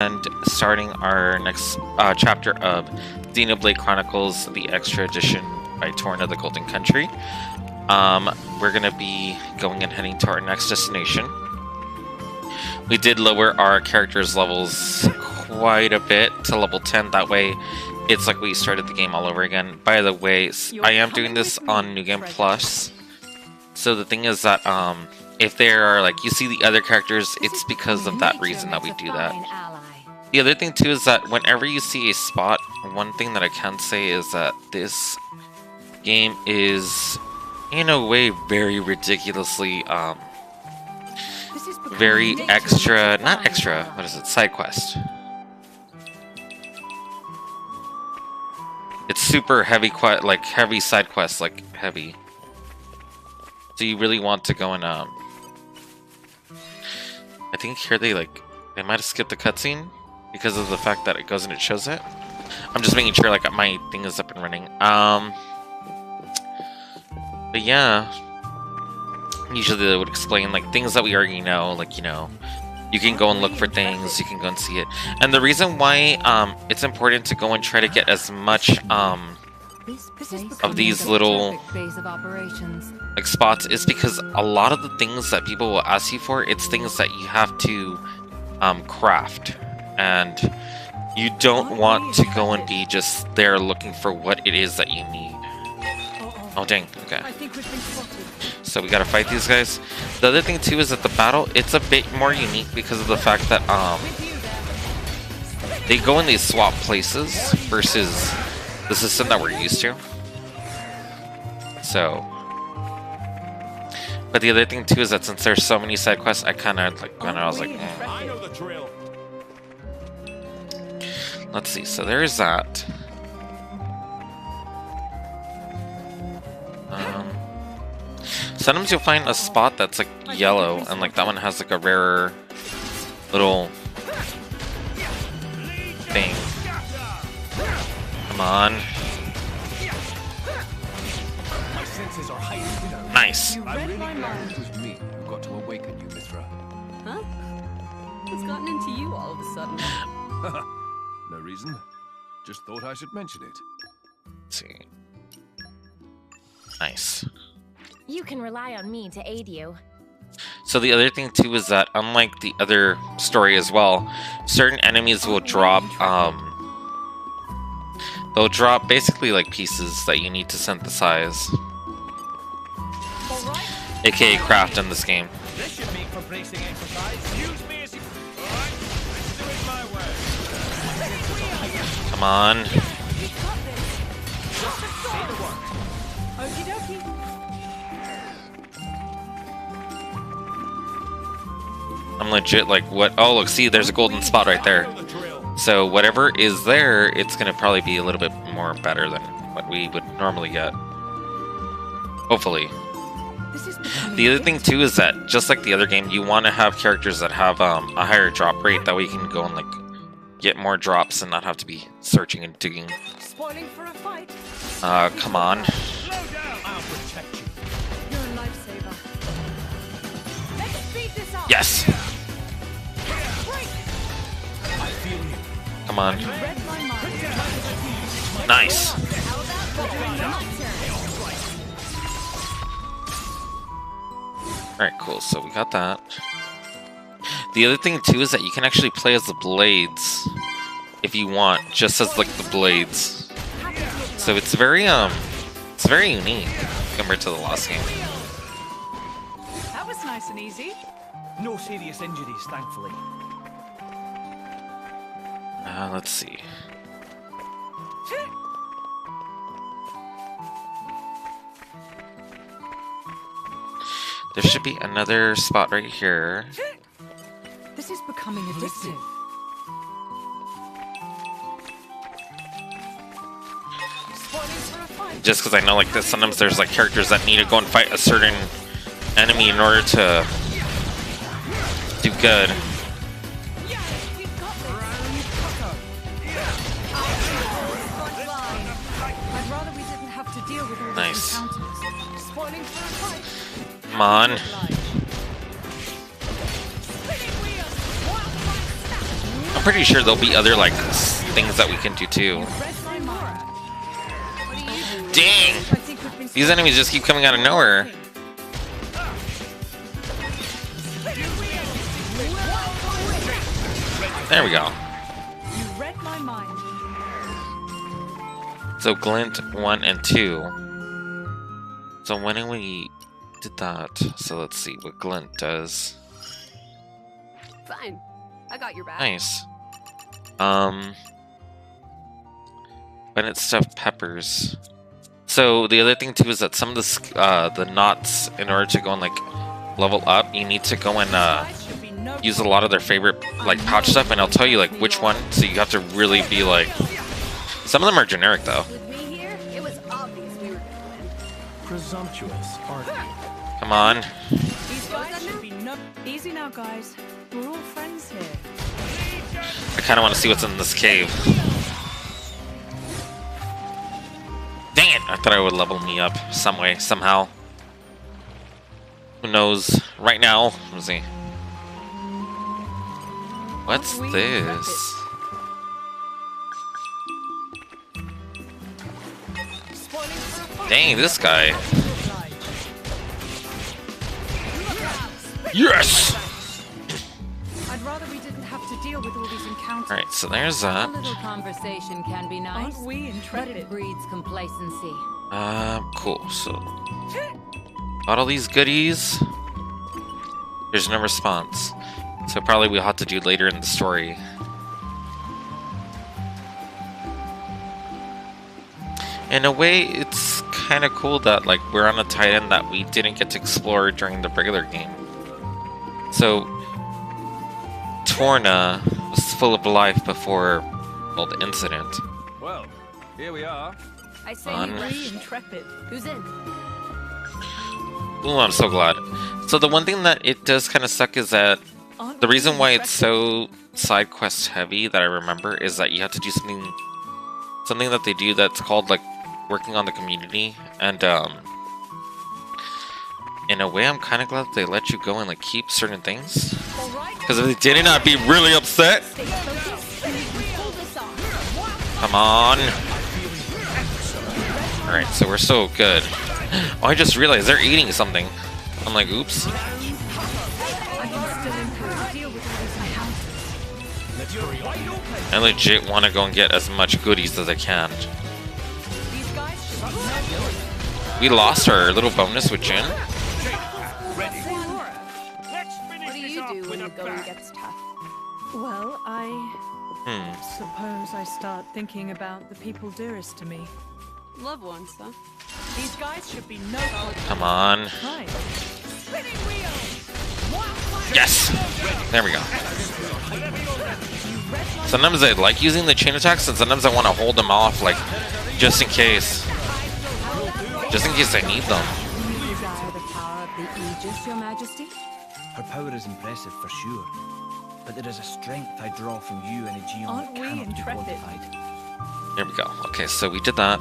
and starting our next chapter of Xenoblade Chronicles, the Extra Edition by Torna, the Golden Country. We're going to be going and heading to our next destination. We did lower our characters' levels quite a bit to level 10. That way, it's like we started the game all over again. By the way, I am doing this on New Game Plus. So the thing is that if there are, like, you see the other characters, it's because of that reason that we do that. The other thing too is that whenever you see a spot, one thing that I can say is that this game is, in a way, very ridiculously, very extra, not extra, what is it, side quest. It's super heavy, like heavy side quests, like heavy. So you really want to go and, I think here they might have skipped the cutscene because of the fact that it goes and it shows it. I'm just making sure like my thing is up and running. But yeah, usually they would explain like things that we already know, like, you know, you can go and look for things, you can go and see it. And the reason why it's important to go and try to get as much of these little like spots is because a lot of the things that people will ask you for, it's things that you have to craft, and you don't want to go and be just there looking for what it is that you need. Oh dang, okay. So we gotta fight these guys. The other thing too is that the battle, it's a bit more unique because of the fact that they go and they swap places versus the system that we're used to. So, but the other thing too is that since there's so many side quests, I kind of like when I was like, I know the drill. Let's see. So there's that. Sometimes you'll find a spot that's like yellow, and like that one has like a rarer little thing. Come on. Nice. I really glad it was me who got to awaken you, Mithra. Huh? What's gotten into you all of a sudden? No reason. Just thought I should mention it. Let's see. Nice. You can rely on me to aid you. So the other thing too is that unlike the other story as well, certain enemies will drop they'll drop basically like pieces that you need to synthesize. AKA craft in this game. This should make for bracing exercise. Use me as you... Alright, let's do it my way. Come on. Okie dokie. I'm legit like, what? Oh, look, see, there's a golden spot right there. So whatever is there, it's going to probably be a little bit more better than what we would normally get. Hopefully. The other thing too is that, just like the other game, you want to have characters that have a higher drop rate. That way you can go and like get more drops and not have to be searching and digging. Spoiling for a fight. Come on. Slow down. I'll protect you. You're a lifesaver. Let's speed this up. Yes. I feel you. Come on. Read my mind. Nice. How about bothering my turn? Alright, cool. So we got that. The other thing too is that you can actually play as the blades if you want, just as like the blades. So it's very unique compared to the last game. That was nice and easy. No serious injuries, thankfully. Let's see. There should be another spot right here. This is becoming addictive. Just because I know like this, sometimes there's like characters that need to go and fight a certain enemy in order to do good. I'd rather we didn't have to deal with all Nice. these encounters. Spoiling for a fight. Come on. I'm pretty sure there'll be other like things that we can do too. Dang! These enemies just keep coming out of nowhere. There we go. You read my mind. So Glint 1 and 2. So when we did that, so let's see what Glint does. Fine. I got your back. Nice. When it's stuffed peppers. So the other thing too is that some of the knots, in order to go and like level up, you need to go and use a lot of their favorite like pouch stuff, and I'll tell you like which one. So you have to really be like. Some of them are generic though. With me here, it was obvious we were gonna win. Presumptuous, aren't you? Come on. These guys should be no. Easy now, guys. We're all friends here. I kind of want to see what's in this cave. Dang it! I thought it would level me up some way, somehow. Who knows? Right now, let's see. What's this? Dang, this guy. Yes! I'd rather we didn't have to deal with all these encounters. Alright, so there's A that. little conversation can be nice, Aren't we but intrepid? it breeds complacency. Cool, so. Got all these goodies. There's no response. So probably we'll have to do later in the story. In a way, it's kind of cool that like we're on a titan that we didn't get to explore during the regular game. So, Torna was full of life before, well, the incident. Well, here we are. I say On. you re intrepid. Who's in? Ooh, I'm so glad. So the one thing that it does kind of suck is that Aren't the we reason why it's intrepid? so side quest heavy that I remember is that you have to do something that they do that's called like working on the community, and in a way I'm kind of glad they let you go and like keep certain things, All right. because if they didn't, I'd be really upset. Stay focused and we can pull this off. Come on. Alright, so we're so good. Oh, I just realized they're eating something. I'm like, oops. I can still improve. Deal with all these encounters. I legit want to go and get as much goodies as I can. These guys should be no. We lost our little bonus with Jin. Let's What finish do this you off do with when a the going bang. gets tough? Well, I Hmm. suppose I start thinking about the people dearest to me. Loved ones, huh? These guys should be no. Come on. Right. Spinning wheel. Yes! There we go. Sometimes I like using the chain attacks, and sometimes I want to hold them off, like, just in case. Just in case I need them. You desire the power of the Aegis, Your Majesty? Her power is impressive for sure, but there is a strength I draw from you and Aegeon Aren't that we cannot be intrepid? quantified. There we go. Okay, so we did that.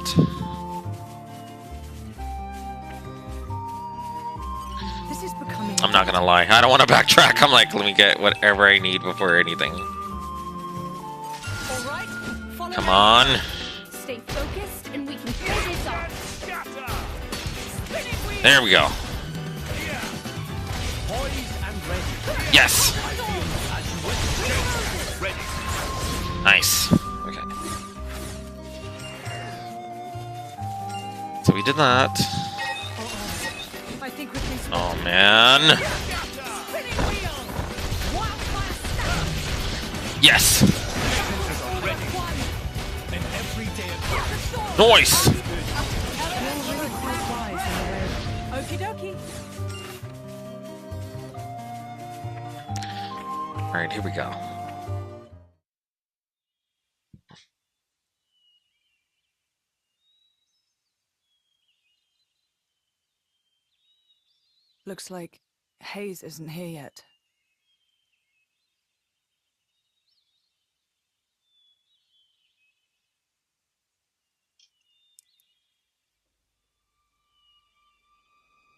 This is becoming. I'm not gonna lie. I don't want to backtrack. I'm like, let me get whatever I need before anything. All right. Follow Come me. on. Stay focused and we can pull this off. Scatter! Spinning wheel. There we go. Poised and ready. Yes! Ready. Nice. Okay. So we did that. I think with these. Oh man. Spinning wheel. Wild blast. Yes! And every day of Nice! You're really quite wise in a way. Okie dokie. Alright, here we go. Looks like Hayes isn't here yet.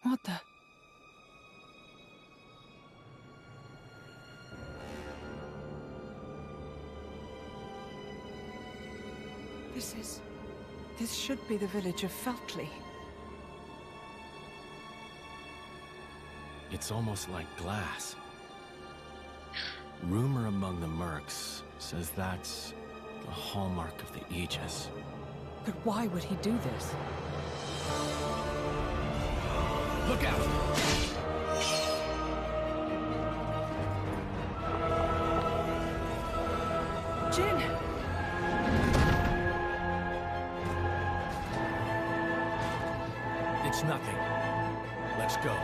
What the? This should be the village of Feltley. It's almost like glass. Rumor among the mercs says that's the hallmark of the Aegis. But why would he do this? Look out! Jin! It's nothing. Let's go.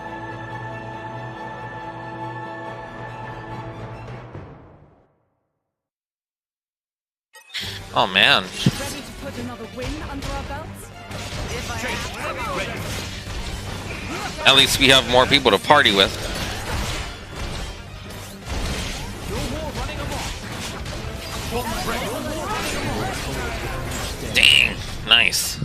Oh man. Ready to put another win under our belts? If I have to. At least we have more people to party with. Dang, nice.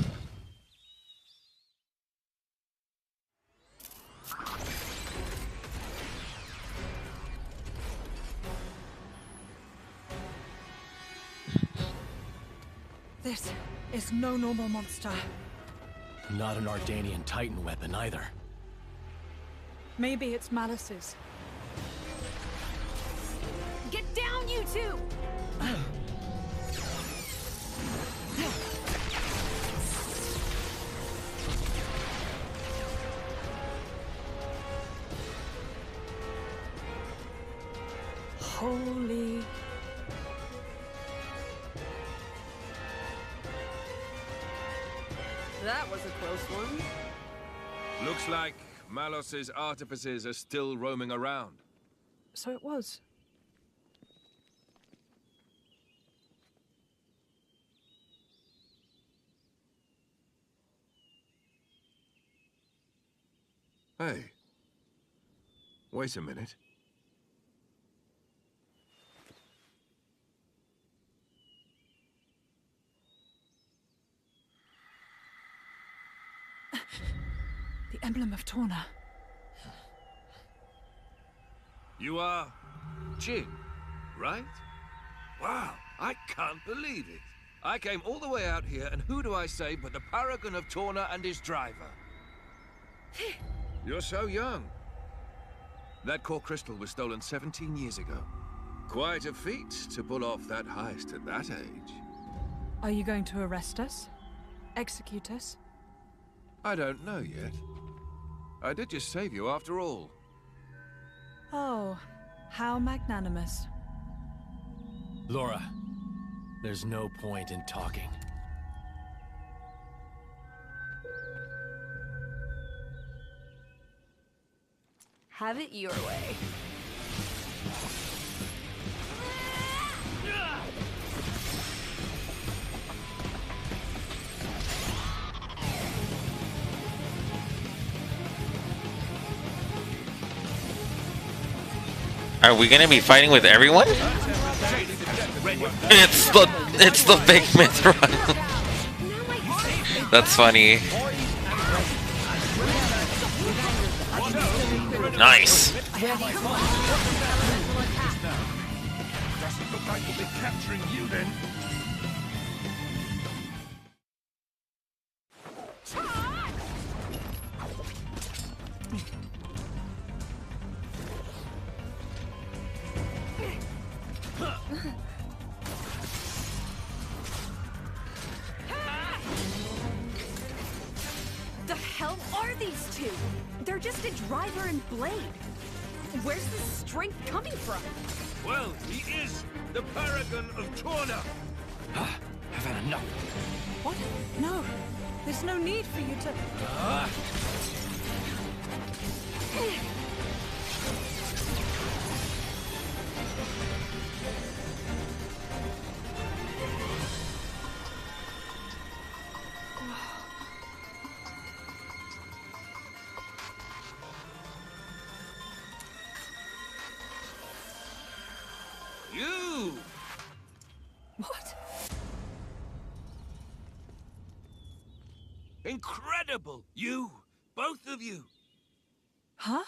This is no normal monster. Not an Ardanian Titan weapon either. Maybe it's Malice's. Get down, you two! Holy... That was a close one. Looks like Malos's artificers are still roaming around. So it was. Hey. Wait a minute. The emblem of Torna. You are Jin, right? Wow, I can't believe it. I came all the way out here, and who do I say but the paragon of Torna and his driver? You're so young. That core crystal was stolen 17 years ago. Quite a feat to pull off that heist at that age. Are you going to arrest us? Execute us? I don't know yet. I did just save you after all. Oh, how magnanimous. Laura, there's no point in talking. Have it your way. Are we gonna be fighting with everyone? It's the big Mithril. That's funny. Nice. Doesn't look like we'll be capturing you then. The hell are these two? They're just a driver and blade. Where's this strength coming from? Well, he is the paragon of Torna. I've had enough. What? No. There's no need for you to... You! What? Incredible! You! Both of you! Huh?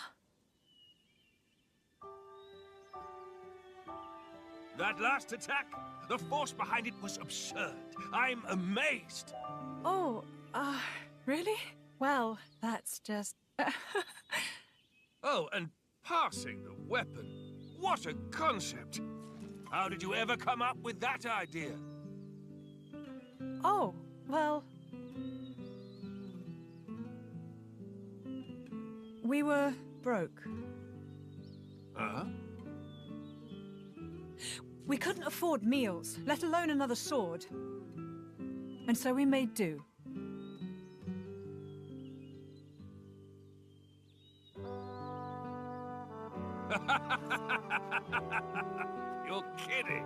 That last attack, The force behind it was absurd. I'm amazed. Oh, really? Well, that's just... Oh, and passing the weapon. What a concept. How did you ever come up with that idea? Oh, well... We were broke. Huh? We couldn't afford meals, let alone another sword. And so we made do. You're kidding.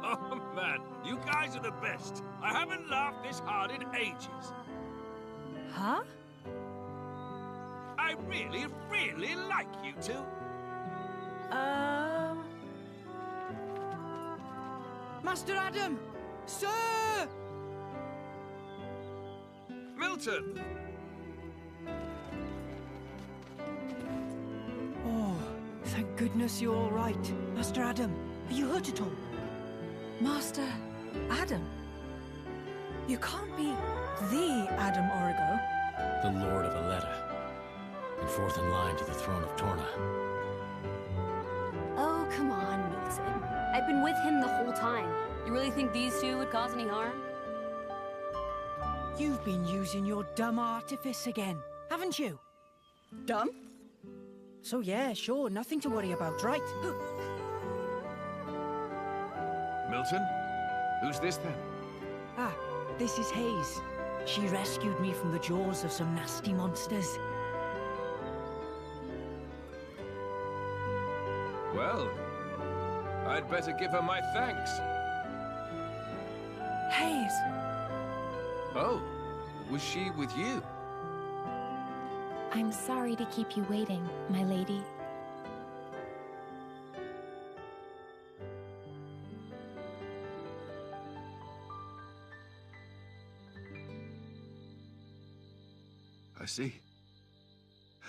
Oh, man. You guys are the best. I haven't laughed this hard in ages. Huh? I really, really like you two. Master Adam! Sir! Milton! Oh, thank goodness you're all right. Master Adam, are you hurt at all? Master Adam? You can't be the Adam Origo. The Lord of Aletta. And fourth in line to the throne of Torna. Oh, come on, Milton. I've been with him the whole time. You really think these two would cause any harm? You've been using your dumb artifice again, haven't you? Dumb? So yeah, sure, nothing to worry about, right? Milton? Who's this then? Ah, this is Hayes. She rescued me from the jaws of some nasty monsters. Well, I'd better give her my thanks. Hayes! Oh, was she with you? I'm sorry to keep you waiting, my lady. I see.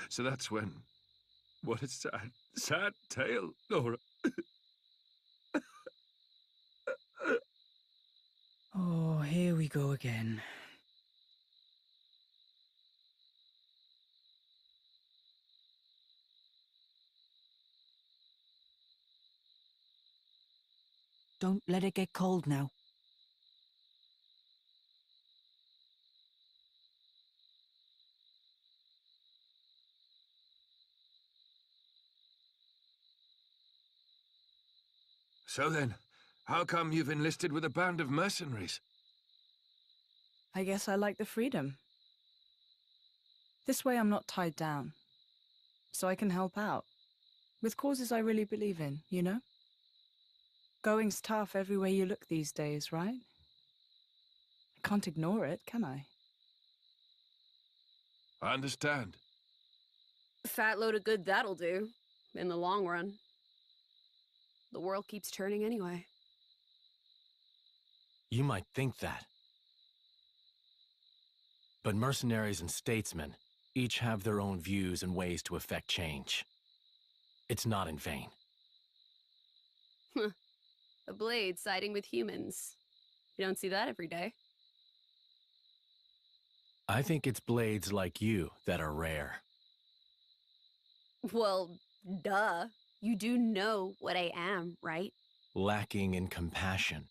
So that's when... What a sad, sad tale, Nora. Oh, here we go again. Don't let it get cold now. So then, how come you've enlisted with a band of mercenaries? I guess I like the freedom. This way I'm not tied down. So I can help out. With causes I really believe in, you know? Going's tough everywhere you look these days, right? I can't ignore it, can I? I understand. Fat load of good that'll do, in the long run. The world keeps turning anyway. You might think that. But mercenaries and statesmen each have their own views and ways to effect change. It's not in vain. A blade siding with humans. You don't see that every day. I think it's blades like you that are rare. Well, duh. You do know what I am, right? Lacking in compassion.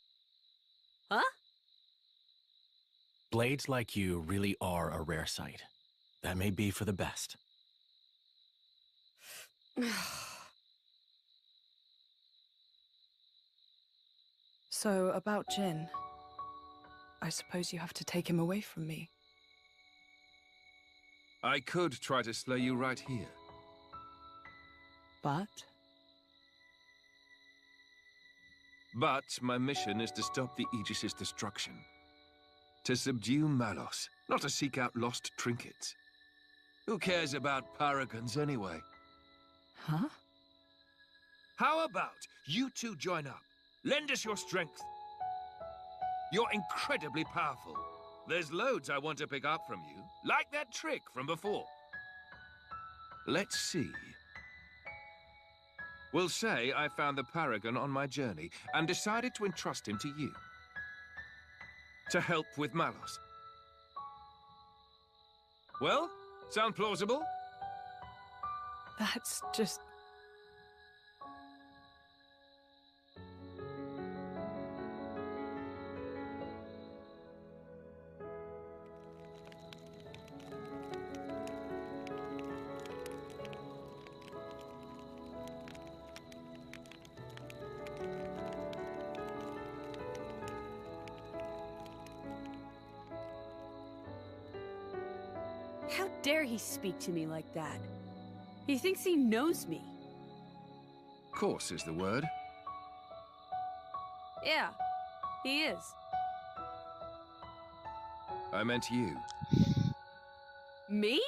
Huh? Blades like you really are a rare sight. That may be for the best. So, about Jin. I suppose you have to take him away from me. I could try to slay you right here. But? But my mission is to stop the Aegis's destruction. To subdue Malos, not to seek out lost trinkets. Who cares about paragons anyway? Huh? How about you two join up? Lend us your strength. You're incredibly powerful. There's loads I want to pick up from you, like that trick from before. Let's see. We'll say I found the Paragon on my journey and decided to entrust him to you. To help with Malos. Well, sound plausible? That's just... How dare he speak to me like that? He thinks he knows me. Course is the word. Yeah, he is. I meant you. Me?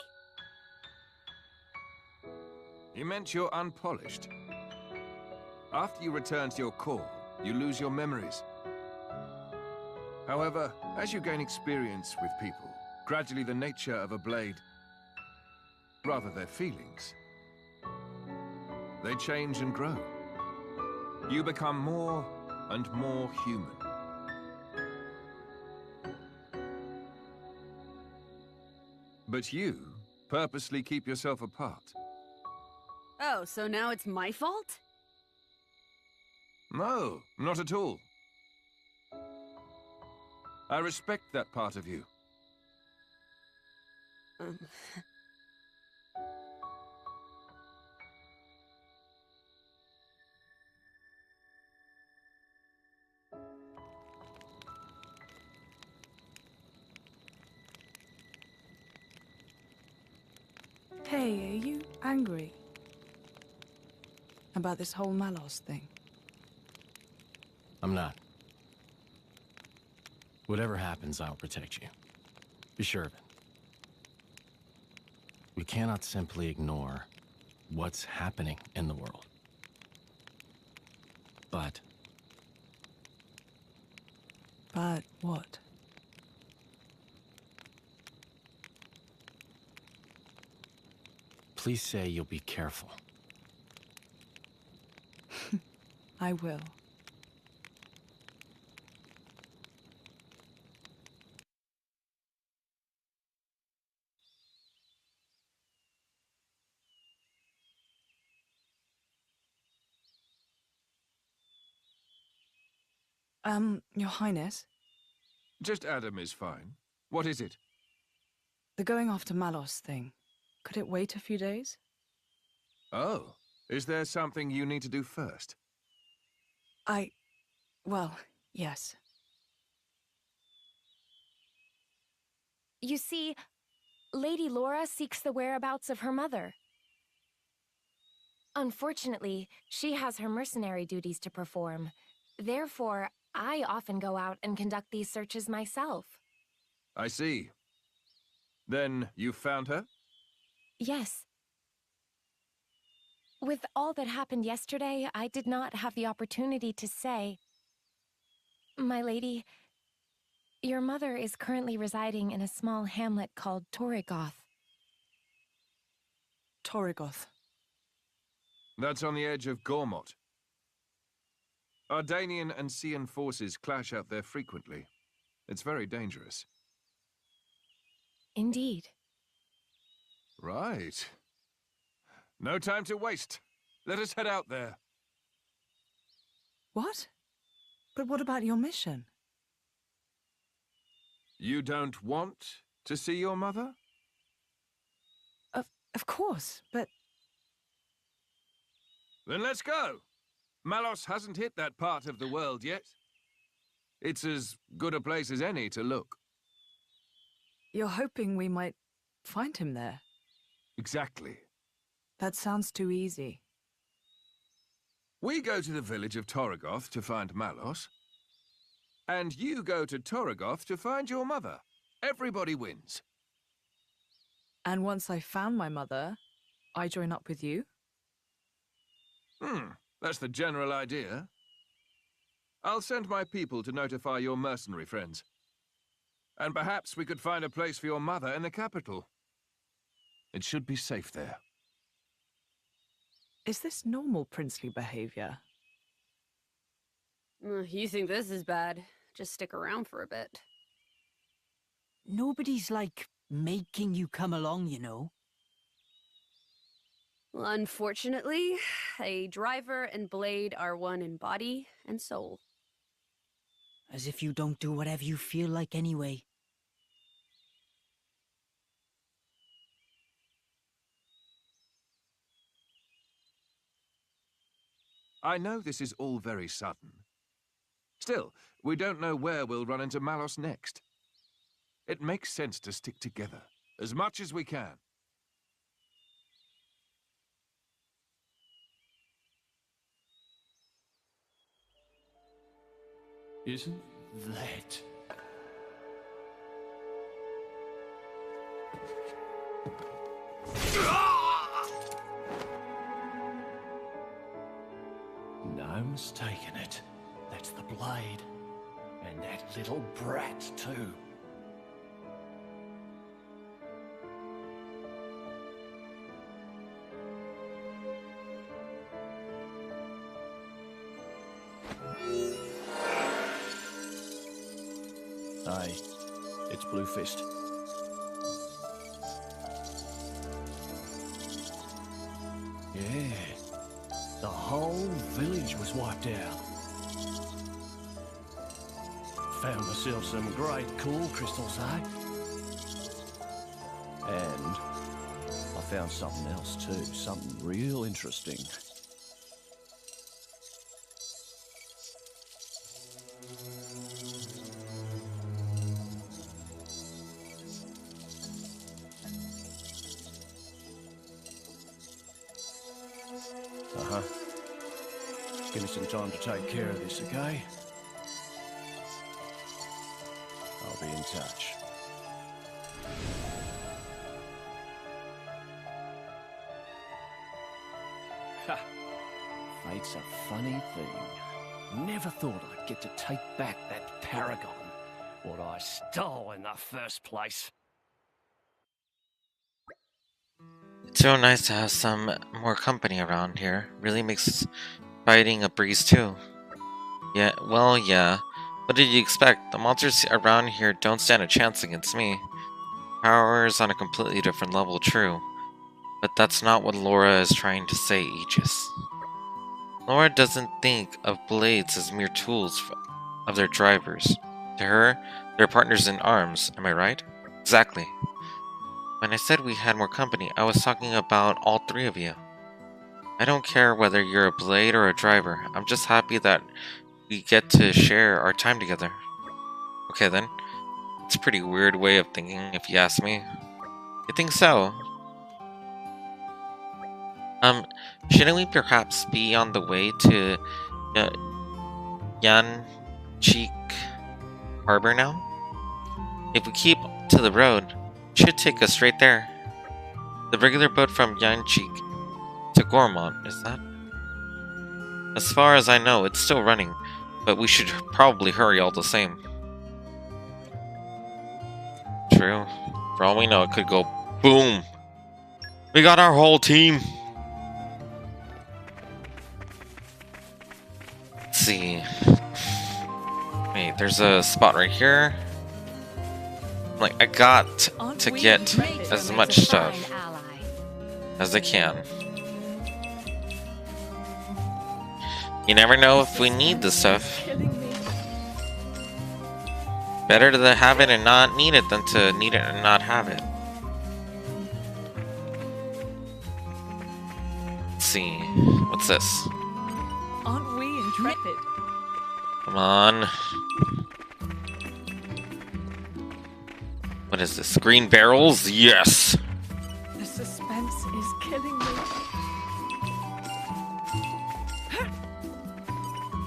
He meant you're unpolished. After you return to your core, you lose your memories. However, as you gain experience with people, gradually the nature of a blade, rather their feelings, they change and grow. You become more and more human. But you purposely keep yourself apart. Oh, so now it's my fault? No, not at all. I respect that part of you. Hey, are you angry? About this whole Malos thing? I'm not. Whatever happens, I'll protect you. Be sure of it. We cannot simply ignore what's happening in the world. But what? please say you'll be careful. I will. Your Highness? Just Adam is fine. What is it? The going after Malos thing. Could it wait a few days? Oh, is there something you need to do first? Well, yes. You see, Lady Laura seeks the whereabouts of her mother. Unfortunately, she has her mercenary duties to perform. Therefore, I often go out and conduct these searches myself. I see. Then you found her? Yes. With all that happened yesterday, I did not have the opportunity to say. My lady, your mother is currently residing in a small hamlet called Torrigoth. Torrigoth. That's on the edge of Gormott. Ardanian and Cian forces clash out there frequently. It's very dangerous. Indeed. Right. No time to waste. Let us head out there. What? But what about your mission? You don't want to see your mother? Of course, but... Then let's go! Malos hasn't hit that part of the world yet. It's as good a place as any to look. You're hoping we might find him there? Exactly. That sounds too easy. We go to the village of Torrigoth to find Malos. And you go to Torrigoth to find your mother. Everybody wins. And once I found my mother, I join up with you? That's the general idea. I'll send my people to notify your mercenary friends. And perhaps we could find a place for your mother in the capital. It should be safe there. Is this normal princely behavior? You think this is bad? Just stick around for a bit. Nobody's, like, making you come along, you know. Well, unfortunately, a driver and blade are one in body and soul. As if you don't do whatever you feel like anyway. I know this is all very sudden. Still, we don't know where we'll run into Malos next. It makes sense to stick together, as much as we can. Isn't that... No mistaking it. That's the blade. And that little brat, too. Hey, it's Blue Fist. Yeah, the whole village was wiped out. Found myself some great claw crystals, eh? And I found something else too, something real interesting. Uh-huh. Give me some time to take care of this, okay? I'll be in touch. Ha! Fate's a funny thing. Never thought I'd get to take back that paragon, what I stole in the first place. It's so nice to have some more company around here. Really makes fighting a breeze too. Yeah, well, yeah. What did you expect? The monsters around here don't stand a chance against me. Power is on a completely different level, true. But that's not what Laura is trying to say, Aegis. Laura doesn't think of blades as mere tools of their drivers. To her, they're partners in arms, am I right? Exactly. When I said we had more company, I was talking about all three of you. I don't care whether you're a blade or a driver. I'm just happy that we get to share our time together. Okay then. It's a pretty weird way of thinking, if you ask me. You think so? Shouldn't we perhaps be on the way to Yanchik Harbor now? If we keep to the road, it should take us straight there. The regular boat from Yanchik to Gormont, is that? As far as I know, it's still running, but we should probably hurry all the same. True. For all we know, it could go boom. We got our whole team. Let's see. Wait, there's a spot right here. Like, I got to get as much stuff as I can. You never know if we need the stuff. Better to have it and not need it than to need it and not have it. Let's see. What's this? Aren't we intrepid? Come on. What is this? Green barrels? Yes! The suspense is killing me.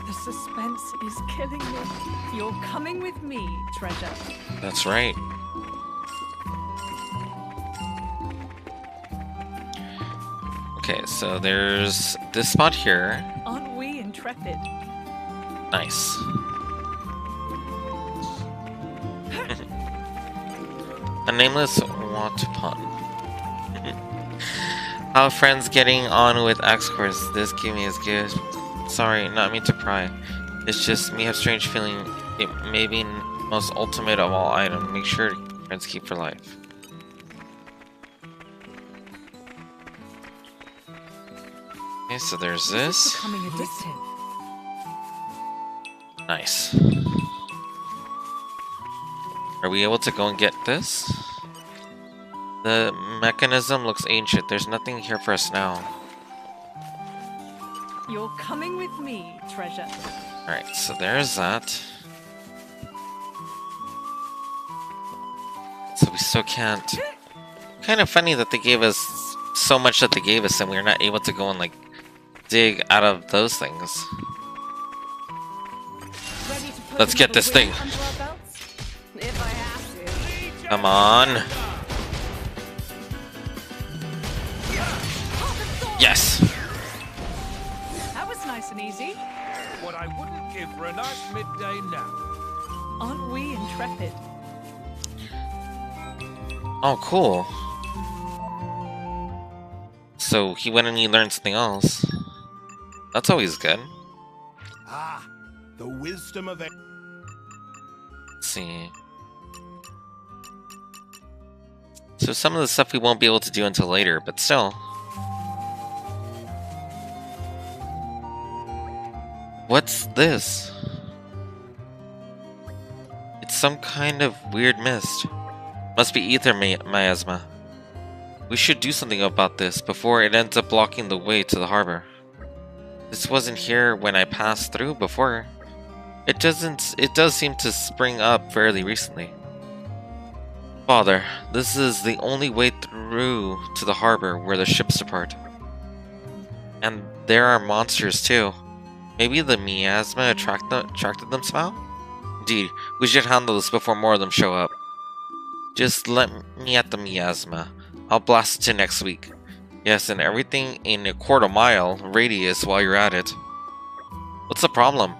The suspense is killing me. You're coming with me, treasure. That's right. Okay, so there's this spot here. Aren't we intrepid? Nice. A nameless Watupon. How friends getting on with Axe Course? This game is good. Sorry, not mean to pry. It's just me have strange feeling it may be most ultimate of all item. Make sure friends keep for life. Okay, so there's this. Becoming addictive. Nice. Are we able to go and get this? The mechanism looks ancient. There's nothing here for us now. You're coming with me, treasure. Alright, so there's that. So we still can't... Kind of funny that they gave us so much that they gave us and we're not able to go and, like, dig out of those things. Let's get this thing. If I have to. Come on. Yes. That was nice and easy. What I wouldn't give for a nice midday nap. Aren't we intrepid? Oh, cool. So he went and he learned something else. That's always good. Ah, the wisdom of it. Let's see. So some of the stuff we won't be able to do until later, but still. What's this? It's some kind of weird mist. Must be ether miasma. We should do something about this before it ends up blocking the way to the harbor. This wasn't here when I passed through before. It does seem to spring up fairly recently. Father, this is the only way through to the harbor where the ships depart. And there are monsters too. Maybe the miasma attracted them somehow? Indeed, we should handle this before more of them show up. Just let me at the miasma. I'll blast it to next week. Yes, and everything in a quarter-mile radius while you're at it. What's the problem?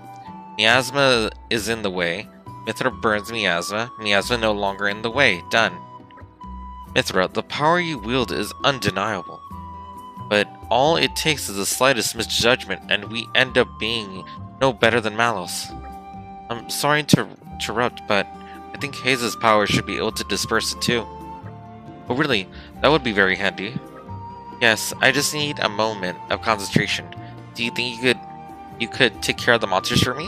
Miasma is in the way. Mithra burns miasma. Miasma no longer in the way. Done. Mithra, the power you wield is undeniable. But all it takes is the slightest misjudgment and we end up being no better than Malos. I'm sorry to interrupt, but I think Haze's power should be able to disperse it too. But really, that would be very handy. Yes, I just need a moment of concentration. Do you think you could take care of the monsters for me?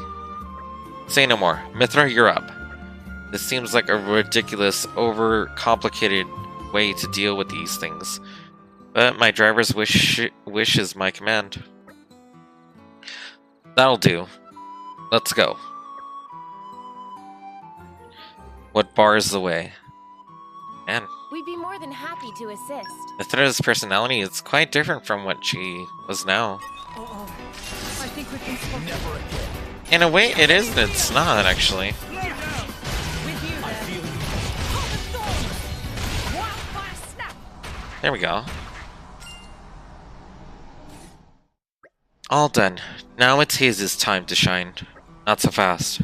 Say no more. Mithra, you're up. This seems like a ridiculous, overcomplicated way to deal with these things. But my driver's wish is my command. That'll do. Let's go. What bars the way? Man. We'd be more than happy to assist. Mithra's personality is quite different from what she was now. Uh-oh. I think we've been spotted. Never again. In a way, it is, and it's not, actually. There we go. All done. Now it's Haze's time to shine. Not so fast.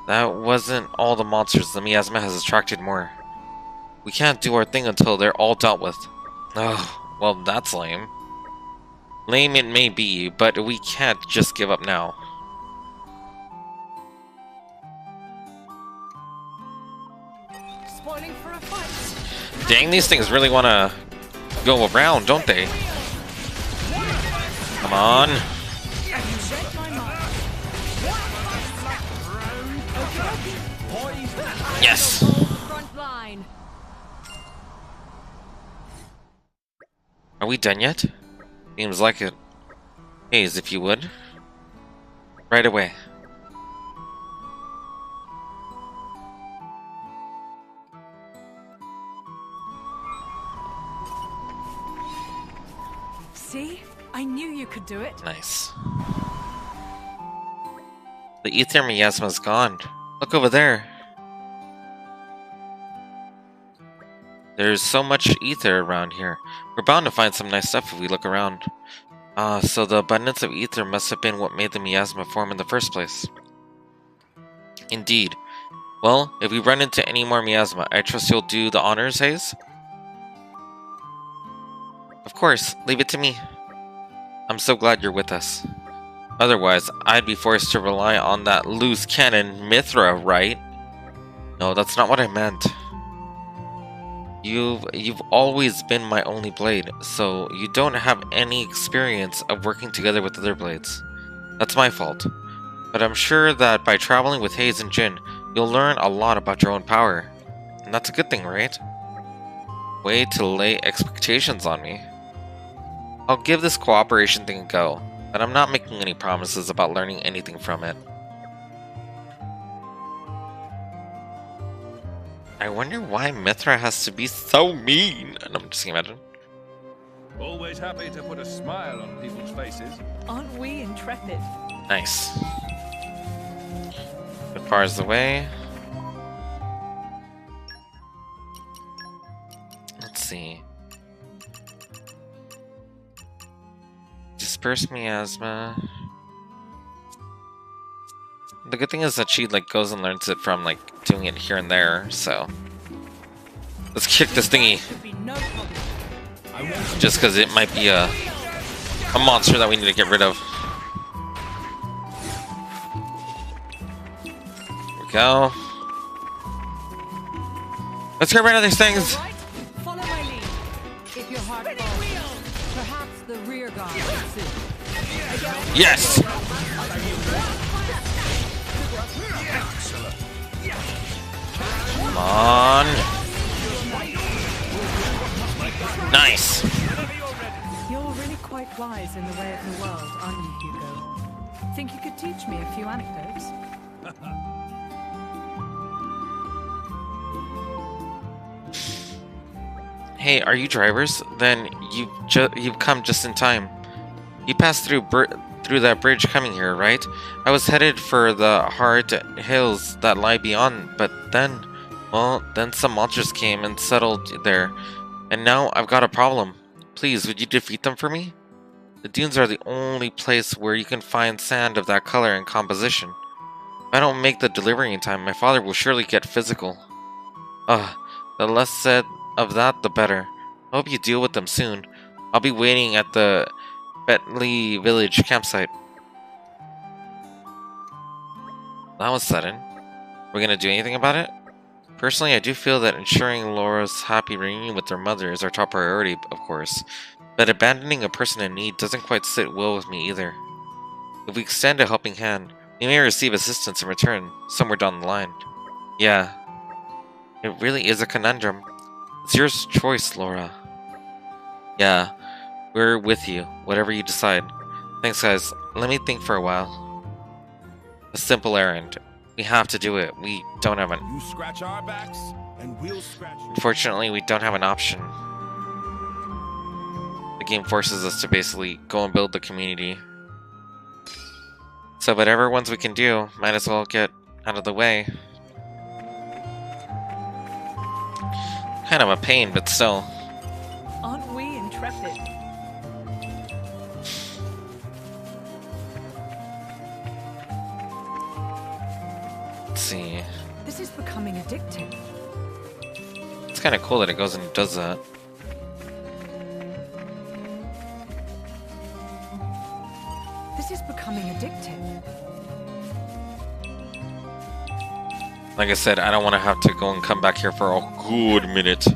That wasn't all the monsters. The miasma has attracted more. We can't do our thing until they're all dealt with. Oh, well, that's lame. Lame it may be, but we can't just give up now. Spoiling for a fight. Dang, these things really want to go around, don't they? Come on. Yes. Front line. Are we done yet? Seems like it. Haze, if you would. Right away. See? I knew you could do it. Nice. The ether miasma's gone. Look over there. There's so much ether around here. We're bound to find some nice stuff if we look around. So the abundance of ether must have been what made the miasma form in the first place. Indeed. Well, if we run into any more miasma, I trust you'll do the honors, Haze? Of course, leave it to me. I'm so glad you're with us. Otherwise, I'd be forced to rely on that loose cannon Mithra, right? No, that's not what I meant. You've always been my only blade, so you don't have any experience of working together with other blades. That's my fault. But I'm sure that by traveling with Hayes and Jin, you'll learn a lot about your own power. And that's a good thing, right? Way to lay expectations on me. I'll give this cooperation thing a go, but I'm not making any promises about learning anything from it. I wonder why Mithra has to be so mean. And I'm just imagine. Always happy to put a smile on people's faces. Aren't we intrepid? Nice. Good far's away. Let's see. Disperse miasma. The good thing is that she like goes and learns it from like doing it here and there, so let's kick this thingy. Just because it might be a monster that we need to get rid of. There we go. Let's get rid of these things. Follow my lead. If your heart falls, perhaps the rear guard will soon. Yes. Come on. Nice. You're really quite wise in the way of the world, aren't you, Hugo? Think you could teach me a few anecdotes? Hey, are you drivers? Then you've come just in time. You passed through that bridge coming here, right? I was headed for the hard hills that lie beyond, but then, well, then some monsters came and settled there, and now I've got a problem. Please, would you defeat them for me? The dunes are the only place where you can find sand of that color and composition. If I don't make the delivery in time, my father will surely get physical. The less said of that, the better. I hope you deal with them soon. I'll be waiting at the Bentley Village campsite. That was sudden. We're gonna do anything about it? Personally, I do feel that ensuring Laura's happy reunion with her mother is our top priority, of course. But abandoning a person in need doesn't quite sit well with me either. If we extend a helping hand, we may receive assistance in return, somewhere down the line. Yeah. It really is a conundrum. It's your choice, Laura. Yeah. We're with you, whatever you decide. Thanks, guys. Let me think for a while. A simple errand. We have to do it. We don't have an... You scratch our backs, and we'll scratch you. Unfortunately, we don't have an option. The game forces us to basically go and build the community. So whatever ones we can do, might as well get out of the way. Kind of a pain, but still. Aren't we intrepid? Let's see. This is becoming addictive. It's kind of cool that it goes and does that. This is becoming addictive. Like I said, I don't want to have to go and come back here for a good minute.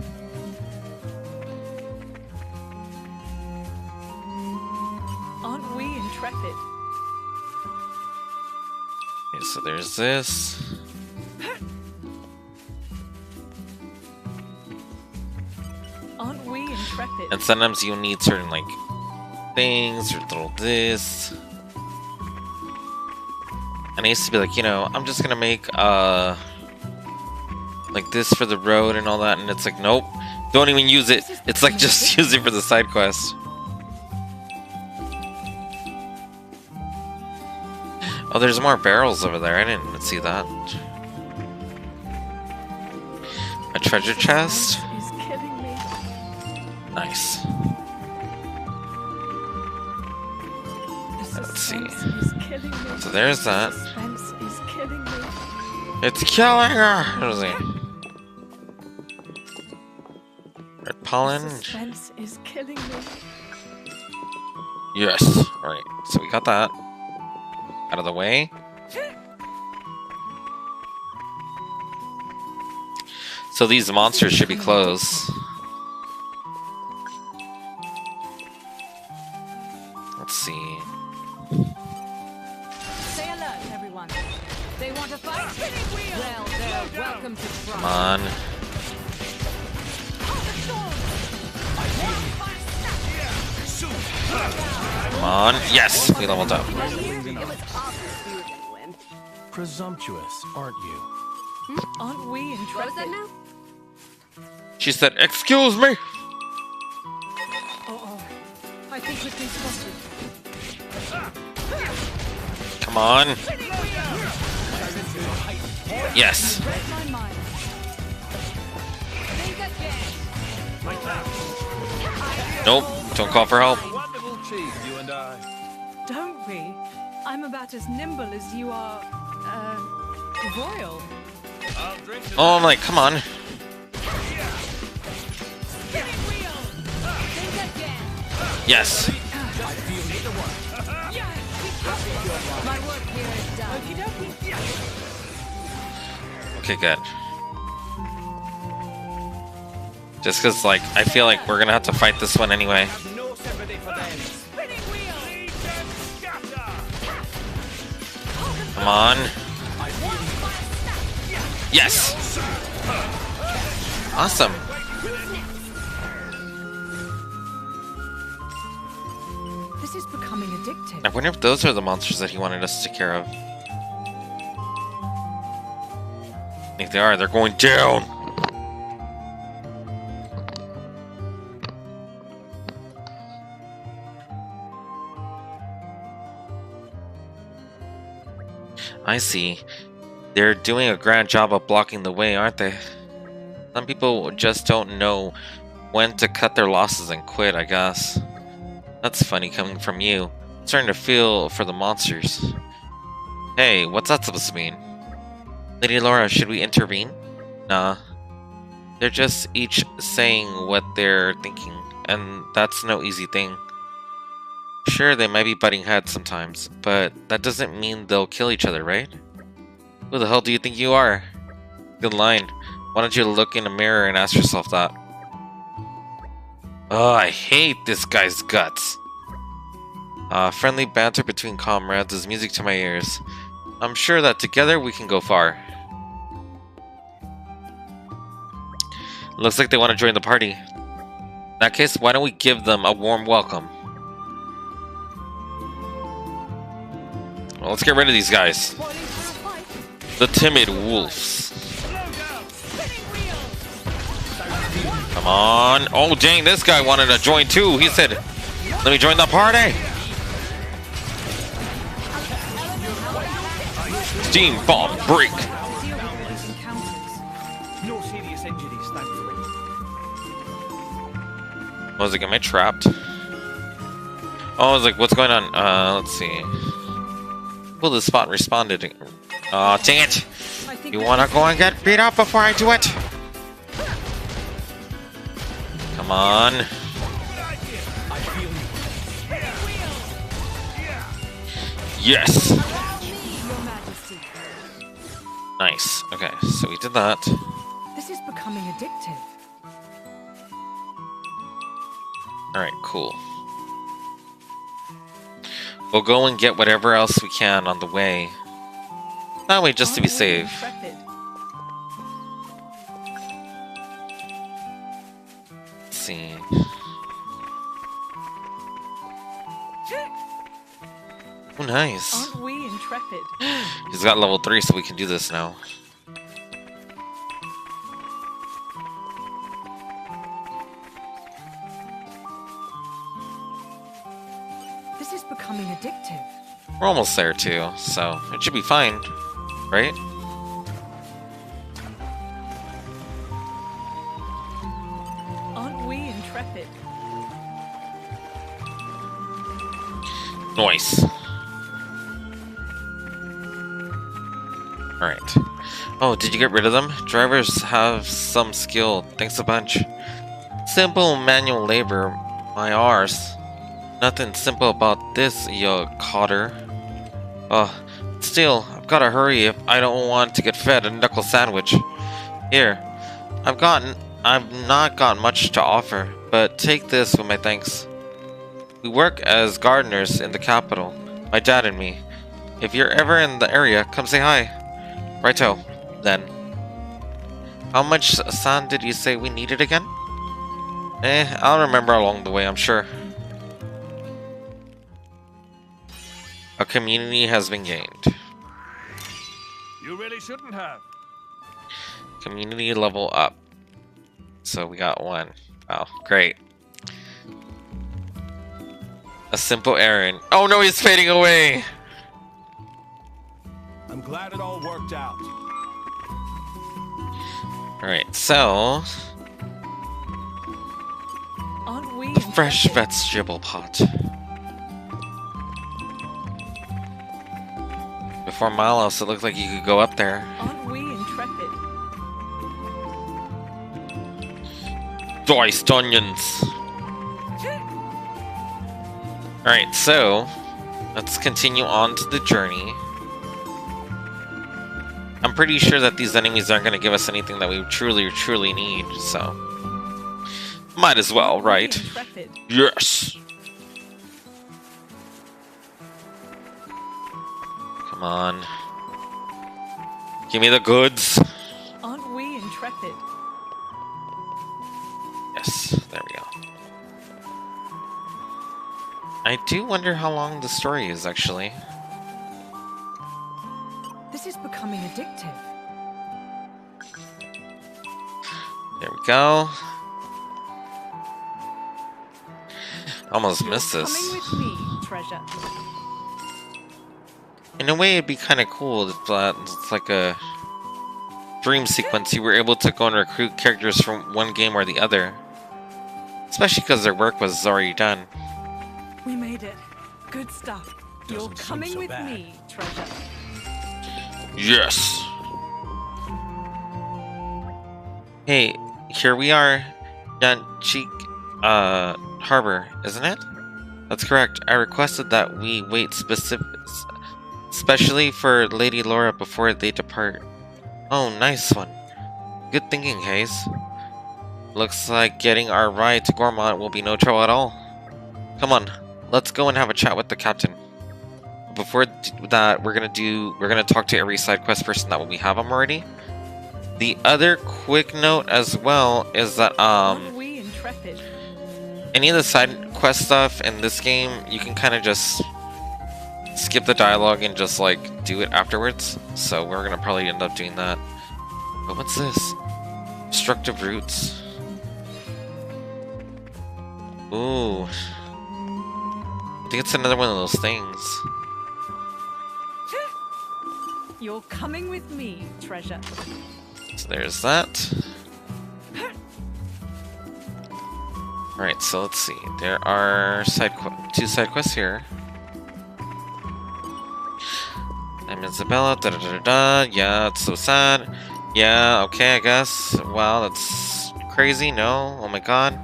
Aren't we intrepid? Okay, so there's this. Aren't we intrepid? And sometimes you need certain, like, things, or little this. And I used to be like, you know, I'm just gonna make, like this for the road and all that, and it's like, nope, don't even use it. It's like, just use it for the side quest. Oh, there's more barrels over there. I didn't even see that. A treasure chest? Is killing me. Nice. Let's see. Is killing me. So there's that. Suspense is killing me. It's killing her! What is he? Red pollen. Suspense is killing me. Yes. Alright, so we got that out of the way. So these monsters should be close. Let's see. Stay alert, everyone. They want to fight? Well, they're welcome to try. Come on. Come on. Yes, we leveled up. It was obvious we were gonna win. Presumptuous, aren't you? Aren't we What was intrepid? that now? She said, "Excuse me." Oh, I think we've been spotted. Come on. Yes. Read my mind. Think again. Nope. Don't call for help. Wonderful team, you and I. Don't we? I'm about as nimble as you are, royal. I'll drink to Oh, I'm like, come on. Yes. My work here is done. Okay, good. Just because, like, I feel like we're gonna have to fight this one anyway. No sympathy for them. Come on. Yes. Awesome. This is becoming addictive. I wonder if those are the monsters that he wanted us to take care of. If they are, they're going down. I see. They're doing a grand job of blocking the way, aren't they? Some people just don't know when to cut their losses and quit, I guess. That's funny coming from you. I'm starting to feel for the monsters. Hey, what's that supposed to mean? Lady Laura, should we intervene? Nah. They're just each saying what they're thinking, and that's no easy thing. Sure, they might be butting heads sometimes, but that doesn't mean they'll kill each other, right? Who the hell do you think you are? Good line. Why don't you look in a mirror and ask yourself that? Oh, I hate this guy's guts. Friendly banter between comrades is music to my ears. I'm sure that together we can go far. Looks like they want to join the party. In that case, why don't we give them a warm welcome? Well, let's get rid of these guys. The timid wolves. Come on. Oh, dang, this guy wanted to join too. He said, let me join the party. Steam bomb break. No serious injuries, thankfully. Was it? Am I trapped? Oh, I was like, what's going on? Let's see. Well, the spot responded. Oh, dang it! You wanna go and get beat up before I do it? Come on. Yes! Nice. Okay, so we did that. This is becoming addictive. Alright, cool. We'll go and get whatever else we can on the way. That way, just to be safe. Intrepid. Let's see. Oh, nice. Aren't we intrepid? He's got level 3, so we can do this now. This is becoming addictive. We're almost there too, so it should be fine, right? Aren't we intrepid? Nice. Alright. Oh, did you get rid of them? Drivers have some skill. Thanks a bunch. Simple manual labor, my arse. Nothing simple about this, you cotter. Still, I've gotta hurry if I don't want to get fed a knuckle sandwich. Here, I've not got much to offer, but take this with my thanks. We work as gardeners in the capital, my dad and me. If you're ever in the area, come say hi. Righto, then. How much sand did you say we needed again? I'll remember along the way, I'm sure. A community has been gained. You really shouldn't have. Community level up. So we got 1. Wow, great. A simple errand. Oh no, he's fading away! I'm glad it all worked out. Alright, so... Aren't we fresh vegetable pot. Before Milos, it looked like you could go up there. Aren't we intrepid? Diced onions! Alright, so... let's continue on to the journey. I'm pretty sure that these enemies aren't going to give us anything that we truly need, so... might as well, right? Yes! Come on. Give me the goods! Aren't we intrepid? Yes, there we go. I do wonder how long the story is, actually. This is becoming addictive. There we go. Almost missed this. Coming with me, treasure. In a way, it'd be kind of cool if it's like a dream sequence. You were able to go and recruit characters from one game or the other. Especially because their work was already done. We made it. Good stuff. You're Doesn't seem coming so with bad. me, treasure. Yes! Hey, here we are. Yanchik, Harbor, isn't it? That's correct. I requested that we wait especially for Lady Laura before they depart. Oh, nice one. Good thinking, Hayes. Looks like getting our ride to Gormont will be no trouble at all. Come on, let's go and have a chat with the captain. Before that, we're gonna talk to every side quest person that we have them already. The other quick note as well is that Aren't we intrepid? any of the side quest stuff in this game, you can kind of just skip the dialogue and just like do it afterwards. So we're gonna probably end up doing that. But what's this? Destructive roots. Ooh. I think it's another one of those things. You're coming with me, treasure. So there's that. Alright, so let's see. There are two side quests here. I'm Isabella, da da da da. Yeah, it's so sad. Yeah, okay, I guess. Wow, that's crazy. No, oh my god.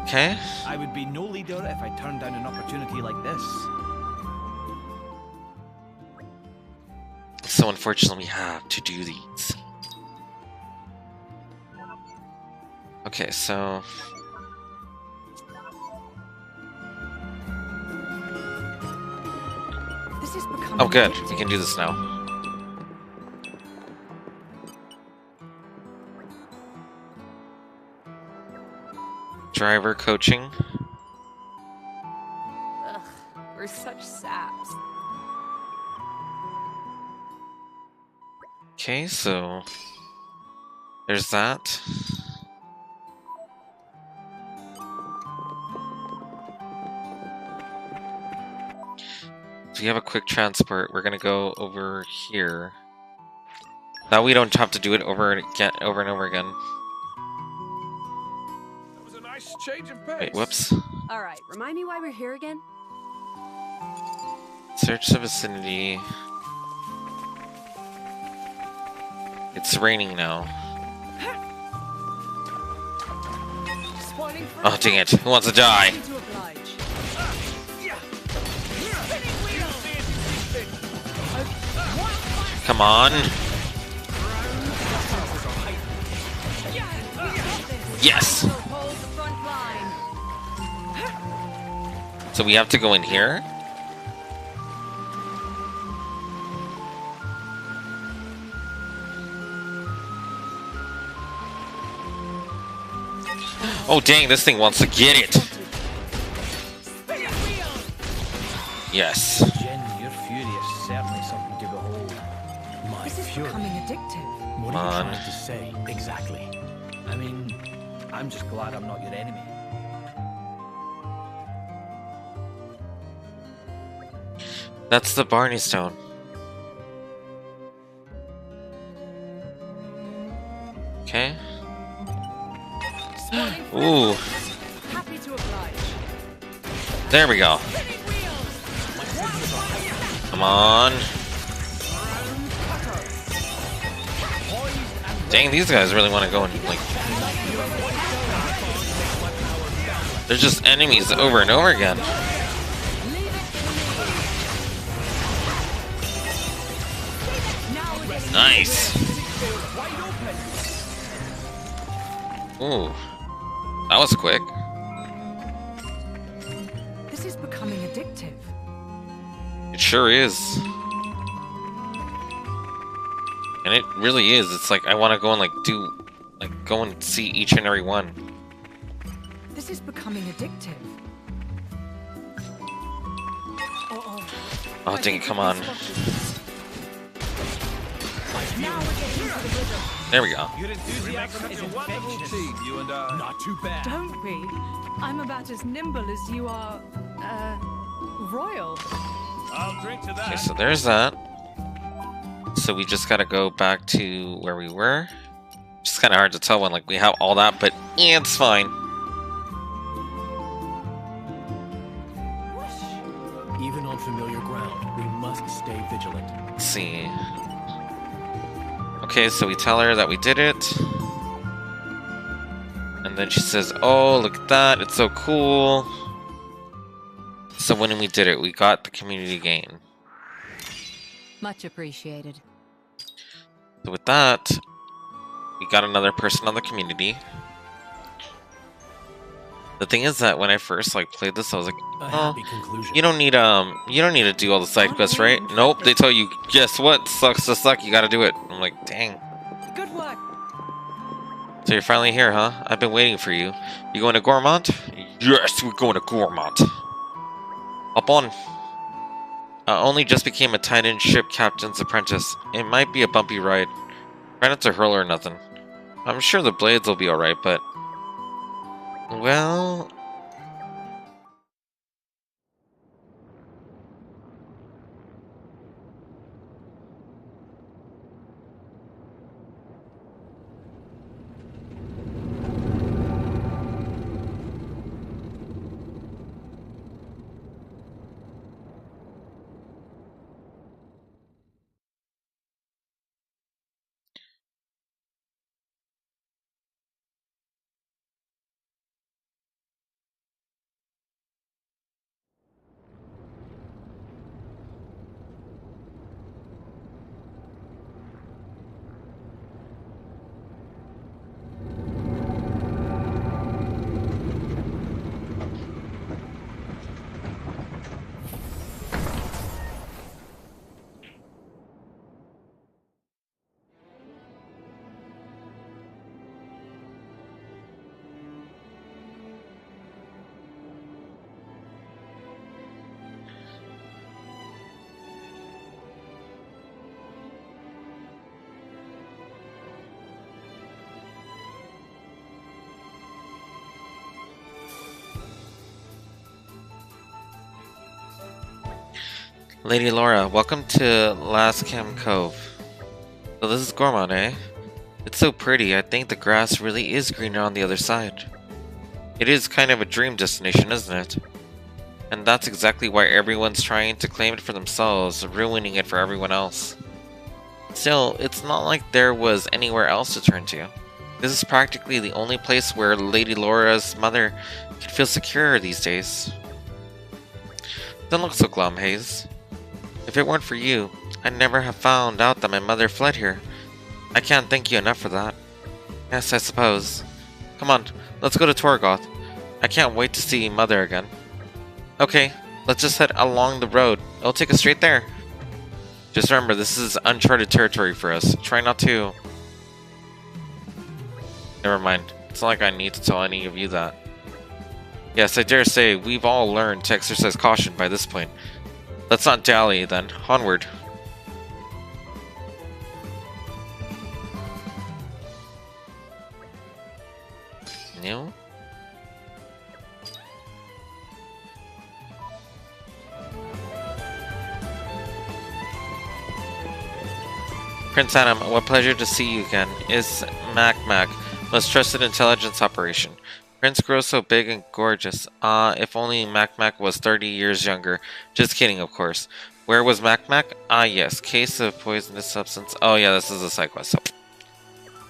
Okay. I would be no leader if I turned down an opportunity like this. So unfortunately, we have to do these. Okay, so... This is becoming oh good, addictive. we can do this now. Driver coaching. Ugh, we're such saps. Okay, so... there's that. So you have a quick transport. We're gonna go over here. Now we don't have to do it over and over again. That was a nice change of pace. Wait, whoops. All right, remind me why we're here again. Search the vicinity. It's raining now. Oh, dang it. Who wants to die? To oblige. Come on. Yes! Hold the front line. So we have to go in here? Oh dang, this thing wants to get it! Yes. Jen, your fury is certainly something to behold. My This is fury. becoming addictive. What Come are on. you trying to say exactly? I mean, I'm just glad I'm not your enemy. That's the Barney Stone. Okay. Ooh. Happy to oblige. There we go. Come on. Dang, these guys really want to go and, like... They're just enemies over and over again. Nice. Ooh. That was quick. This is becoming addictive. It sure is. And it really is. It's like I want to go and go and see each and every one. This is becoming addictive. Oh dang it, come on. There we go. Your enthusiasm is infectious. You and I. Not too bad. Don't be. I'm about as nimble as you are, royal. I'll drink to Okay, that. so there's that. So we just gotta go back to where we were. It's kind of hard to tell when we have all that, but it's fine. Even on familiar ground, we must stay vigilant. Let's see. Okay, so we tell her that we did it. And then she says, oh, look at that, it's so cool. So when we did it, we got the community gain. Much appreciated. So with that, we got another person on the community. The thing is that when I first played this, I was like, A oh, happy conclusion. you don't need to do all the side quests, right? Nope, they tell you, guess what? Sucks to suck, you gotta do it. I'm like, dang. Good work. So you're finally here, huh? I've been waiting for you. You going to Gormont? Yes, we're going to Gormont. Up on. Only just became a Titan ship captain's apprentice. It might be a bumpy ride. Try not to hurl or nothing. I'm sure the blades will be alright, but... Well... Lady Laura, welcome to Last Cam Cove. So this is Gormont, eh? It's so pretty, I think the grass really is greener on the other side. It is kind of a dream destination, isn't it? And that's exactly why everyone's trying to claim it for themselves, ruining it for everyone else. Still, it's not like there was anywhere else to turn to. This is practically the only place where Lady Laura's mother can feel secure these days. Don't look so glum, Hayes. If it weren't for you, I'd never have found out that my mother fled here. I can't thank you enough for that. Yes, I suppose. Come on, let's go to Torgoth. I can't wait to see Mother again. Okay, let's just head along the road. It'll take us straight there. Just remember, this is uncharted territory for us. Try not to... Never mind. It's not like I need to tell any of you that. Yes, I dare say we've all learned to exercise caution by this point. Let's not dally, then. Onward. No? Prince Adam, what pleasure to see you again. Is Mac, most trusted intelligence operation. Prince grows so big and gorgeous. If only Mac was 30 years younger. Just kidding, of course. Where was Mac? Ah, yes. Case of poisonous substance. Oh, yeah, this is a side quest.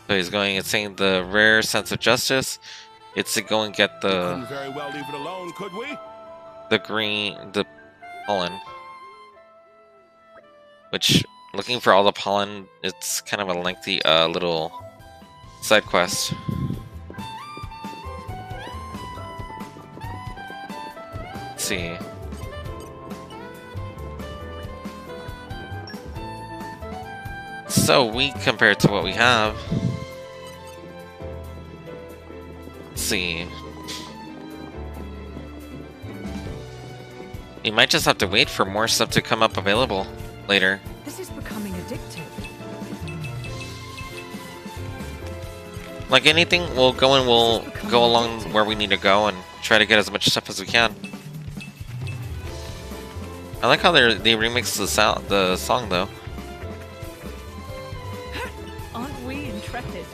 So he's going and saying the rare sense of justice. It's to go and get the... Couldn't very well leave it alone, could we? The pollen. Which... Looking for all the pollen, it's kind of a lengthy little side quest. Let's see. So weak compared to what we have. Let's see. You might just have to wait for more stuff to come up available later. This is becoming addictive. Like anything, we'll go along where we need to go and try to get as much stuff as we can. I like how they remix the song though. Aren't we intrepid?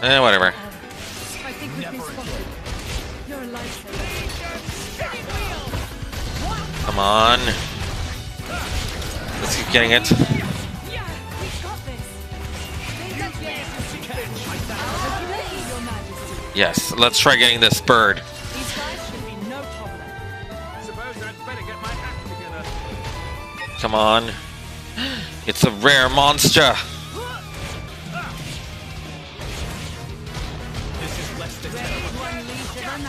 Whatever. I think we've been spotted. You're a lifesaver. Come on. Let's keep getting it. Yeah, we've got this. Yes, let's try getting this bird. These guys should be no problem. Suppose I'd better get my act together. Come on. It's a rare monster.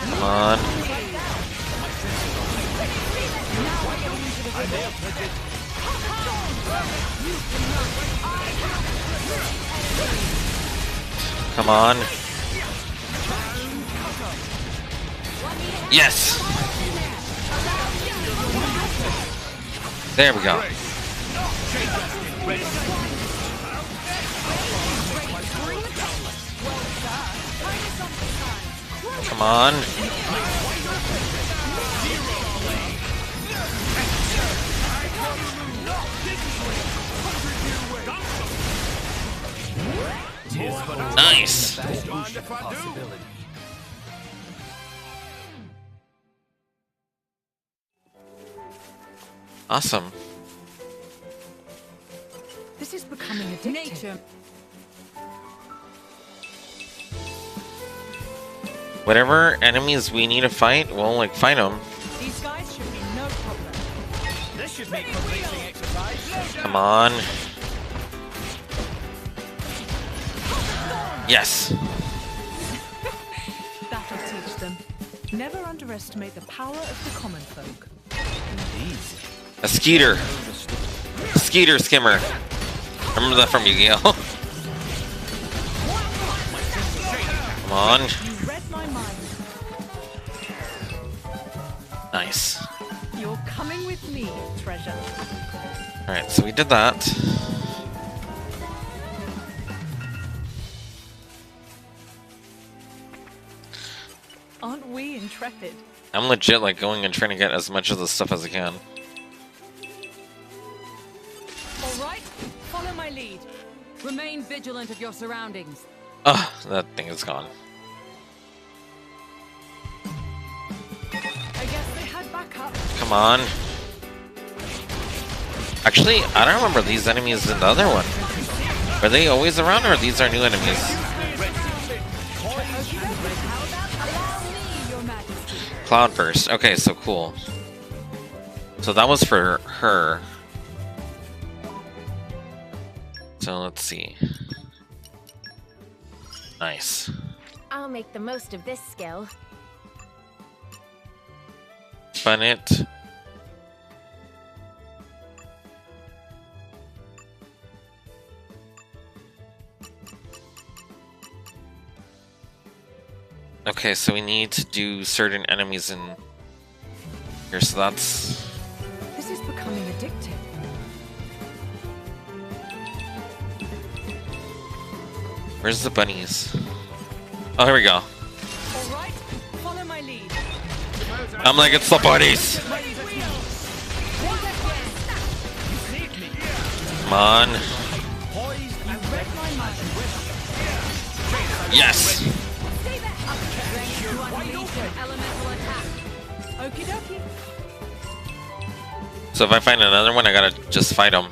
Come on. Come on. Yes. There we go. Come on. Nice. Awesome. This is becoming addictive. Nature. Whatever enemies we need to fight, we'll like fight them. These guys should be no problem. This should make for racing exercise. Come on. Yes. That'll teach them. Never underestimate the power of the common folk. A skeeter. Skeeter skimmer. Remember that from Yu-Gi-Oh. Come on. You read my mind. Nice. You're coming with me, treasure. Alright, so we did that. Aren't we intrepid? I'm legit like going and trying to get as much of the stuff as I can. All right, follow my lead. Remain vigilant of your surroundings. Ugh, that thing is gone. I guess they had backup. Come on. Actually, I don't remember these enemies in the other one. Are they always around, or these are new enemies? Cloudburst. Okay, so cool. So that was for her. So let's see. Nice. I'll make the most of this skill. Fun it. Okay, so we need to do certain enemies in here, so that's... This is becoming addictive. Where's the bunnies? Oh, here we go. Alright, follow my lead. I'm like, it's the bunnies! Come on. Yes! Okie dokie. So if I find another one, I gotta just fight them.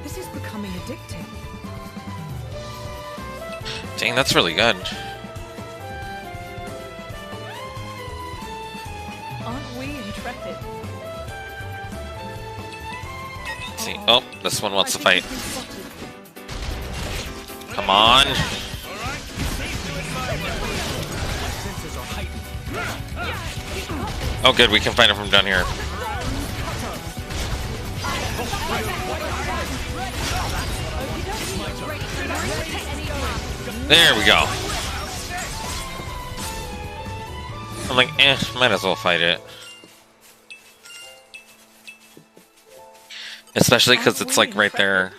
This is becoming addictive. Dang, that's really good. Aren't we intrepid? Let's see. Oh, this one wants to fight. Come on. Oh good, we can find it from down here. There we go. I'm like, might as well fight it. Especially because it's like right there.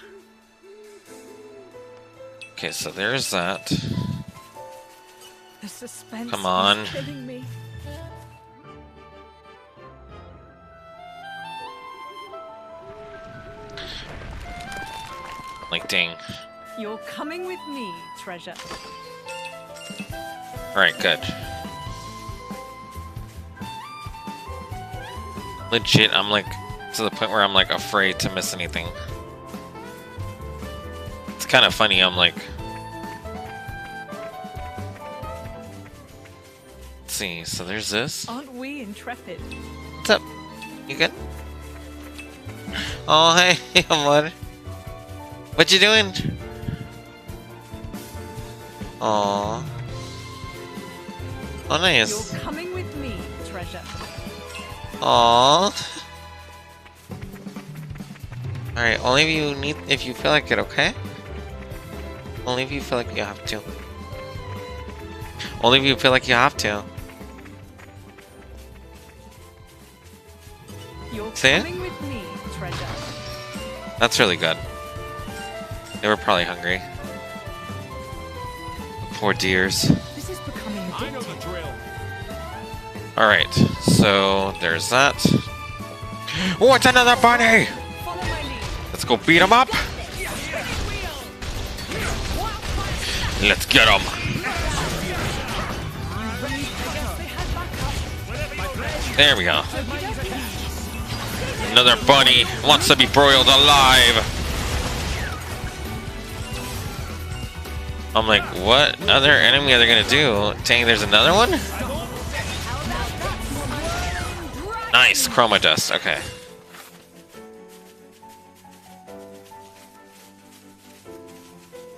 Okay, so there's that. The suspense Come on. is killing me. Like, dang. You're coming with me, treasure. Alright, good. Legit, I'm like to the point where I'm like afraid to miss anything. It's kind of funny, I'm like... Let's see, so there's this. Aren't we intrepid? What's up? You good? Oh, hey, what? What you doing? Aww. Oh, nice. You're coming with me, treasure. Aww. Alright, only if you need, if you feel like it, okay? Only if you feel like you have to. Only if you feel like you have to. You're See? coming with me, treasure. That's really good. They were probably hungry. Poor deers. This is becoming I know the drill. Alright, so there's that. Oh, it's another bunny! Let's go beat him up! Let's get him! There we go. Another bunny wants to be broiled alive! I'm like, what other enemy are they gonna do? Dang, there's another one? Nice, chroma dust, okay.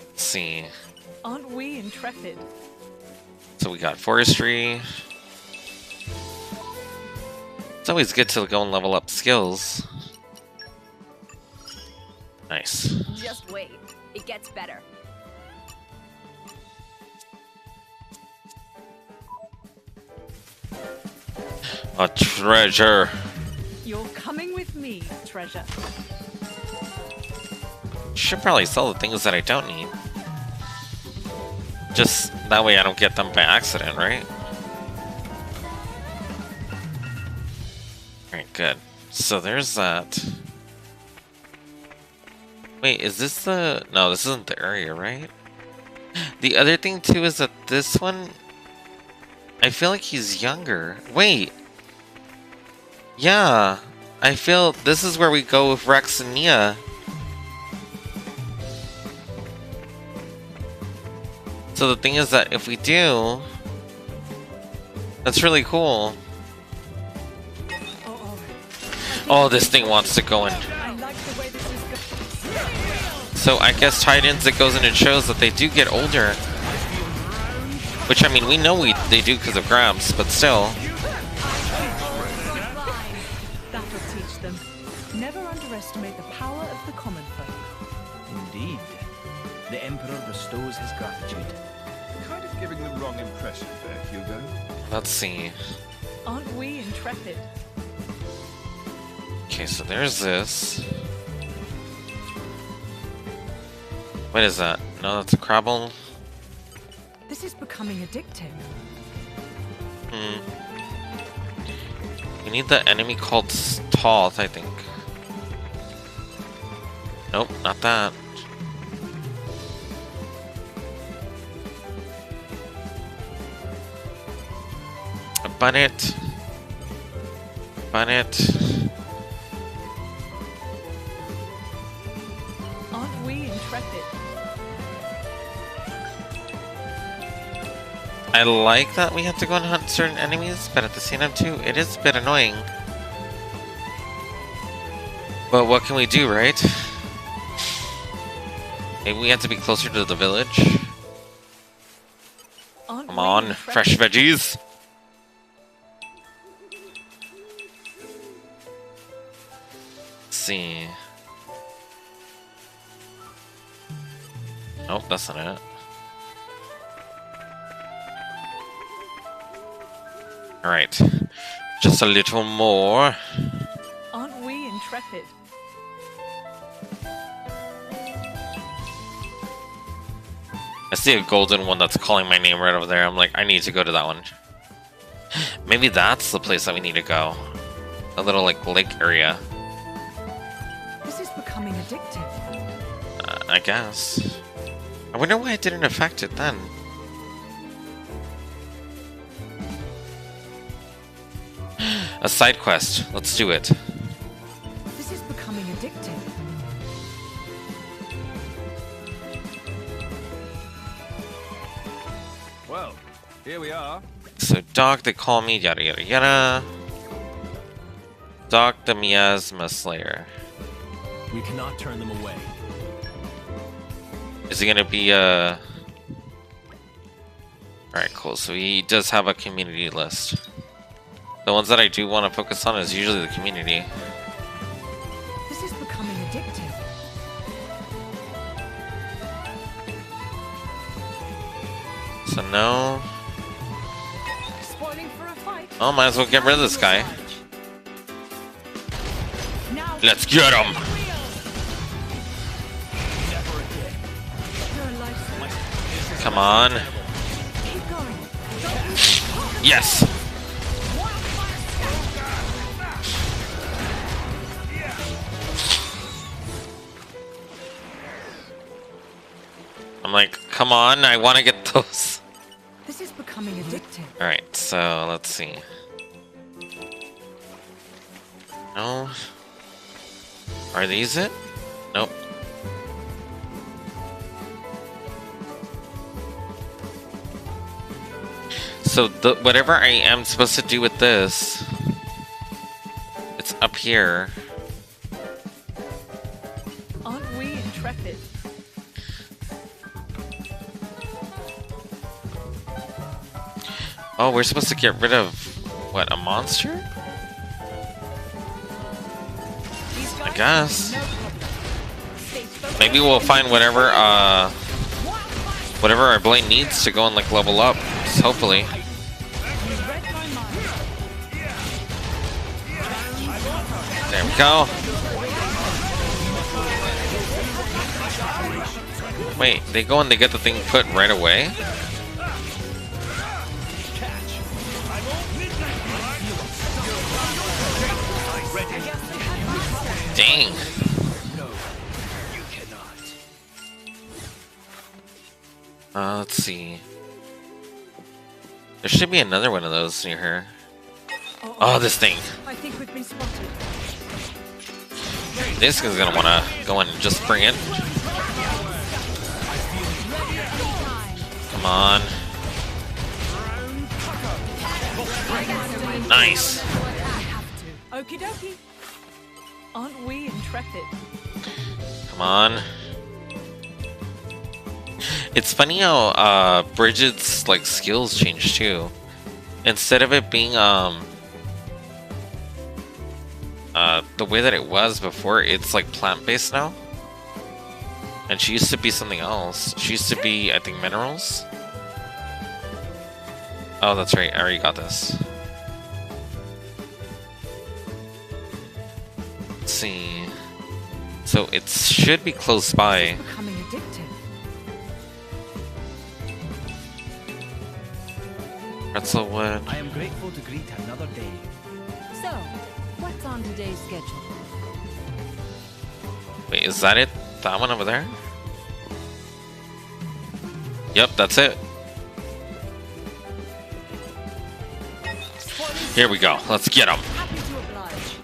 Let's see. Aren't we intrepid? So we got forestry. It's always good to go and level up skills. Nice. Just wait. It gets better. A treasure. You're coming with me, treasure. Should probably sell the things that I don't need. Just that way I don't get them by accident, right? Alright, good. So there's that. Wait, is this the... No, this isn't the area, right? The other thing, too, is that this one... I feel like he's younger. Wait! Yeah! I feel this is where we go with Rex and Nia. So the thing is that if we do, that's really cool. Oh, this thing wants to go in. So I guess tied-ins, it goes and it shows that they do get older. Which, I mean, we know they do because of Gramps, but still. That'll teach them. Never underestimate the power of the common folk. Indeed. The Emperor bestows his gratitude. Kind of giving the wrong impression there, Hugo. Let's see. Aren't we intrepid? Okay, so there's this. What is that? No, that's a Crabble. This is becoming addictive. You need the enemy called Toth, I think. Nope, not that. Bunnet. Aren't we intrepid? I like that we have to go and hunt certain enemies, but at the same time too, it is a bit annoying. But what can we do, right? Maybe we have to be closer to the village. Come on, fresh veggies! Let's see. Nope, that's not it. Alright. Just a little more. Aren't we intrepid? I see a golden one that's calling my name right over there. I'm like, I need to go to that one. Maybe that's the place that we need to go. A little, like, lake area. This is becoming addictive. I guess. I wonder why it didn't affect it then. A side quest. Let's do it. This is becoming addictive. Well, here we are. So, dog, they call me, yada yada yada. Dog the Miasma Slayer. We cannot turn them away. Is he gonna be Alright, cool. So he does have a community list. The ones that I do want to focus on is usually the community. This is becoming addictive. So no. Spoiling for a fight. Oh, might as well get rid of this guy. Let's get him! Come on. Yes! I'm like, come on, I want to get those. This is becoming addictive. Alright, so let's see. No. Are these it? Nope. So whatever I am supposed to do with this, it's up here. Aren't we intrepid? Oh, we're supposed to get rid of, what, a monster? I guess. Maybe we'll find whatever our blade needs to go and like level up, hopefully. There we go. Wait, they go and they get the thing put right away? Dang. Let's see. There should be another one of those near here. Oh, this thing. I think we've been spotted. This guy's gonna wanna go in and just bring it. Come on. Nice. Okie dokie. Aren't we intrepid? Come on. It's funny how Bridget's like skills change too. Instead of it being the way that it was before, it's like plant-based now. And she used to be something else. She used to be, I think, minerals. Oh, that's right. I already got this. Let's see. So it should be close by. Becoming addictive. Pretzel wood. I am grateful to greet another day. So, what's on today's schedule? Wait, is that it? That one over there? Yep, that's it. Here we go. Let's get him. Happy to oblige.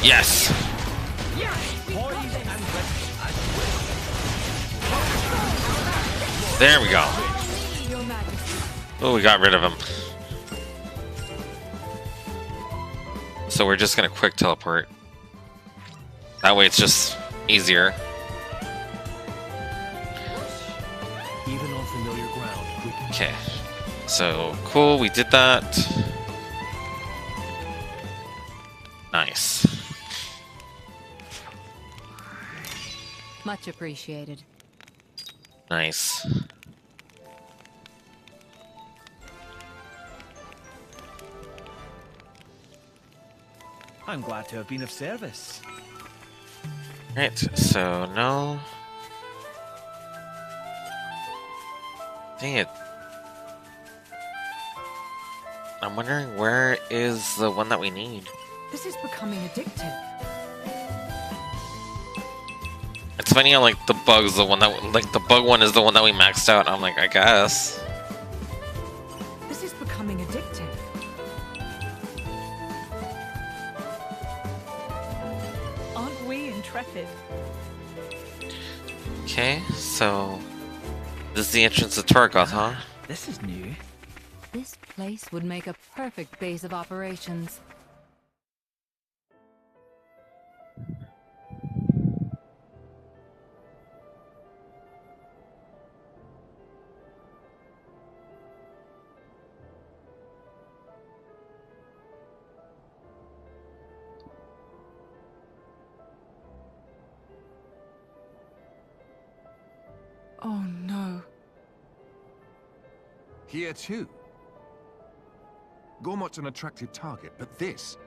Yes. There we go. Oh, we got rid of him. So we're just gonna quick teleport. That way it's just easier. Even on familiar ground, we can... Okay. So, cool, we did that. Nice. Much appreciated. Nice. I'm glad to have been of service. Right, so no. Dang it. I'm wondering where is the one that we need. This is becoming addictive. It's funny how like the bug's the one that like the bug one is the one that we maxed out. I'm like, I guess. This is becoming addictive. Aren't we intrepid? Okay, so this is the entrance to Torgoth, huh? This is new. This place would make a perfect base of operations. Oh no. Here too. Gormot's an attractive target, but this...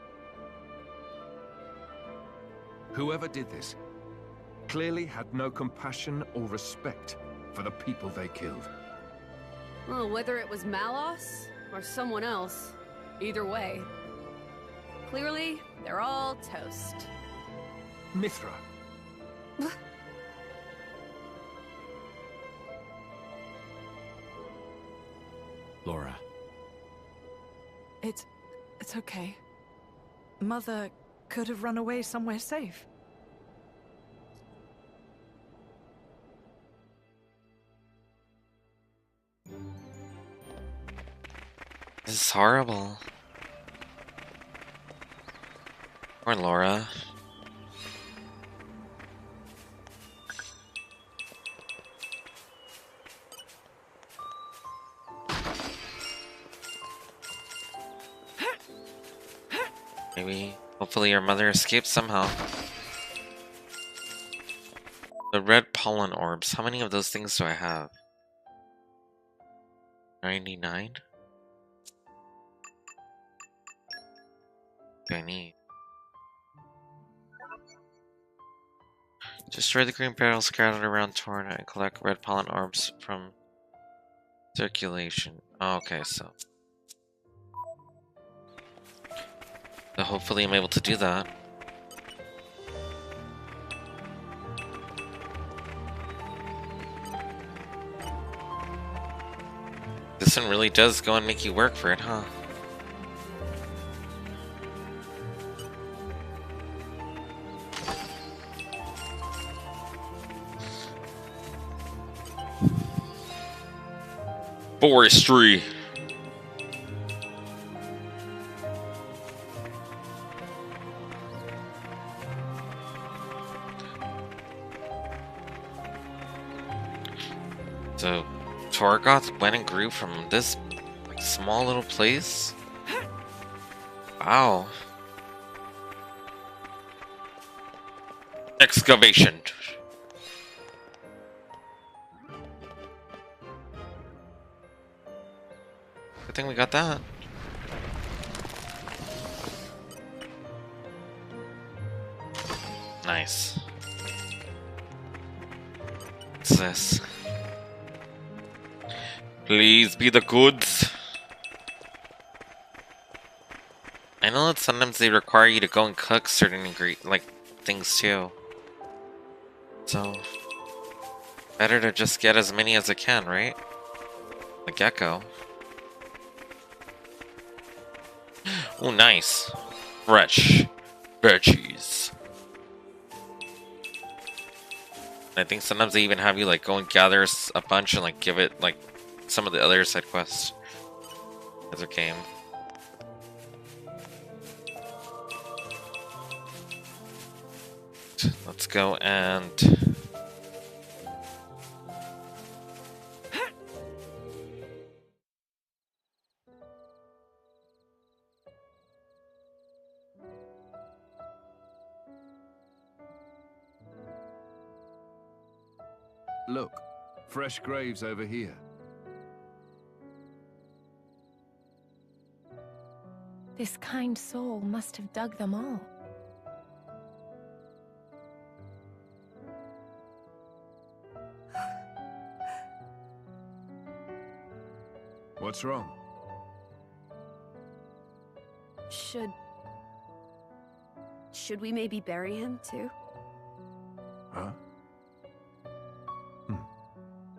Whoever did this clearly had no compassion or respect for the people they killed. Well, whether it was Malos or someone else, either way. Clearly, they're all toast. Mithra. Laura. It's okay. Mother could have run away somewhere safe. This is horrible. Poor Laura. Maybe, hopefully your mother escaped somehow. The red pollen orbs. How many of those things do I have? 99? Do I need? Destroy the green barrels scattered around Torna and collect red pollen orbs from circulation. Oh, okay, so hopefully I'm able to do that. This one really does go and make you work for it, huh? Forestry. So, Torgoth went and grew from this like small little place. Wow. Excavation. Good thing we got that. Nice. What's this? Please be the goods. I know that sometimes they require you to go and cook certain things too. So better to just get as many as I can, right? The gecko. Oh, nice. Fresh veggies. I think sometimes they even have you like go and gather a bunch and like give it like some of the other side quests as a game. Let's go and Look, fresh graves over here. This kind soul must have dug them all. What's wrong? Should we maybe bury him too? Huh?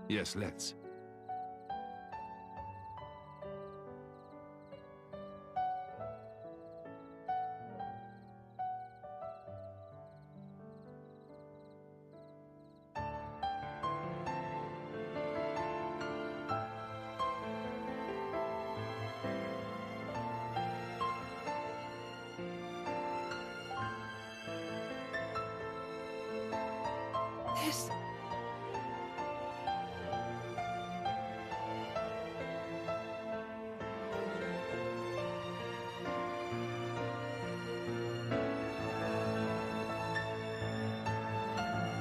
Yes, let's. This...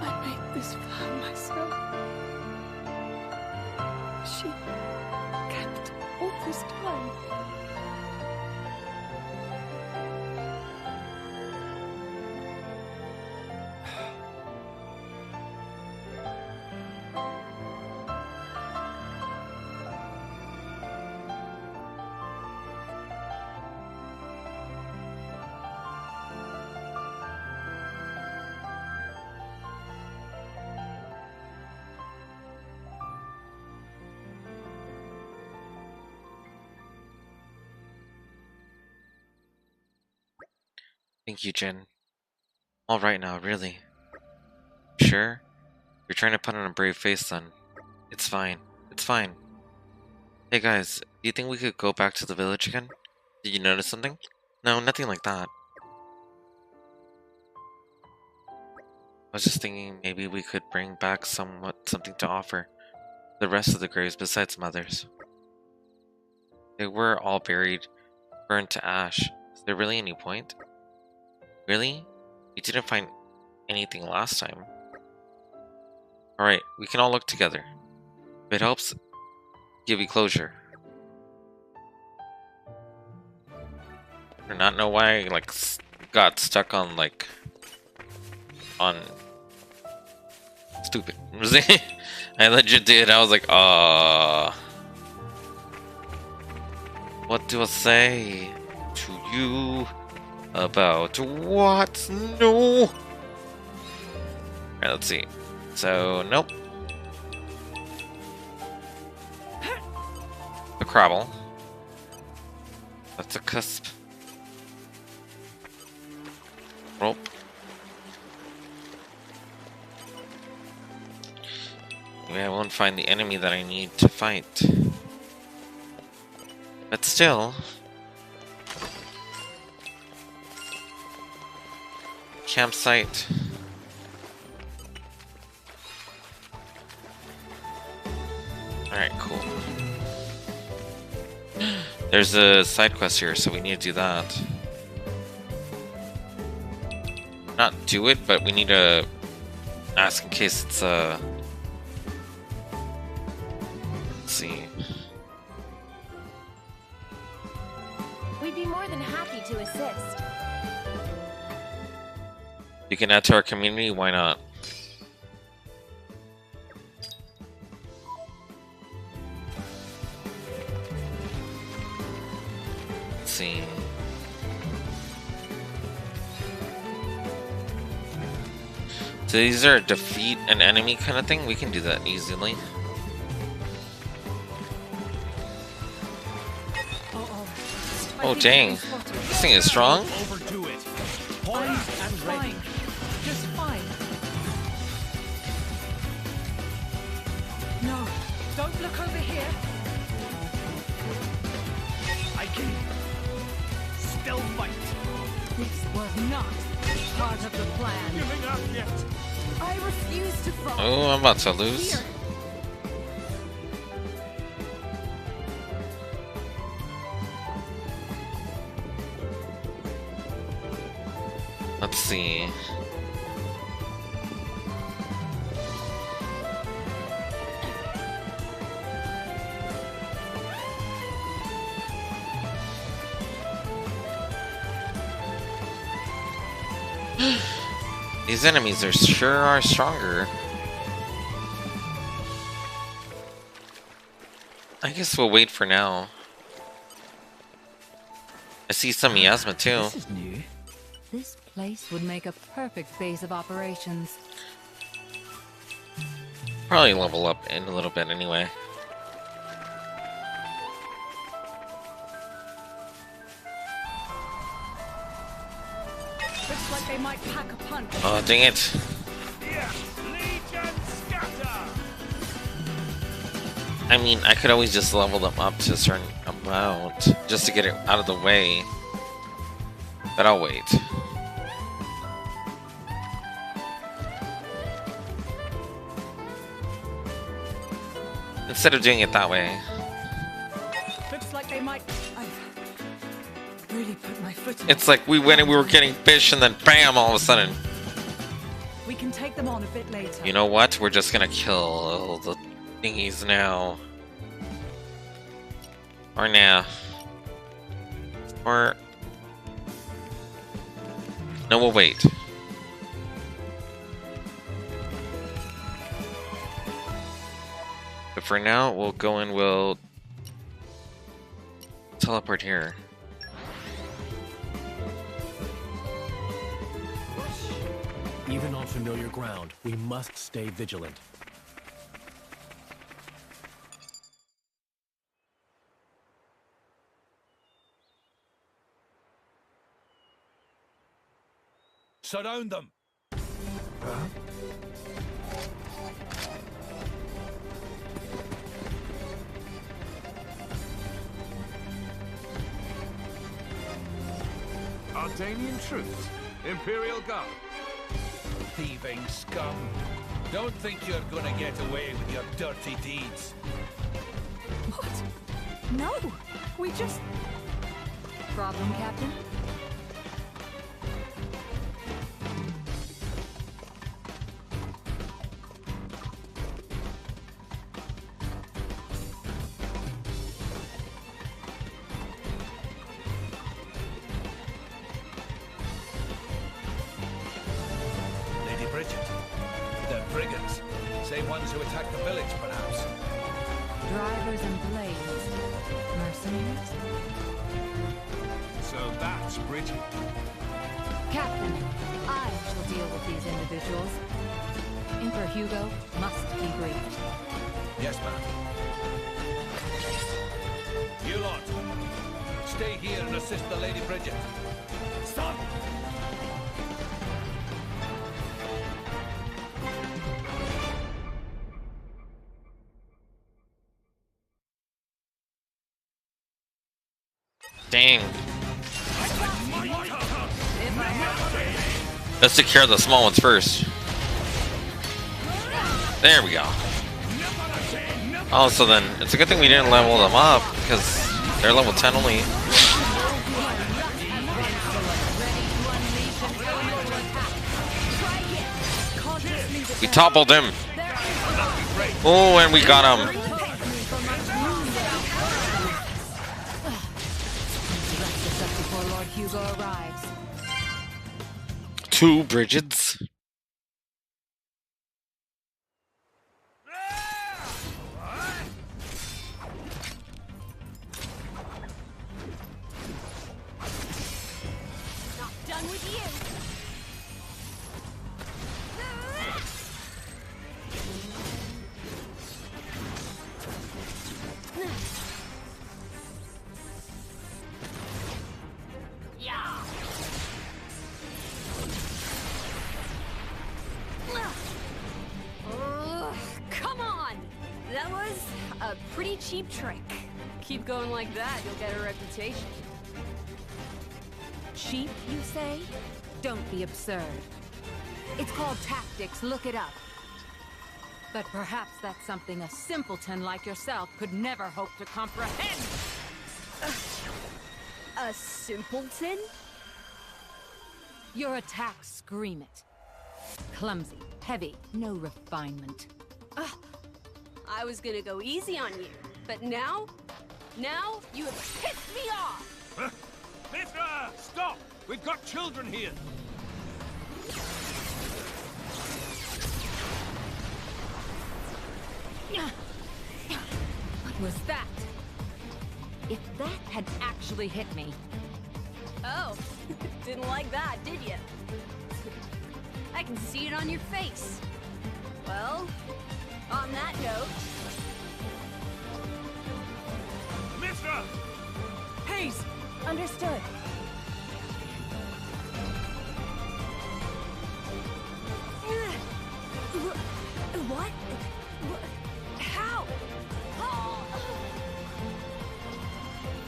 I made this for her myself. She kept all this time. thank you, Jin. All right now, really. Sure? You're trying to put on a brave face then. It's fine. It's fine. Hey guys, do you think we could go back to the village again? Did you notice something? No, nothing like that. I was just thinking maybe we could bring back something to offer. The rest of the graves besides Mother's. They were all buried, burned to ash. Is there really any point? Really? We didn't find anything last time. Alright, we can all look together. If it helps, give you closure. I do not know why I got stuck on stupid. I legit did. I was like, what do I say to you about what? No. Alright, let's see. So, nope. The Crabble. That's a cusp. Rope. Maybe I won't find the enemy that I need to fight. still. Campsite. Alright, cool. There's a side quest here, so we need to do that. Not do it, but we need to ask in case it's let's see. We'd be more than happy to assist. You can add to our community, why not? Let's see. So these are defeat an enemy kind of thing? We can do that easily. Oh dang. This thing is strong? Overdo it. Poised and ready. Just fine. No, don't look over here. I can still fight. This was not part of the plan. Giving up yet. I refuse to fall. Oh, I'm about to lose. Here. Let's see. These enemies are sure stronger. I guess we'll wait for now. I see some miasma too. This is new. This place would make a perfect base of operations. Probably level up in a little bit anyway. Looks like they might pack a punch. Oh, dang it. I mean, I could always just level them up to a certain amount just to get it out of the way. But I'll wait. Instead of doing it that way. Looks like they might. I've really put my foot in. It's like we went and we were getting fish and then BAM, all of a sudden. We can take them on a bit later. You know what? We're just gonna kill the thingies now. Or now. Or... No, we'll wait. But for now, we'll go and we'll teleport here. Even on familiar ground, we must stay vigilant. Surround them. Artanian troops, Imperial Guard. Thieving scum. Don't think you're gonna get away with your dirty deeds. What? No, we just. Problem, Captain? Brigands. Same ones who attacked the village, perhaps. Drivers and blades. Mercenaries? So that's Bridget. Captain, I shall deal with these individuals. Emperor Hugo must be briefed. Yes, ma'am. You lot, stay here and assist the Lady Bridget. Stop! Dang. Let's secure the small ones first. There we go. Oh, so then it's a good thing we didn't level them up because they're level 10 only. We toppled him. Oh, and we got him. Two Bridgets. Not done with you. Come on! That was a pretty cheap trick. Keep going like that, you'll get a reputation. Cheap, you say? Don't be absurd. It's called tactics, look it up. But perhaps that's something a simpleton like yourself could never hope to comprehend. A simpleton? Your attacks scream it. Clumsy, heavy, no refinement. I was gonna go easy on you, but now you have pissed me off! Mithra, stop! We've got children here! What was that? If that had actually hit me... Oh, didn't like that, did you? I can see it on your face. Well, on that note... Mithra! Haze! Understood. What? How?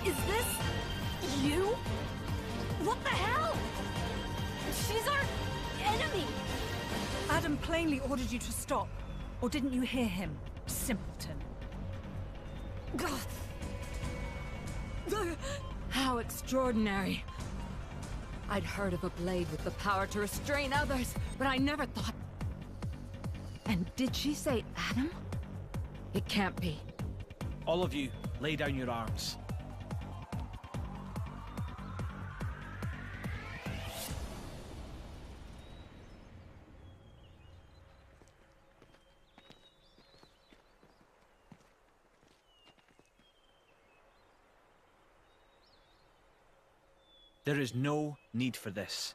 Is this you? What the hell? She's our enemy. Adam plainly ordered you to stop. Or didn't you hear him, simpleton? How extraordinary. I'd heard of a blade with the power to restrain others, but I never thought... And did she say Adam? It can't be. All of you, lay down your arms. There is no need for this.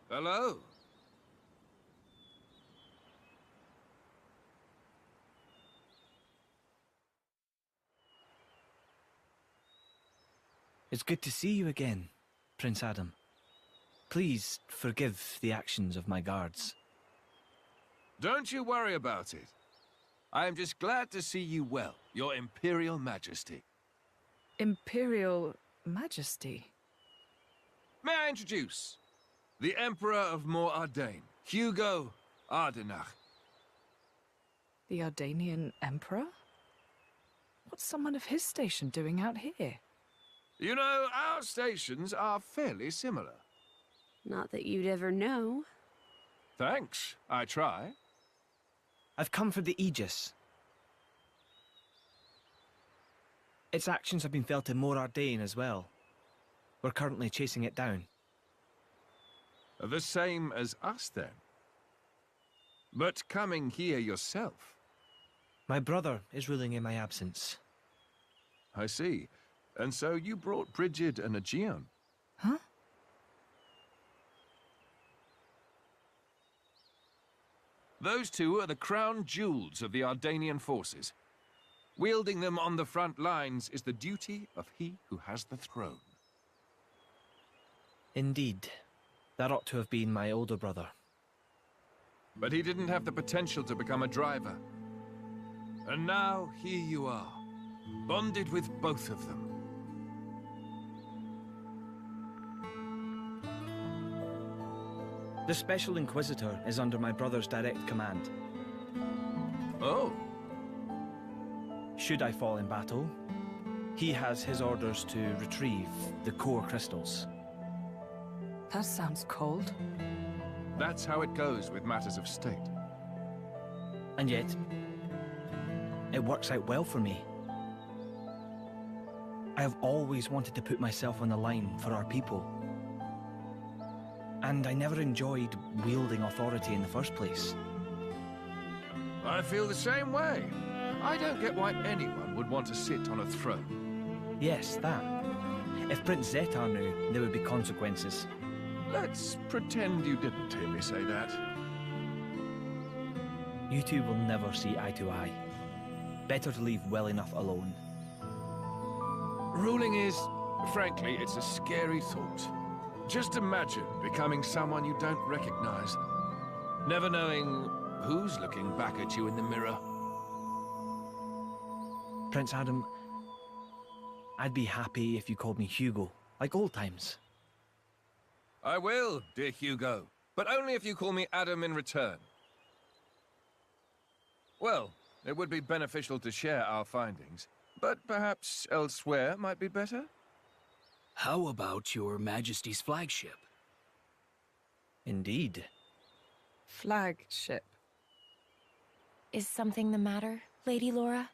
Hello? It's good to see you again, Prince Adam. Please forgive the actions of my guards. Don't you worry about it. I am just glad to see you well, Your Imperial Majesty. Imperial Majesty? May I introduce? The Emperor of Mor-Ardain, Hugo Ardenach. The Ardanian Emperor? What's someone of his station doing out here? You know, our stations are fairly similar. Not that you'd ever know. Thanks, I try. I've come for the Aegis. Its actions have been felt in Mor-Ardain as well. We're currently chasing it down. The same as us, then. But coming here yourself. My brother is ruling in my absence. I see. And so you brought Brigid and Aegeon. Huh? Those two are the crown jewels of the Ardanian forces. Wielding them on the front lines is the duty of he who has the throne. Indeed. That ought to have been my older brother. But he didn't have the potential to become a driver. And now, here you are, bonded with both of them. The Special Inquisitor is under my brother's direct command. Oh. Should I fall in battle, he has his orders to retrieve the core crystals. That sounds cold. That's how it goes with matters of state. And yet, it works out well for me. I have always wanted to put myself on the line for our people. And I never enjoyed wielding authority in the first place. I feel the same way. I don't get why anyone would want to sit on a throne. Yes, that. If Prince Zetar knew, there would be consequences. Let's pretend you didn't hear me say that. You two will never see eye to eye. Better to leave well enough alone. Ruling is, frankly, it's a scary thought. Just imagine becoming someone you don't recognize. Never knowing who's looking back at you in the mirror. Prince Adam, I'd be happy if you called me Hugo, like old times. I will, dear Hugo, but only if you call me Adam in return. Well, it would be beneficial to share our findings, but perhaps elsewhere might be better? How about your Majesty's flagship? Indeed. Flagship. Is something the matter, Lady Laura?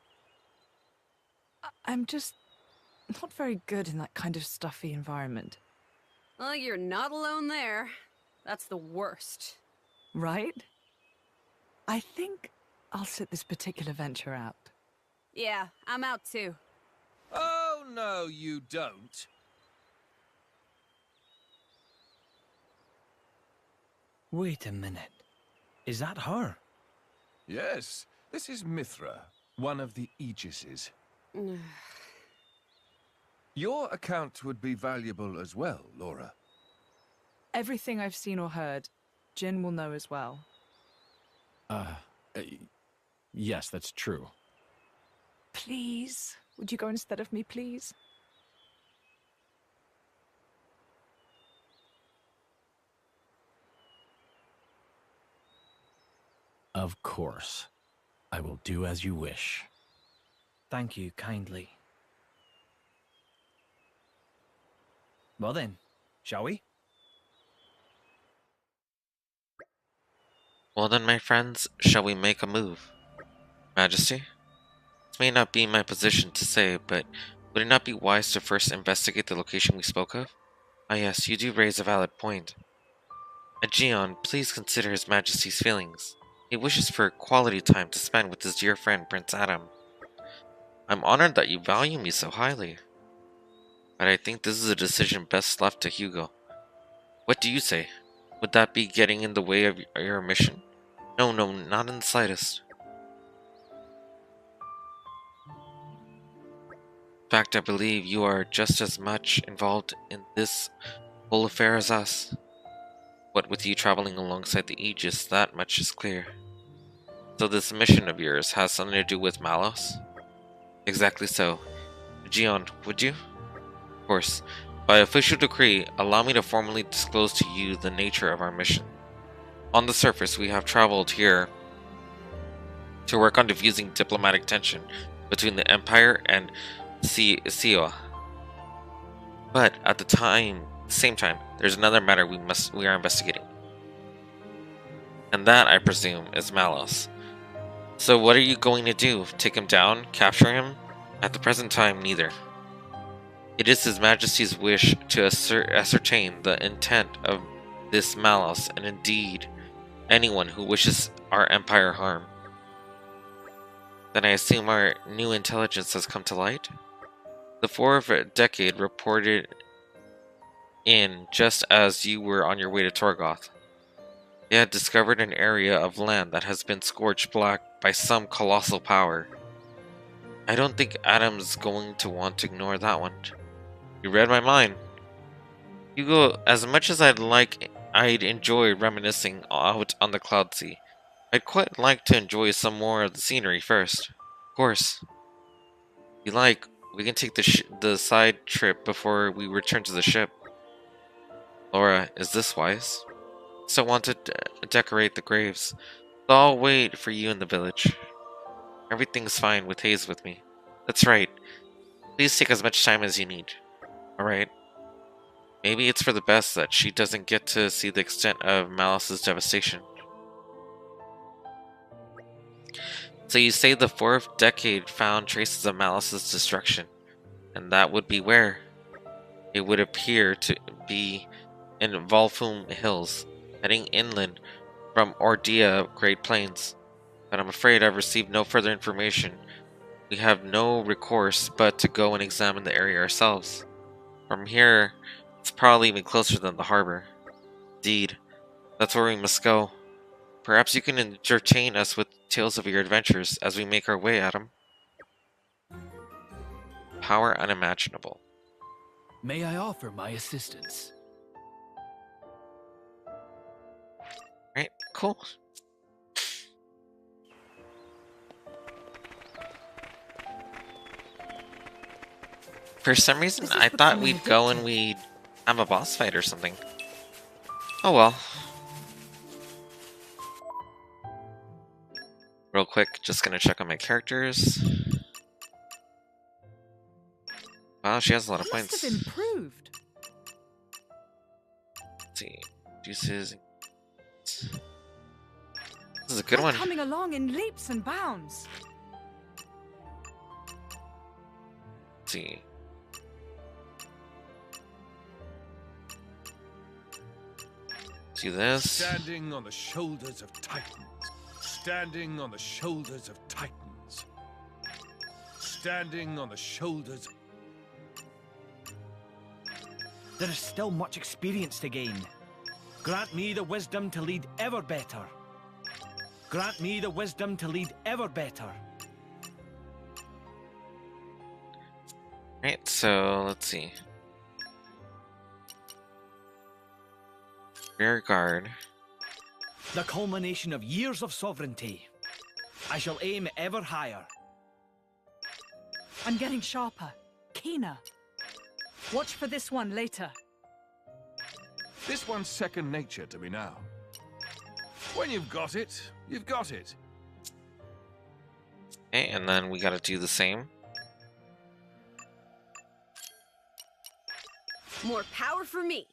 I'm just not very good in that kind of stuffy environment. Well, you're not alone there. That's the worst. Right? I think I'll sit this particular venture out. Yeah, I'm out too. Oh, no, you don't. Wait a minute. Is that her? Yes, this is Mithra, one of the Aegises. Your account would be valuable as well, Laura. Everything I've seen or heard, Jin will know as well. Yes, that's true. Please, would you go instead of me, please? Of course. I will do as you wish. Thank you kindly. Well then, shall we? Well then, my friends, shall we make a move? Majesty? This may not be my position to say, but would it not be wise to first investigate the location we spoke of? Ah yes, you do raise a valid point. Aegeon, please consider His Majesty's feelings. He wishes for quality time to spend with his dear friend Prince Adam. I'm honored that you value me so highly. But I think this is a decision best left to Hugo. What do you say? Would that be getting in the way of your mission? No, not in the slightest. In fact, I believe you are just as much involved in this whole affair as us. What with you traveling alongside the Aegis, that much is clear. So this mission of yours has something to do with Malos? Exactly so. Aegeon, would you? Of course. By official decree, allow me to formally disclose to you the nature of our mission. On the surface, we have traveled here to work on diffusing diplomatic tension between the Empire and Sioa. But at the same time, there's another matter we are investigating. And that, I presume, is Malos. So what are you going to do? Take him down? Capture him? At the present time, neither. It is His Majesty's wish to ascertain the intent of this Malos, and indeed, anyone who wishes our empire harm. Then I assume our new intelligence has come to light? The fourth decade reported in just as you were on your way to Torgoth. They had discovered an area of land that has been scorched black by some colossal power. I don't think Adam's going to want to ignore that one. You read my mind. Hugo, as much as I'd enjoy reminiscing out on the Cloud Sea, I'd quite like to enjoy some more of the scenery first. Of course. If you like, we can take the side trip before we return to the ship. Laura, is this wise? Still want to decorate the graves, so I'll wait for you in the village. Everything's fine with Hayes with me. That's right. Please take as much time as you need. Alright. Maybe it's for the best that she doesn't get to see the extent of Malice's devastation. So you say the fourth decade found traces of Malice's destruction, and that would be where? It would appear to be in Volfum Hills, heading inland from Ordea Great Plains. But I'm afraid I've received no further information. We have no recourse but to go and examine the area ourselves. From here, it's probably even closer than the harbor. Indeed, that's where we must go. Perhaps you can entertain us with tales of your adventures as we make our way, Adam. Power unimaginable. May I offer my assistance? Right, cool. For some reason, I thought we'd go and we'd have a boss fight or something. Oh well. Real quick, just gonna check on my characters. Wow, she has a lot of points. Must have improved. Let's see. Juices. This is a good one. Coming along in leaps and bounds. Let's see. Do this. Standing on the shoulders of titans. Standing on the shoulders of titans. Standing on the shoulders. There is still much experience to gain. Grant me the wisdom to lead ever better. Grant me the wisdom to lead ever better. Right, so let's see. Rear guard. The culmination of years of sovereignty. I shall aim ever higher. I'm getting sharper, keener. Watch for this one later. This one's second nature to me now. When you've got it, you've got it. Okay, and then we gotta do the same. More power for me.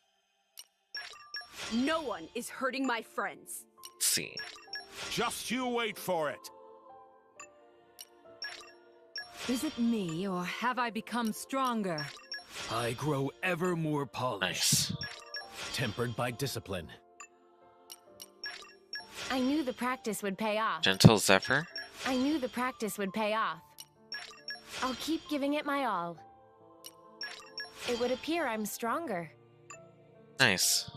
No one is hurting my friends. Let's see. Just you wait for it. Is it me, or have I become stronger? I grow ever more polished. Nice. Tempered by discipline. I knew the practice would pay off. Gentle Zephyr. I knew the practice would pay off. I'll keep giving it my all. It would appear I'm stronger. Nice.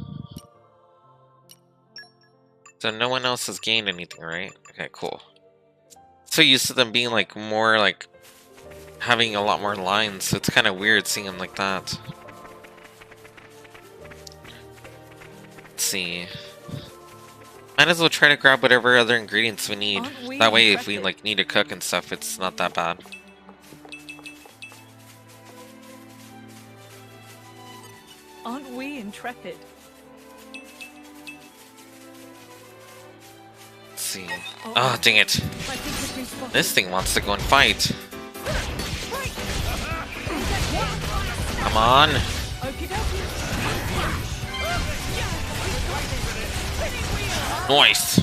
So no one else has gained anything, right? Okay, cool. So used to them being like more like having a lot more lines, so it's kind of weird seeing them like that. Let's see. Might as well try to grab whatever other ingredients we need. That way, if we like need to cook and stuff, it's not that bad. Aren't we intrepid? Let's see. Oh, dang it. This thing wants to go and fight. Come on. Nice.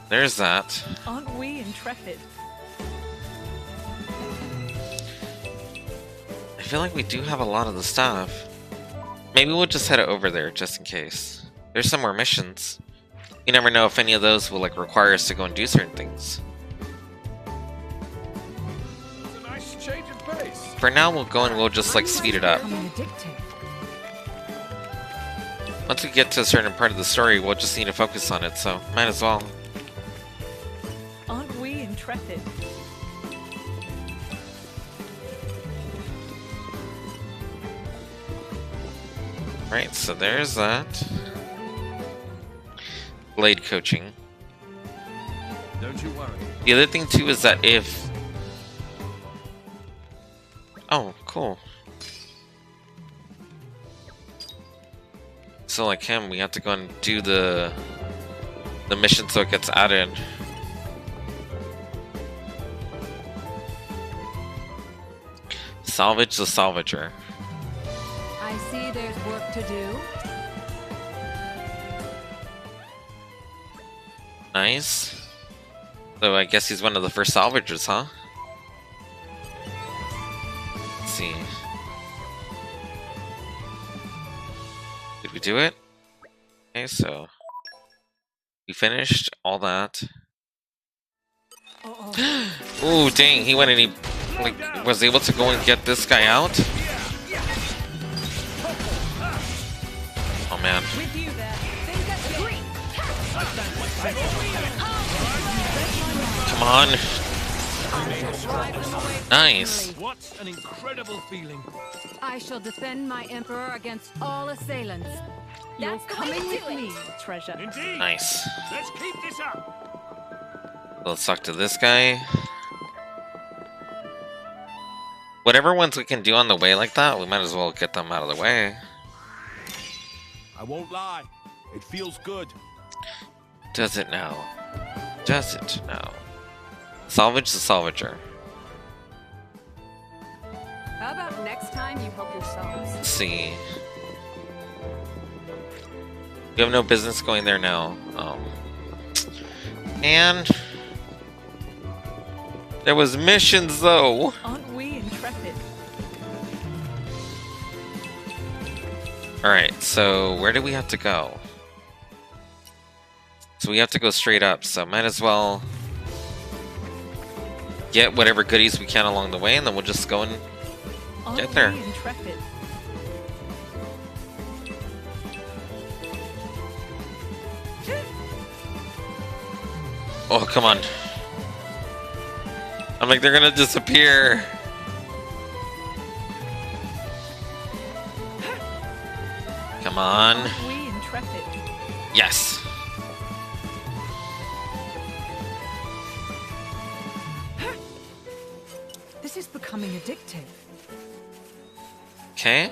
There's that. Aren't we intrepid? I feel like we do have a lot of the stuff. Maybe we'll just head over there just in case. There's some more missions. You never know if any of those will like require us to go and do certain things. For now, we'll go and we'll just like speed it up. Once we get to a certain part of the story, we'll just need to focus on it, so might as well. Aren't we intrepid? Right, so there's that. Blade coaching. Don't you worry. The other thing too is that if... Oh, cool. So like him, we have to go and do the mission so it gets added. Salvage the Salvager. I see there's work to do. Nice. So I guess he's one of the first salvagers, huh? Let's see. Did we do it? Okay, so we finished all that. Ooh, dang, he went and he like was able to go and get this guy out. Oh man. Come on. Nice. What an incredible feeling. I shall defend my emperor against all assailants. You're That's the way coming to with do it. me, treasure. Indeed. Nice. Let's keep this up. Let's talk to this guy. Whatever ones we can do on the way like that, we might as well get them out of the way. I won't lie. It feels good. Does it now? Does it now? Salvage the Salvager. How about next time you help yourselves? Let's see. You have no business going there now. And there was missions though. Aren't we intrepid? Alright, so where do we have to go? So we have to go straight up, so might as well get whatever goodies we can along the way, and then we'll just go and get there. Aren't we intrepid? Oh, come on. I'm like, they're gonna disappear. Come on. Aren't we intrepid? Yes. This is becoming addictive. Okay.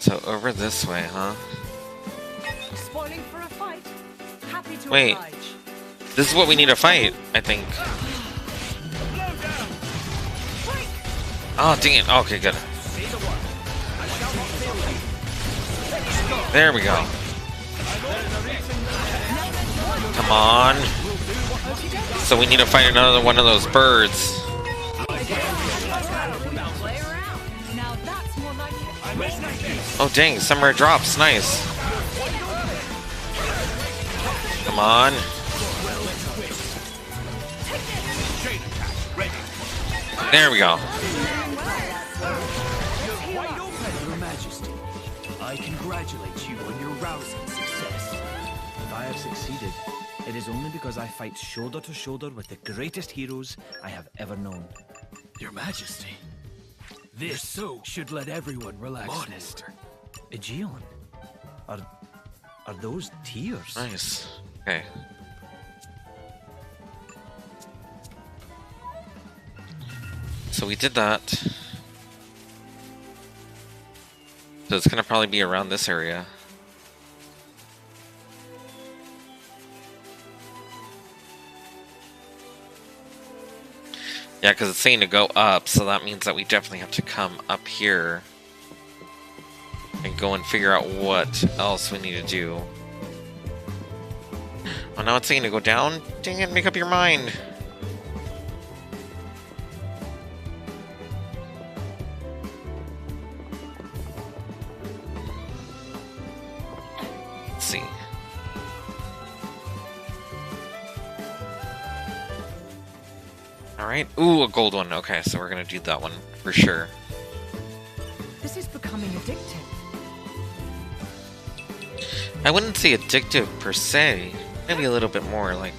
So over this way, huh? Spoiling for a fight. Happy to Wait. oblige. This is what we need to fight, I think. Oh, dang it. Okay, good. There we go. Come on. So we need to fight another one of those birds. Oh, dang. Summer drops. Nice. Come on. There we go. Your Majesty, I congratulate you on your rousing success. If I have succeeded, it is only because I fight shoulder to shoulder with the greatest heroes I have ever known. Your Majesty, this should let everyone relax. Modest. Aegeon, are those tears? Nice. Okay. So we did that. So it's gonna probably be around this area. Yeah, because it's saying to go up, so that means that we definitely have to come up here and go and figure out what else we need to do. Oh, now it's saying to go down? Dang it, make up your mind. Let's see. Alright. Ooh, a gold one. Okay, so we're gonna do that one for sure. This is becoming addictive. I wouldn't say addictive per se. Maybe a little bit more like,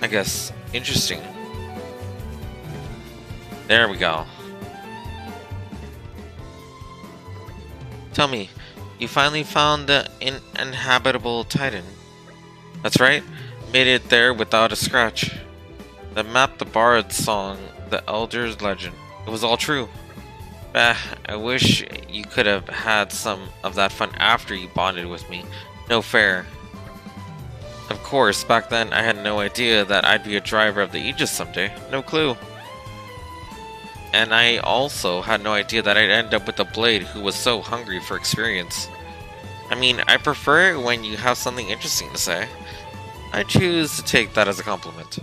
I guess, interesting. There we go. Tell me, you finally found the uninhabitable Titan. That's right, made it there without a scratch. The map, the bard's song, the elder's legend. It was all true. Bah, I wish you could have had some of that fun after you bonded with me. No fair. Of course, back then I had no idea that I'd be a driver of the Aegis someday. No clue. And I also had no idea that I'd end up with a blade who was so hungry for experience. I mean, I prefer it when you have something interesting to say. I choose to take that as a compliment.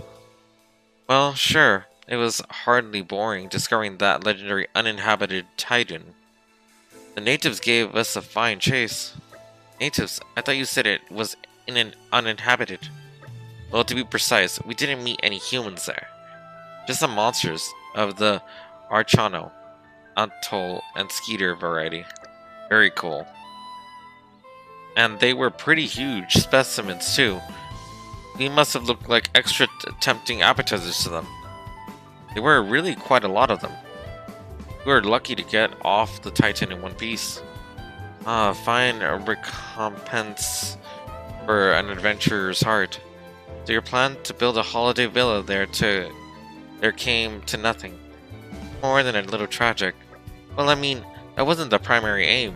Well, sure. It was hardly boring discovering that legendary uninhabited Titan. The natives gave us a fine chase. Natives? I thought you said it was uninhabited. Well, to be precise, we didn't meet any humans there. Just some monsters of the Archano, Atoll, and Skeeter variety. Very cool. And they were pretty huge specimens too. We must have looked like extra tempting appetizers to them. There were really quite a lot of them. We were lucky to get off the Titan in one piece. Fine recompense for an adventurer's heart. So your plan to build a holiday villa there came to nothing. More than a little tragic. Well, I mean, that wasn't the primary aim.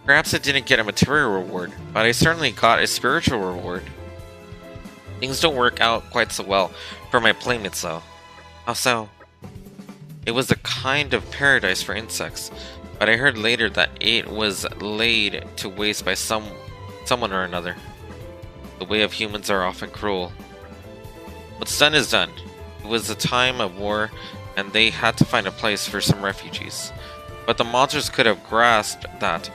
Perhaps I didn't get a material reward, but I certainly got a spiritual reward. Things don't work out quite so well for my playmates though. How so? It was a kind of paradise for insects, but I heard later that it was laid to waste by someone or another. The way of humans are often cruel. What's done is done. It was a time of war, and they had to find a place for some refugees. But the monsters could have grasped that.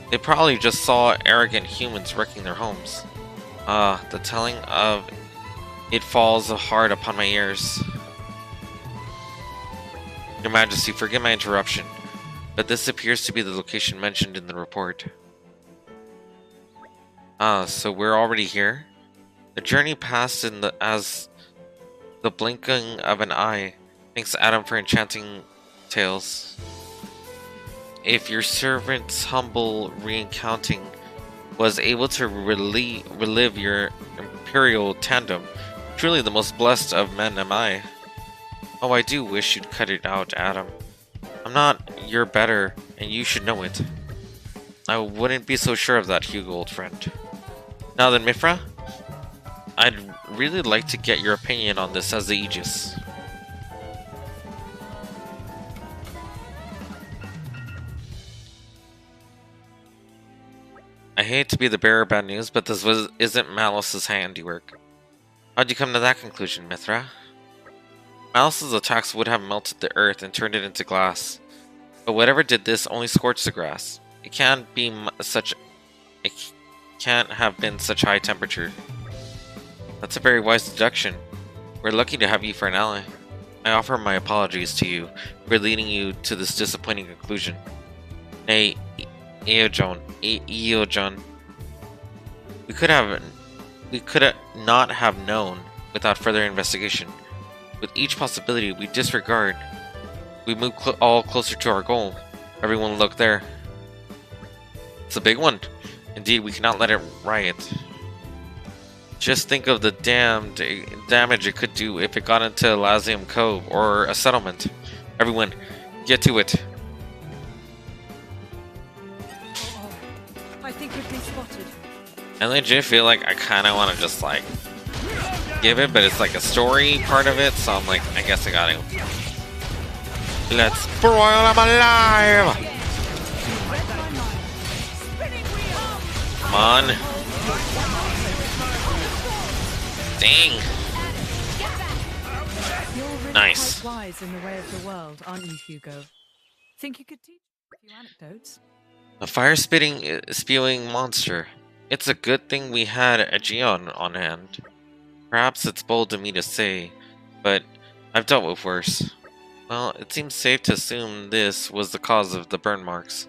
They probably just saw arrogant humans wrecking their homes. The telling of it falls hard upon my ears. Your Majesty, forgive my interruption, but this appears to be the location mentioned in the report. So we're already here? The journey passed as the blinking of an eye. Thanks, Adam, for enchanting tales. If your servant's humble recounting was able to relive your imperial tandem, truly the most blessed of men am I. Oh, I do wish you'd cut it out, Adam. I'm not your better, and you should know it. I wouldn't be so sure of that, Hugo, old friend. Now then, Mifra, I'd really like to get your opinion on this as the Aegis. I hate to be the bearer of bad news, but this isn't Malice's handiwork. How'd you come to that conclusion, Mithra? Malice's attacks would have melted the earth and turned it into glass. But whatever did this only scorched the grass. It can't have been such high temperature. That's a very wise deduction. We're lucky to have you for an ally. I offer my apologies to you for leading you to this disappointing conclusion. Nay, Eojon. We could not have known without further investigation. With each possibility we disregard, we move all closer to our goal. Everyone look there. It's a big one. Indeed, we cannot let it riot. Just think of the damage it could do if it got into Elysium Cove or a settlement. Everyone, get to it. I think we've been spotted. I legit feel like I kind of want to just like give it, but it's like a story part of it, so I'm like, I guess I got to. Let's broil them alive! Come on. Dang. Nice. Quite wise in the way of the world, aren't you, Hugo? Think you could teach a few anecdotes? A fire-spewing monster. It's a good thing we had a Geon on hand. Perhaps it's bold of me to say, but I've dealt with worse. Well, it seems safe to assume this was the cause of the burn marks.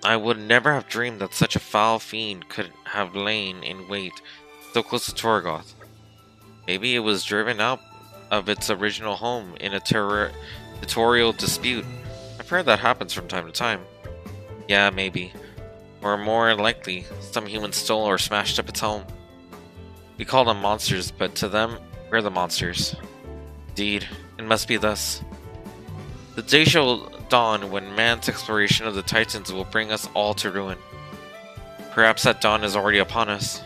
I would never have dreamed that such a foul fiend could have lain in wait so close to Torgoth. Maybe it was driven out of its original home in a territorial dispute. I've heard that happens from time to time. Yeah, maybe. Or more likely, some humans stole or smashed up its home. We call them monsters, but to them, we're the monsters. Indeed, it must be thus. The day shall dawn when man's exploration of the Titans will bring us all to ruin. Perhaps that dawn is already upon us.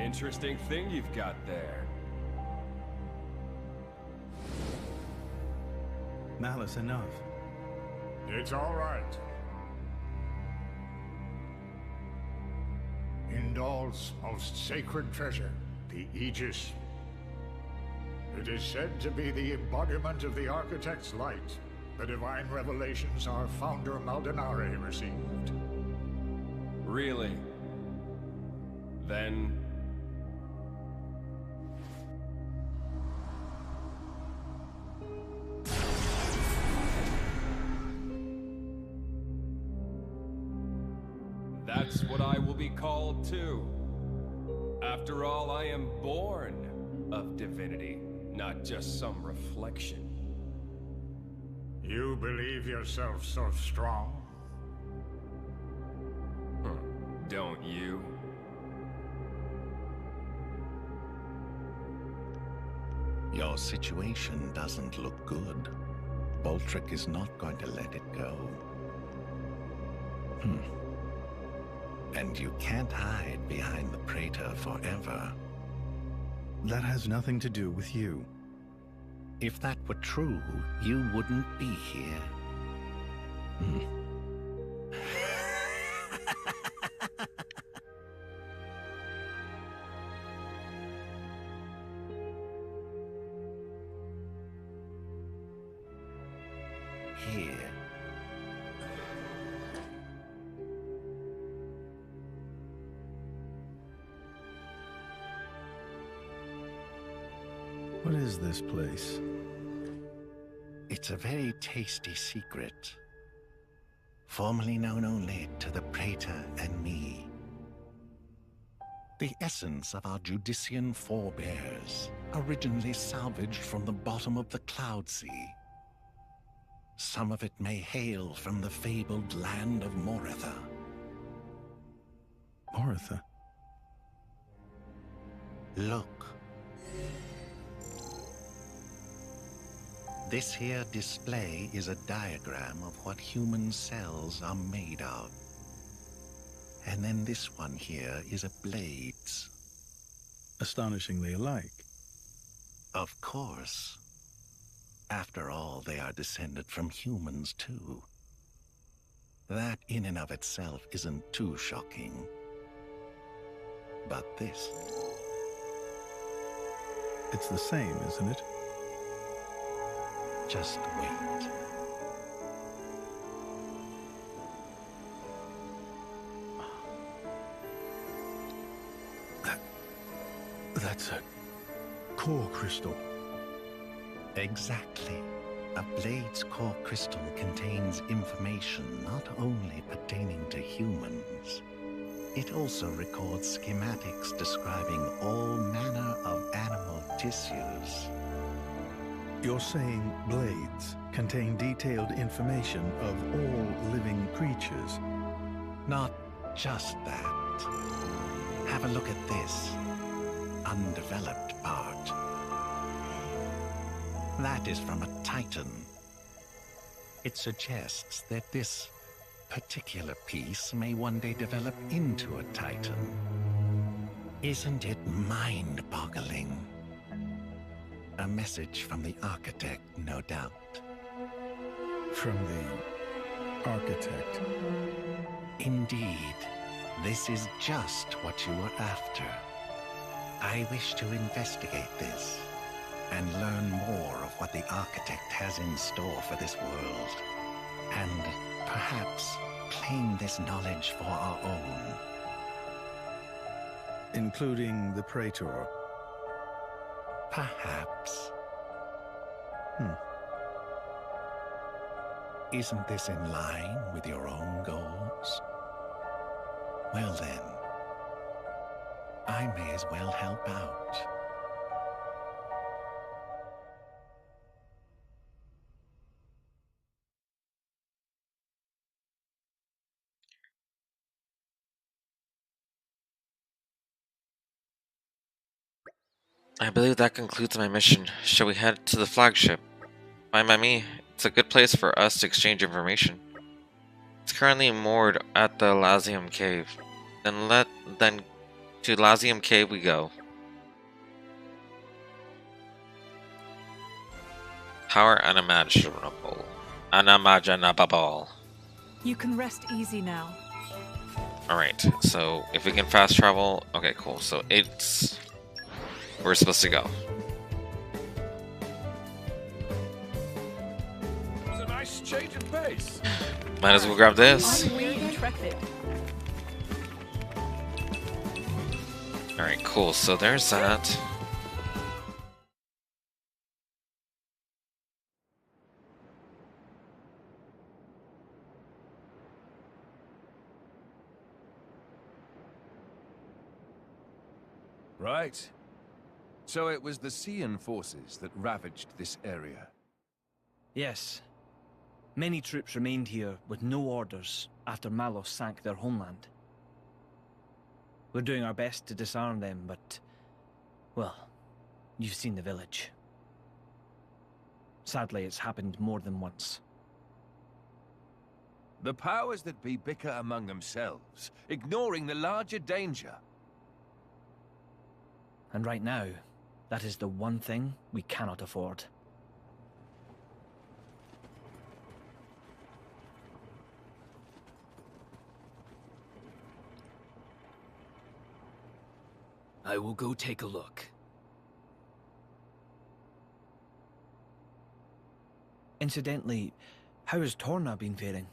Interesting thing you've got there. Malice enough. It's all right. Indal's most sacred treasure, the Aegis. It is said to be the embodiment of the Architect's light, the divine revelations our founder Maldonare received. Really? Then... that's what I will be called too. After all, I am born of divinity, not just some reflection. You believe yourself so strong? Don't you? Your situation doesn't look good. Boltrick is not going to let it go. And you can't hide behind the Praetor forever. That has nothing to do with you. If that were true, you wouldn't be here. Here. What is this place? It's a very tasty secret. Formerly known only to the Praetor and me. The essence of our Judician forebears, originally salvaged from the bottom of the Cloud Sea. Some of it may hail from the fabled land of Moritha. Moritha? Look. This here display is a diagram of what human cells are made of. And then this one here is a blade's. Astonishingly alike. Of course. After all, they are descended from humans too. That in and of itself isn't too shocking. But this... It's the same, isn't it? Just wait. That's a core crystal. Exactly. A blade's core crystal contains information not only pertaining to humans. It also records schematics describing all manner of animal tissues. You're saying blades contain detailed information of all living creatures? Not just that. Have a look at this undeveloped part. That is from a Titan. It suggests that this particular piece may one day develop into a titan. Isn't it mind-boggling? A message from the architect, no doubt. From the architect? Indeed. This is just what you were after. I wish to investigate this and learn more of what the architect has in store for this world, and perhaps claim this knowledge for our own. Including the Praetor? Perhaps. Isn't this in line with your own goals? Well then, I may as well help out. I believe that concludes my mission. Shall we head to the flagship? Fine by me. It's a good place for us to exchange information. It's currently moored at the Lazium Cave. Then to Lazium Cave we go. Power unimaginable. Unimaginable. You can rest easy now. Alright, so if we can fast travel... Okay, cool. So it's... We're supposed to go. It was a nice change of pace. Might as well grab this. I'm really intrepid. Alright, cool. So there's that. Right. So it was the Cian forces that ravaged this area. Yes. Many troops remained here with no orders after Malos sank their homeland. We're doing our best to disarm them, but... well, you've seen the village. Sadly, it's happened more than once. The powers that be bicker among themselves, ignoring the larger danger. And right now, that is the one thing we cannot afford. I will go take a look. Incidentally, how has Torna been faring?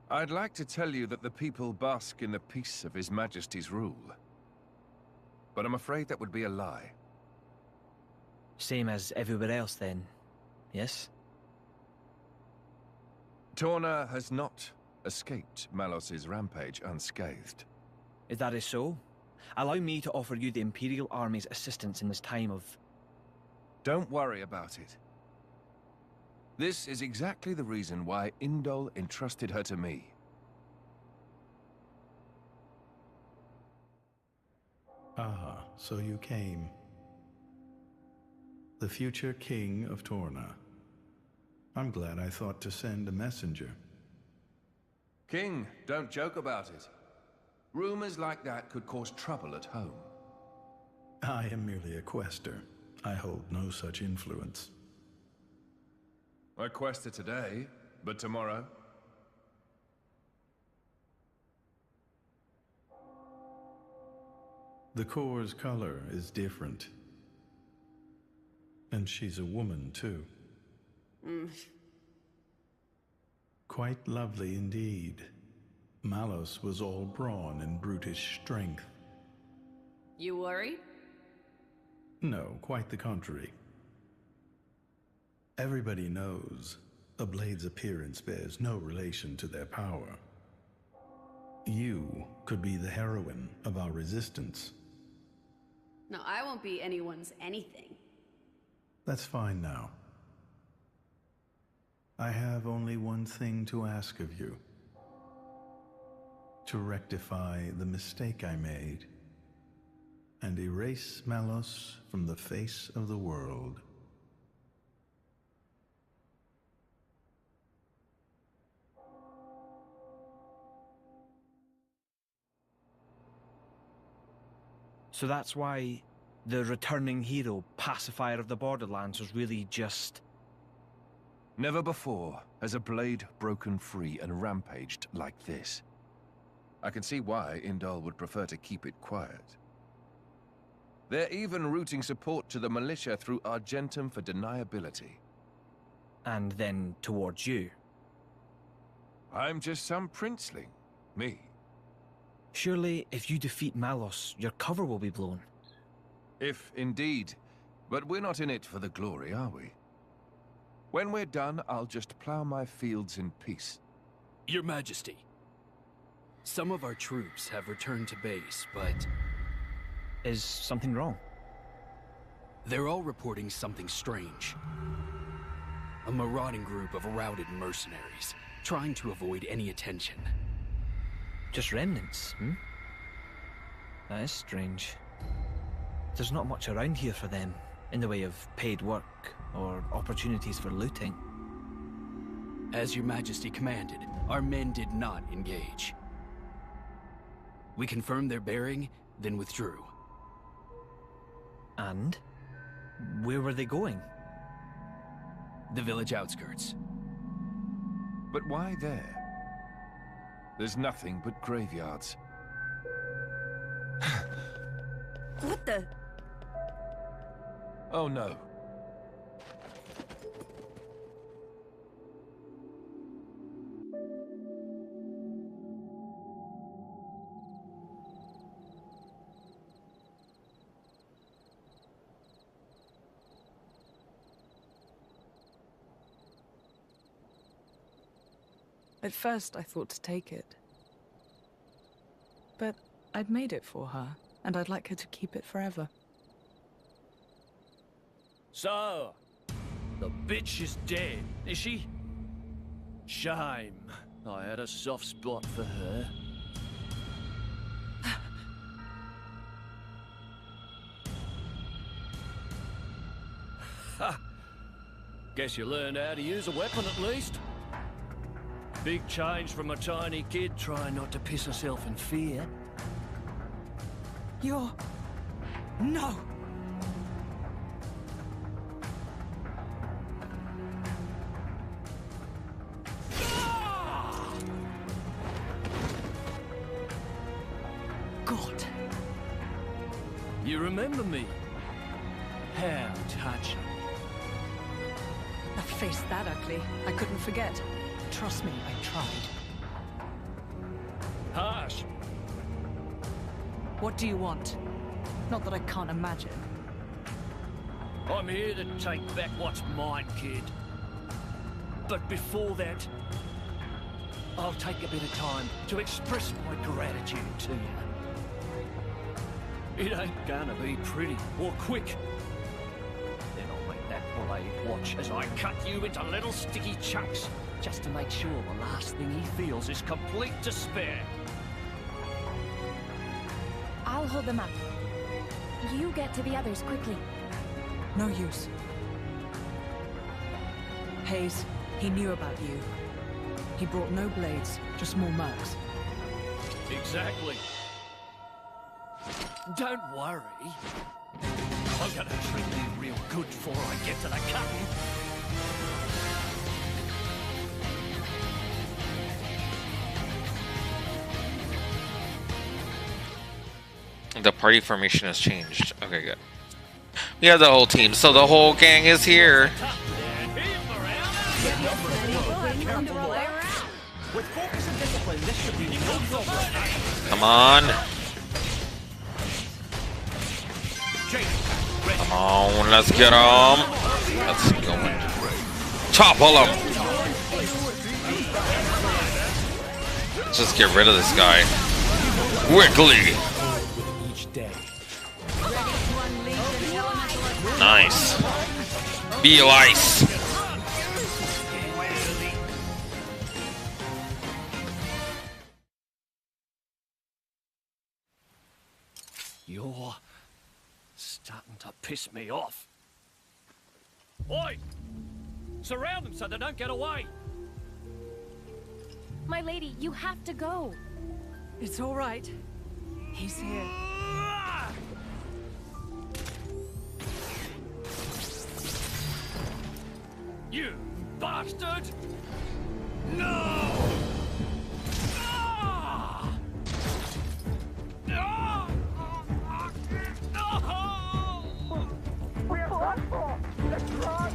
I'd like to tell you that the people bask in the peace of His Majesty's rule. But I'm afraid that would be a lie. Same as everywhere else then, yes? Torna has not escaped Malos's rampage unscathed. If that is so, allow me to offer you the Imperial Army's assistance in this time of... Don't worry about it. This is exactly the reason why Indol entrusted her to me. Ah, so you came. The future king of Torna. I'm glad I thought to send a messenger. King, don't joke about it. Rumors like that could cause trouble at home. I am merely a quester. I hold no such influence. I quested today, but tomorrow? The core's color is different. And she's a woman, too. Quite lovely indeed. Malos was all brawn and brutish strength. You worry? No, quite the contrary. Everybody knows a blade's appearance bears no relation to their power. You could be the heroine of our resistance. No, I won't be anyone's anything. That's fine now. I have only one thing to ask of you. To rectify the mistake I made and erase Malos from the face of the world. So that's why the returning hero, pacifier of the Borderlands, was really just... Never before has a blade broken free and rampaged like this. I can see why Indal would prefer to keep it quiet. They're even routing support to the militia through Argentum for deniability. And then towards you. I'm just some princeling. Me. Surely, if you defeat Malos, your cover will be blown. If indeed. But we're not in it for the glory, are we? When we're done, I'll just plow my fields in peace. Your Majesty, some of our troops have returned to base, but... Is something wrong? They're all reporting something strange. A marauding group of routed mercenaries, trying to avoid any attention. Just remnants, hmm? That is strange. There's not much around here for them, in the way of paid work or opportunities for looting. As your Majesty commanded, our men did not engage. We confirmed their bearing, then withdrew. And? Where were they going? The village outskirts. But why there? There's nothing but graveyards. What the? Oh no. At first, I thought to take it. But I'd made it for her, and I'd like her to keep it forever. So, the bitch is dead, is she? Shame. I had a soft spot for her. Ha! Guess you learned how to use a weapon at least. Big change from a tiny kid trying not to piss herself in fear. You're... No! God. You remember me? How touching. A face that ugly, I couldn't forget. Trust me, I tried. Harsh. What do you want? Not that I can't imagine. I'm here to take back what's mine, kid. But before that, I'll take a bit of time to express my gratitude to you. It ain't gonna be pretty or quick. Then I'll make that blade watch as I cut you into little sticky chunks, just to make sure the last thing he feels is complete despair. I'll hold them up. You get to the others quickly. No use. Hayes, he knew about you. He brought no blades, just more mercs. Exactly. Don't worry. I'm gonna treat you real good before I get to the cutting. The party formation has changed. Okay, good. We have the whole team, so the whole gang is here. Come on. Come on, let's get him. Let's go. Topple him. Let's just get rid of this guy. Quickly. Nice. Be ice. You're starting to piss me off. Oi! Surround them so they don't get away. My lady, you have to go. It's all right. He's here. You bastard! No! Ah! Ah! No! We're done for! Let's run!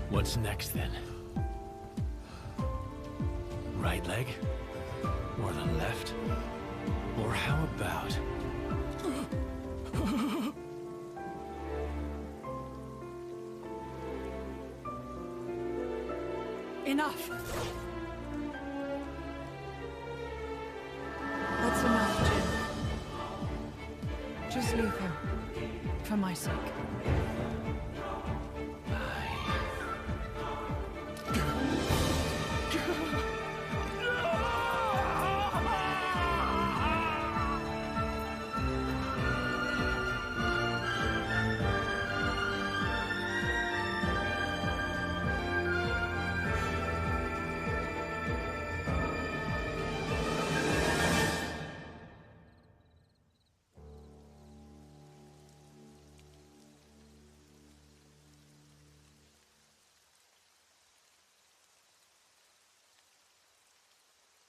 What's next then? Right leg? Or the left? Or how about... Enough! That's enough, Jin. Just leave him. For my sake.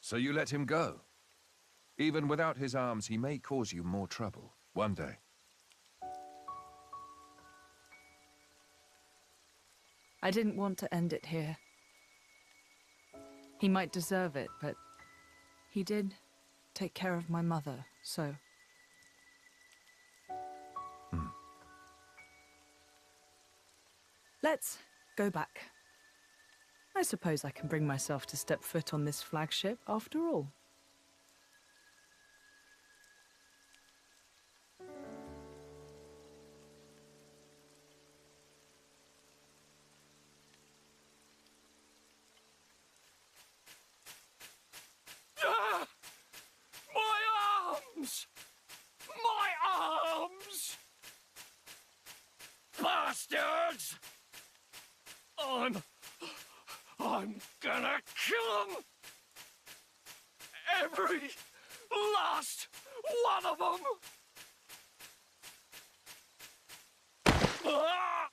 So you let him go? Even without his arms, he may cause you more trouble one day. I didn't want to end it here. He might deserve it, but he did take care of my mother, so... Let's go back. I suppose I can bring myself to step foot on this flagship after all. Ah! My arms! My arms! Bastards! I'm gonna kill them! Every last one of them! Ah!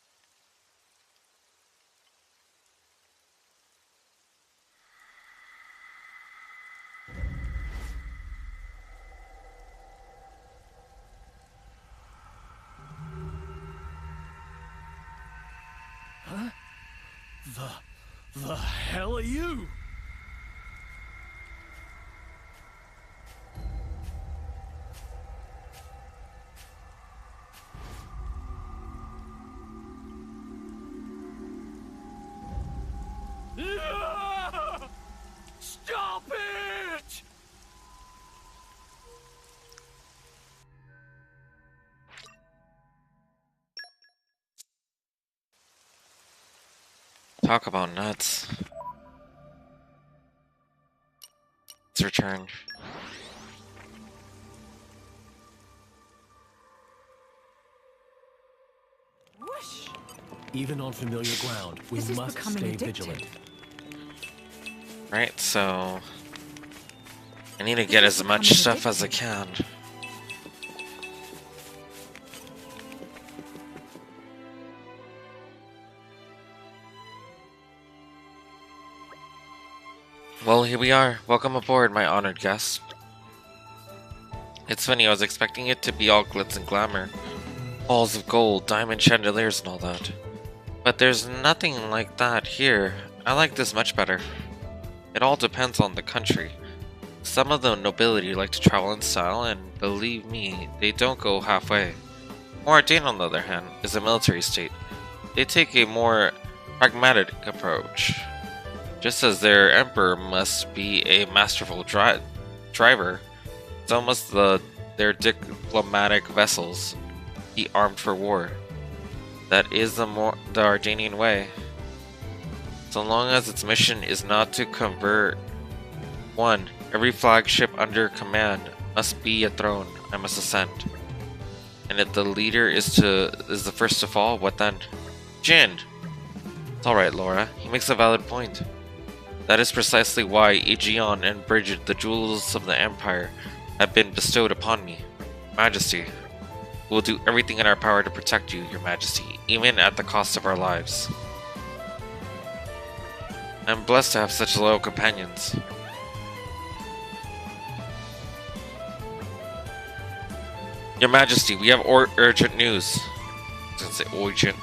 Huh? The hell are you? Stop it! Talk about nuts. Let's return. Whoosh! Even on familiar ground, we must stay vigilant. Right, so... I need to get as much stuff as I can. Well, here we are. Welcome aboard, my honored guest. It's funny, I was expecting it to be all glitz and glamour. Balls of gold, diamond chandeliers and all that. But there's nothing like that here. I like this much better. It all depends on the country. Some of the nobility like to travel in style, and believe me, they don't go halfway. Mauritania, on the other hand, is a military state. They take a more pragmatic approach. Just as their emperor must be a masterful driver, so must their diplomatic vessels be armed for war. That is the Ardanian way. So long as its mission is not to convert one, every flagship under command must be a throne I must ascend. And if the leader is the first to fall, what then? Jin! It's alright, Laura. He makes a valid point. That is precisely why Aegeon and Bridget, the jewels of the Empire, have been bestowed upon me. Majesty. We will do everything in our power to protect you, Your Majesty, even at the cost of our lives. I'm blessed to have such loyal companions. Your Majesty, we have urgent news. I was gonna say urgent.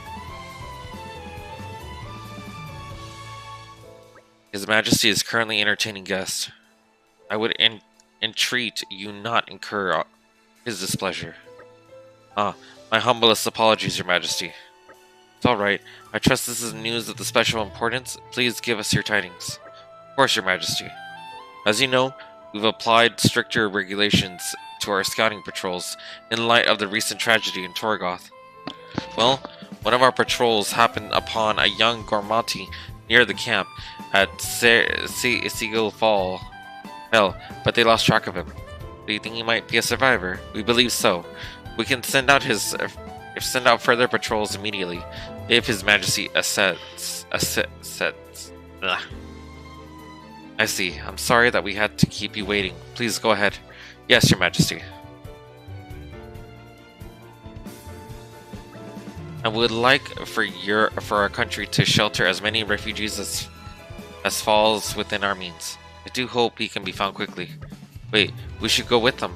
His Majesty is currently entertaining guests. I would entreat you not incur his displeasure. My humblest apologies, Your Majesty. It's alright. I trust this is news of the special importance. Please give us your tidings. Of course, Your Majesty. As you know, we've applied stricter regulations to our scouting patrols in light of the recent tragedy in Torgoth. Well, one of our patrols happened upon a young Gormati near the camp at Seagull Fall. Well, but they lost track of him. Do you think he might be a survivor? We believe so. We can send out further patrols immediately if His Majesty assents. Ugh. I see. I'm sorry that we had to keep you waiting. Please go ahead. Yes, Your Majesty. I would like for our country to shelter as many refugees as falls within our means. I do hope he can be found quickly. Wait, we should go with them.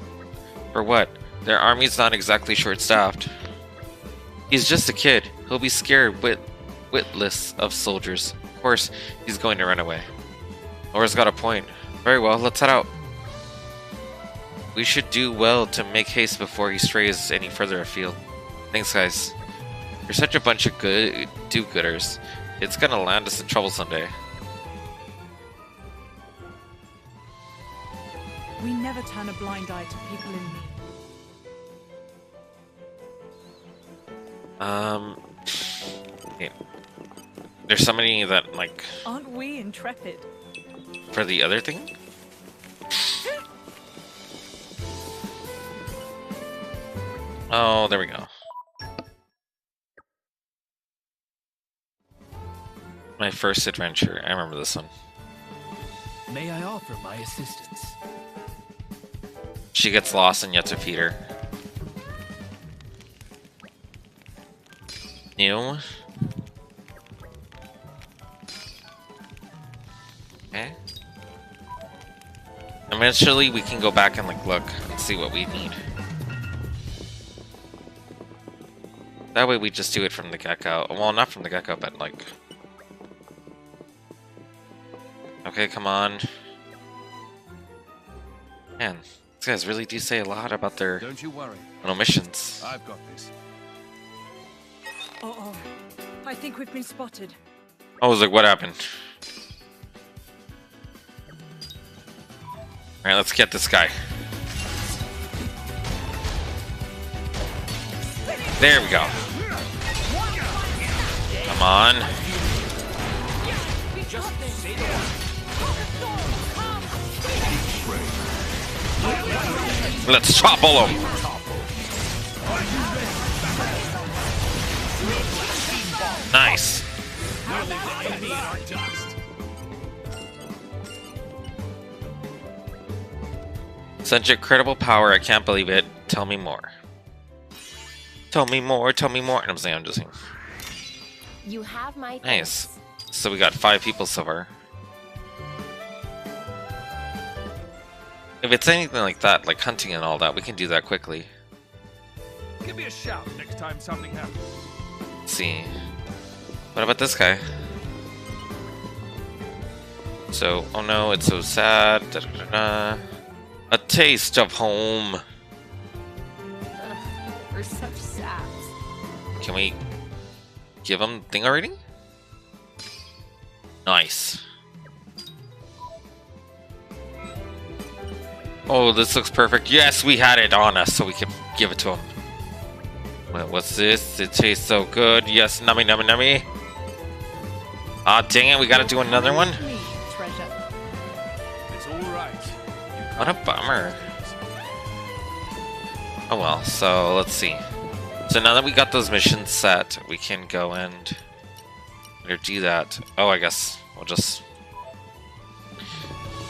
For what? Their army's not exactly short-staffed. He's just a kid. He'll be scared witless of soldiers. Of course, he's going to run away. Laura's got a point. Very well, let's head out. We should do well to make haste before he strays any further afield. Thanks, guys. You're such a bunch of good do-gooders. It's gonna land us in trouble someday. We never turn a blind eye to people in need. Yeah. There's somebody that, like... Aren't we intrepid? For the other thing? Oh, there we go. My first adventure. I remember this one. May I offer my assistance? She gets lost and you have to feed her. New. Okay. Eventually we can go back and like look and see what we need. That way we just do it from the get-go. Well, not from the get-go, but like... Okay, come on. Man, these guys really do say a lot about their Don't you worry. omissions. I've got this. Uh-oh. I think we've been spotted. I was like, what happened? Alright, let's get this guy. There we go. Come on. Let's topple him. Nice. Such incredible power, I can't believe it. Tell me more. Tell me more, tell me more. And I'm just saying. You have my Nice. thanks. So we got 5 people so far. If it's anything like that, like hunting and all that, we can do that quickly. Give me a shout next time something happens. Let's see. What about this guy? So, oh no, it's so sad. Da, da, da, da. A taste of home. Ugh, we're such saps. Can we give him thing already? Nice. Oh, this looks perfect. Yes, we had it on us, so we can give it to him. What's this? It tastes so good. Yes, nummy, nummy, nummy. Ah, dang it, we gotta do another one? It's all right. What a bummer. Oh well, so let's see. So now that we got those missions set, we can go and do that. Oh, I guess we'll just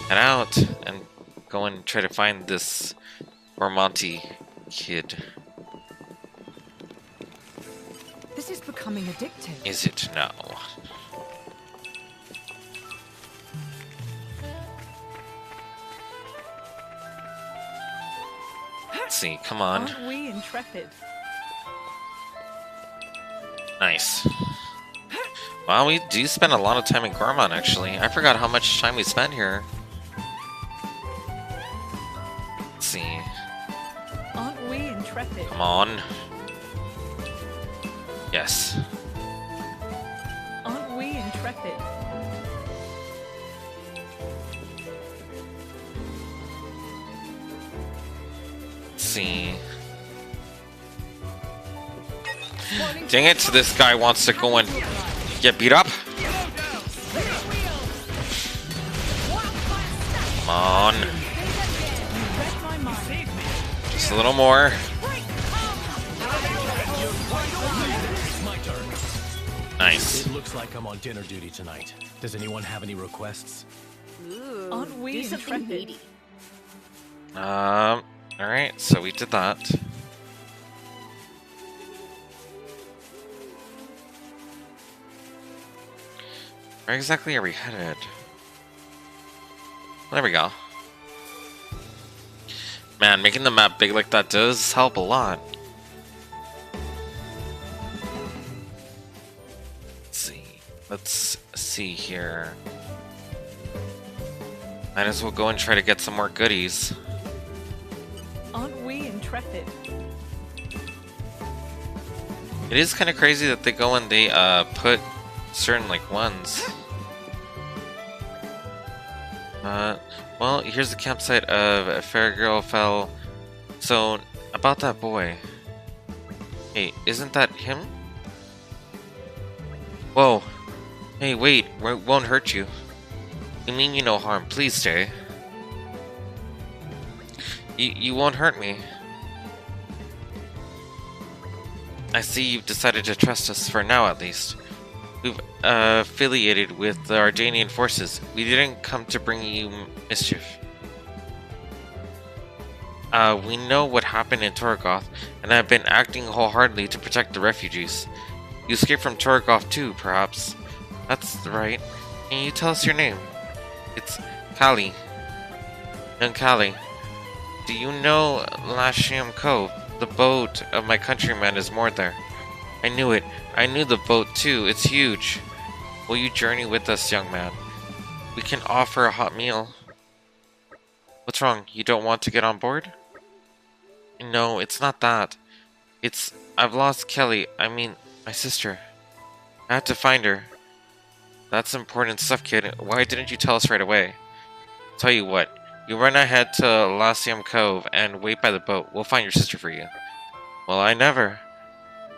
head out and go and try to find this Ormonti kid. This is becoming addictive. Is it now? Let's see, come on. Aren't we intrepid? Nice. Wow, we do spend a lot of time in Gormon, actually. I forgot how much time we spent here. Let's see. Aren't we intrepid? Come on. Yes. Aren't we intrepid? Let's see. Dang it, this guy wants to go and get beat up. Come on. Just a little more. Nice. It looks like I'm on dinner duty tonight. Does anyone have any requests? Ooh, Aren't we do something intrepid? meaty. Alright, so we did that. Where exactly are we headed? There we go. Man, making the map big like that does help a lot. Let's see here. Might as well go and try to get some more goodies. Aren't we intrepid? It is kind of crazy that they go and they put certain like ones. Well, here's the campsite of Fairgirl. So about that boy. Hey, isn't that him? Whoa. Hey, wait, won't hurt you. You mean you no harm. Please stay. You won't hurt me. I see you've decided to trust us for now, at least. We've affiliated with the Ardanian forces. We didn't come to bring you mischief. We know what happened in Torgoth, and have been acting wholeheartedly to protect the refugees. You escaped from Torgoth too, perhaps. That's right. Can you tell us your name? It's Kali. Young Kali. Do you know Lasham Cove? The boat of my countryman is moored there. I knew it. I knew the boat too. It's huge. Will you journey with us, young man? We can offer a hot meal. What's wrong? You don't want to get on board? No, it's not that. I've lost Kelly. I mean, my sister. I had to find her. That's important stuff, kid. Why didn't you tell us right away? Tell you what. You run ahead to Lasium Cove and wait by the boat. We'll find your sister for you. Well, I never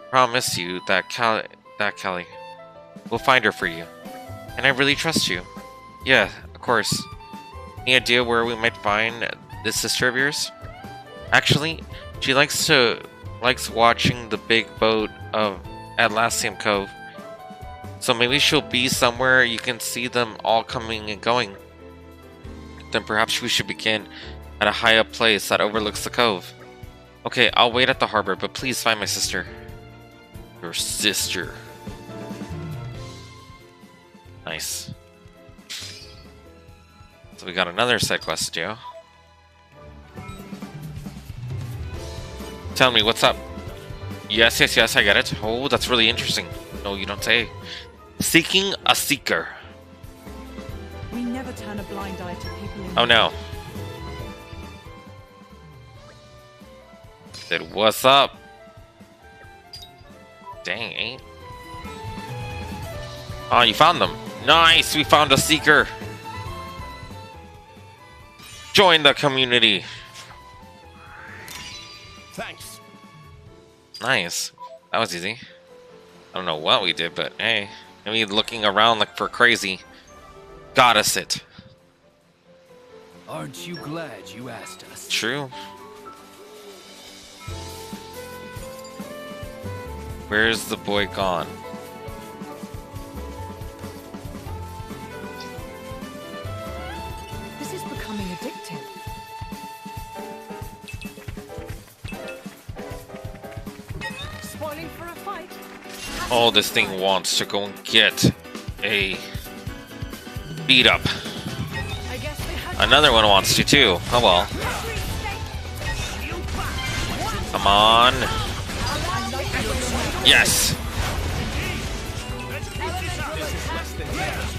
promised you that Kelly. We'll find her for you. And I really trust you. Yeah, of course. Any idea where we might find this sister of yours? Actually, she likes watching the big boat at Lasium Cove. So maybe she'll be somewhere you can see them all coming and going. Then perhaps we should begin at a high up place that overlooks the cove. Okay, I'll wait at the harbor, but please find my sister. Your sister. Nice. So we got another side quest to do. Tell me, what's up? Yes, I get it. Oh, that's really interesting. No, you don't say. Seeking a seeker. We never turn a blind eye to people in Oh no. Said, what's up? Dang, ain't. Oh, you found them. Nice, we found a seeker. Join the community. Thanks. Nice. That was easy. I don't know what we did, but hey. I mean, looking around like for crazy. Got us it. Aren't you glad you asked us? True. Where's the boy gone? This is becoming addictive. Spoiling for a fight. Oh, this thing wants to go and get a beat up. I guess they had Another one wants to too. Oh well. Come on. Yes.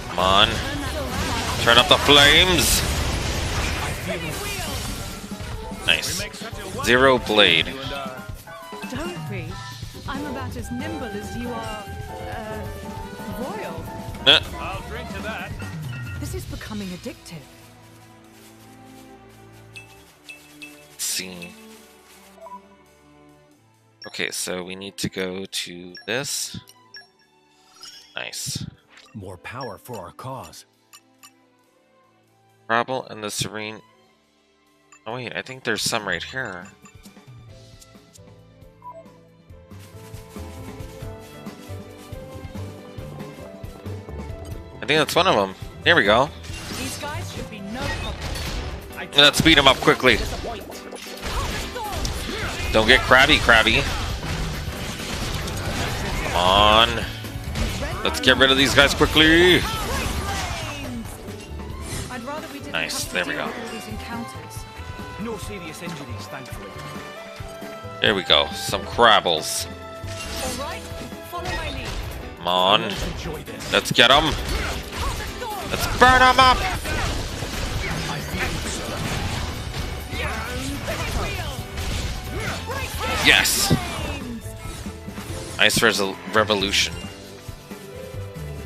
Come on. Turn up the flames. Nice. Zero blade. Don't be. I'm about as nimble as you are, royal. I'll drink to that. This is becoming addictive. Let's see. Okay, so we need to go to this. Nice. More power for our cause. Rabble and the Serene. Oh wait, I think there's some right here. I think that's one of them. There we go. These guys should be no problem. Let's beat him up quickly. Don't get crabby. Come on. Let's get rid of these guys quickly. I'd rather we didn't Nice, have to there we deal go. with all these encounters. No serious injuries, thankfully. There we go. Some crabbles. All right, follow my lead. Come on. Let's get them. Let's burn them up. Yes. Ice Revolution.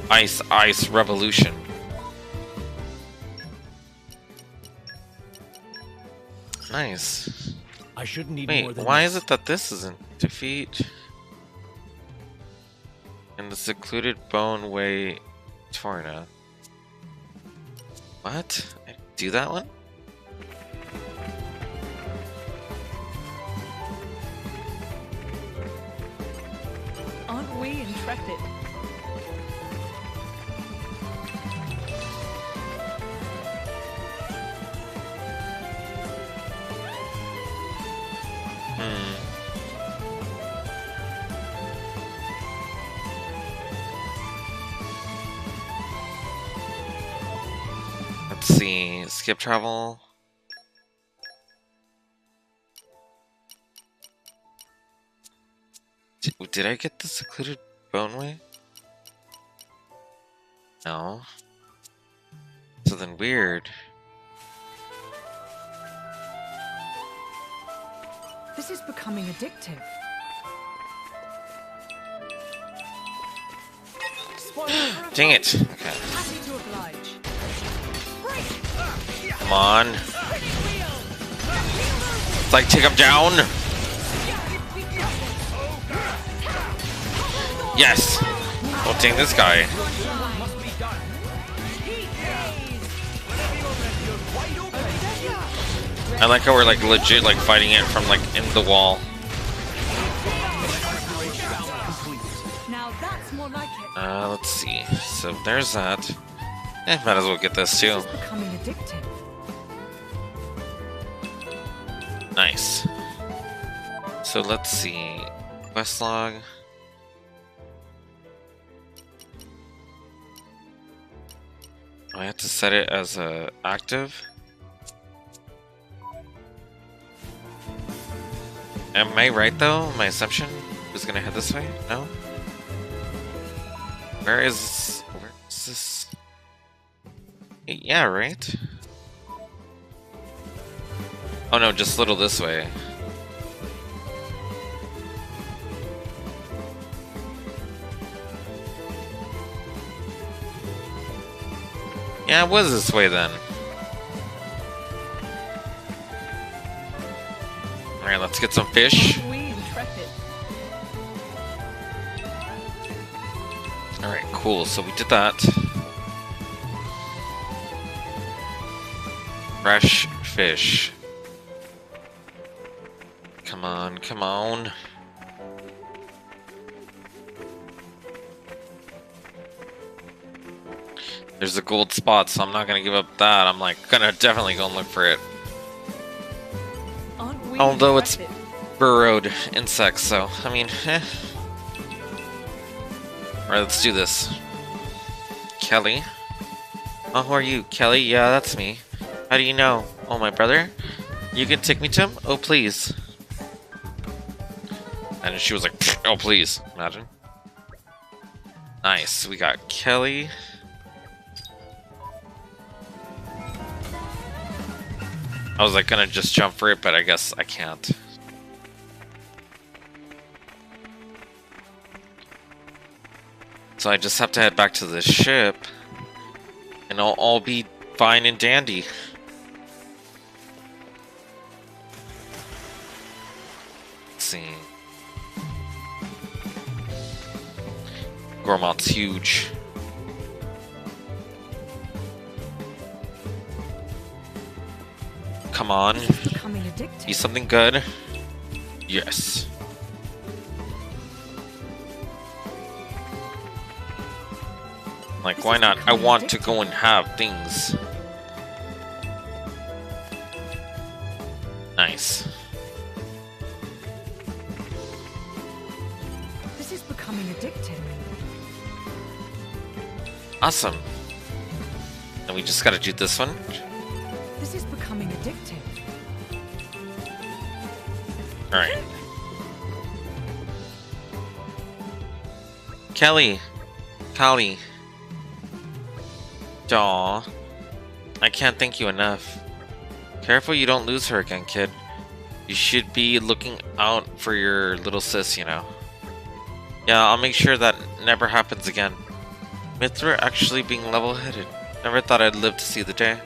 Ice Revolution. Nice. I shouldn't need more Wait, than why this. is it that this isn't defeat? In the secluded Bone Way, Torna. What? I didn't do that one? Aren't we intrepid? Let's see. Skip travel. Did I get the secluded Boneway? No. So then weird. This is becoming addictive. Dang it. Okay. Happy to oblige. Come on. It's like take him down. Yes. Oh, dang this guy. I like how we're like legit like fighting it from like in the wall. Now that's more like it. Let's see. So there's that. Might as well get this too. This is becoming addictive. Nice. So let's see. Quest log. I have to set it as active. Am I right though? My assumption is gonna head this way? No? Where is this? Yeah, right? Oh no, just a little this way. Yeah, it was this way then. Alright, let's get some fish. Alright, cool. So we did that. Fresh fish. Come on, come on. There's a gold spot, so I'm not gonna give up that. I'm like gonna definitely go and look for it. Aren't we Although it's impressive? burrowed insects, so I mean, Alright, let's do this. Kelly? Oh, who are you? Kelly? Yeah, that's me. How do you know? Oh, my brother? You can take me to him? Oh, please. And she was like, oh, please. Imagine. Nice. We got Kelly. I was like gonna just jump for it, but I guess I can't. So I just have to head back to the ship, and I'll all be fine and dandy. Let's see. Gormont's huge. Come on. Becoming addicted. Be something good. Yes. Like, why not? I want to go and have things. Nice. This is becoming addicting. Awesome. And we just gotta do this one. This is becoming addicting. Alright. Kelly. Callie. Aw. I can't thank you enough. Careful you don't lose her again, kid. You should be looking out for your little sis, you know. Yeah, I'll make sure that never happens again. Mithra actually being level-headed. Never thought I'd live to see the day.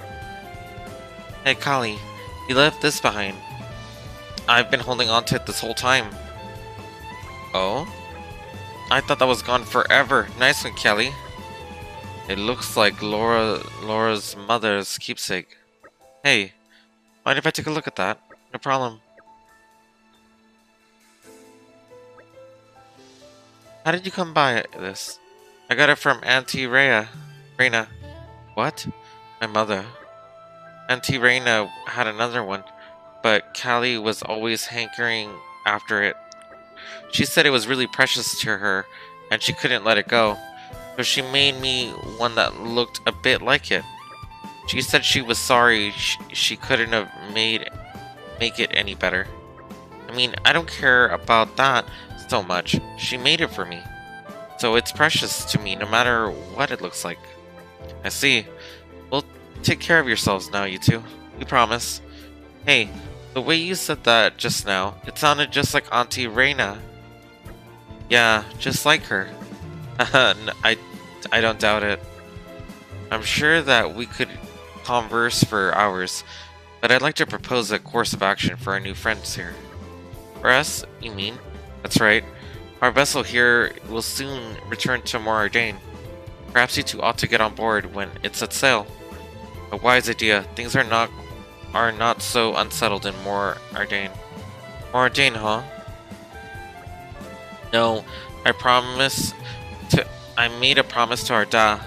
Hey, Callie. You left this behind. I've been holding on to it this whole time. Oh? I thought that was gone forever. Nice one, Kelly. It looks like Laura's mother's keepsake. Hey, mind if I take a look at that? No problem. How did you come by this? I got it from Auntie Reina. What? My mother. Auntie Reina had another one, but Callie was always hankering after it. She said it was really precious to her, and she couldn't let it go. So she made me one that looked a bit like it. She said she was sorry she couldn't have make it any better. I mean, I don't care about that so much. She made it for me. So it's precious to me no matter what it looks like. I see. Well, take care of yourselves now, you two. We promise. Hey, the way you said that just now, it sounded just like Auntie Reina. Yeah, just like her. I don't doubt it. I'm sure that we could converse for hours, but I'd like to propose a course of action for our new friends here. For us, you mean? That's right. Our vessel here will soon return to Moradane. Perhaps you two ought to get on board when it sets sail. A wise idea. Things are not so unsettled in Moradane. Moradane, huh? No, I made a promise to Arda.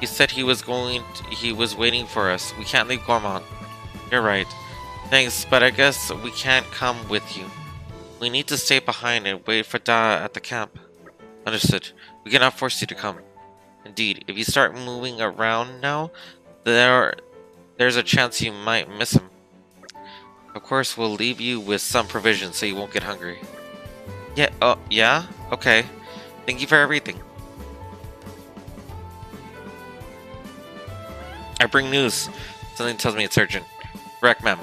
He said he was waiting for us. We can't leave Gormont. You're right. Thanks, but I guess we can't come with you. We need to stay behind and wait for Da at the camp. Understood. We cannot force you to come. Indeed, if you start moving around now, there's a chance you might miss him. Of course, we'll leave you with some provisions so you won't get hungry. Yeah, yeah? Okay. Thank you for everything. I bring news. Something tells me it's urgent. Correct, ma'am.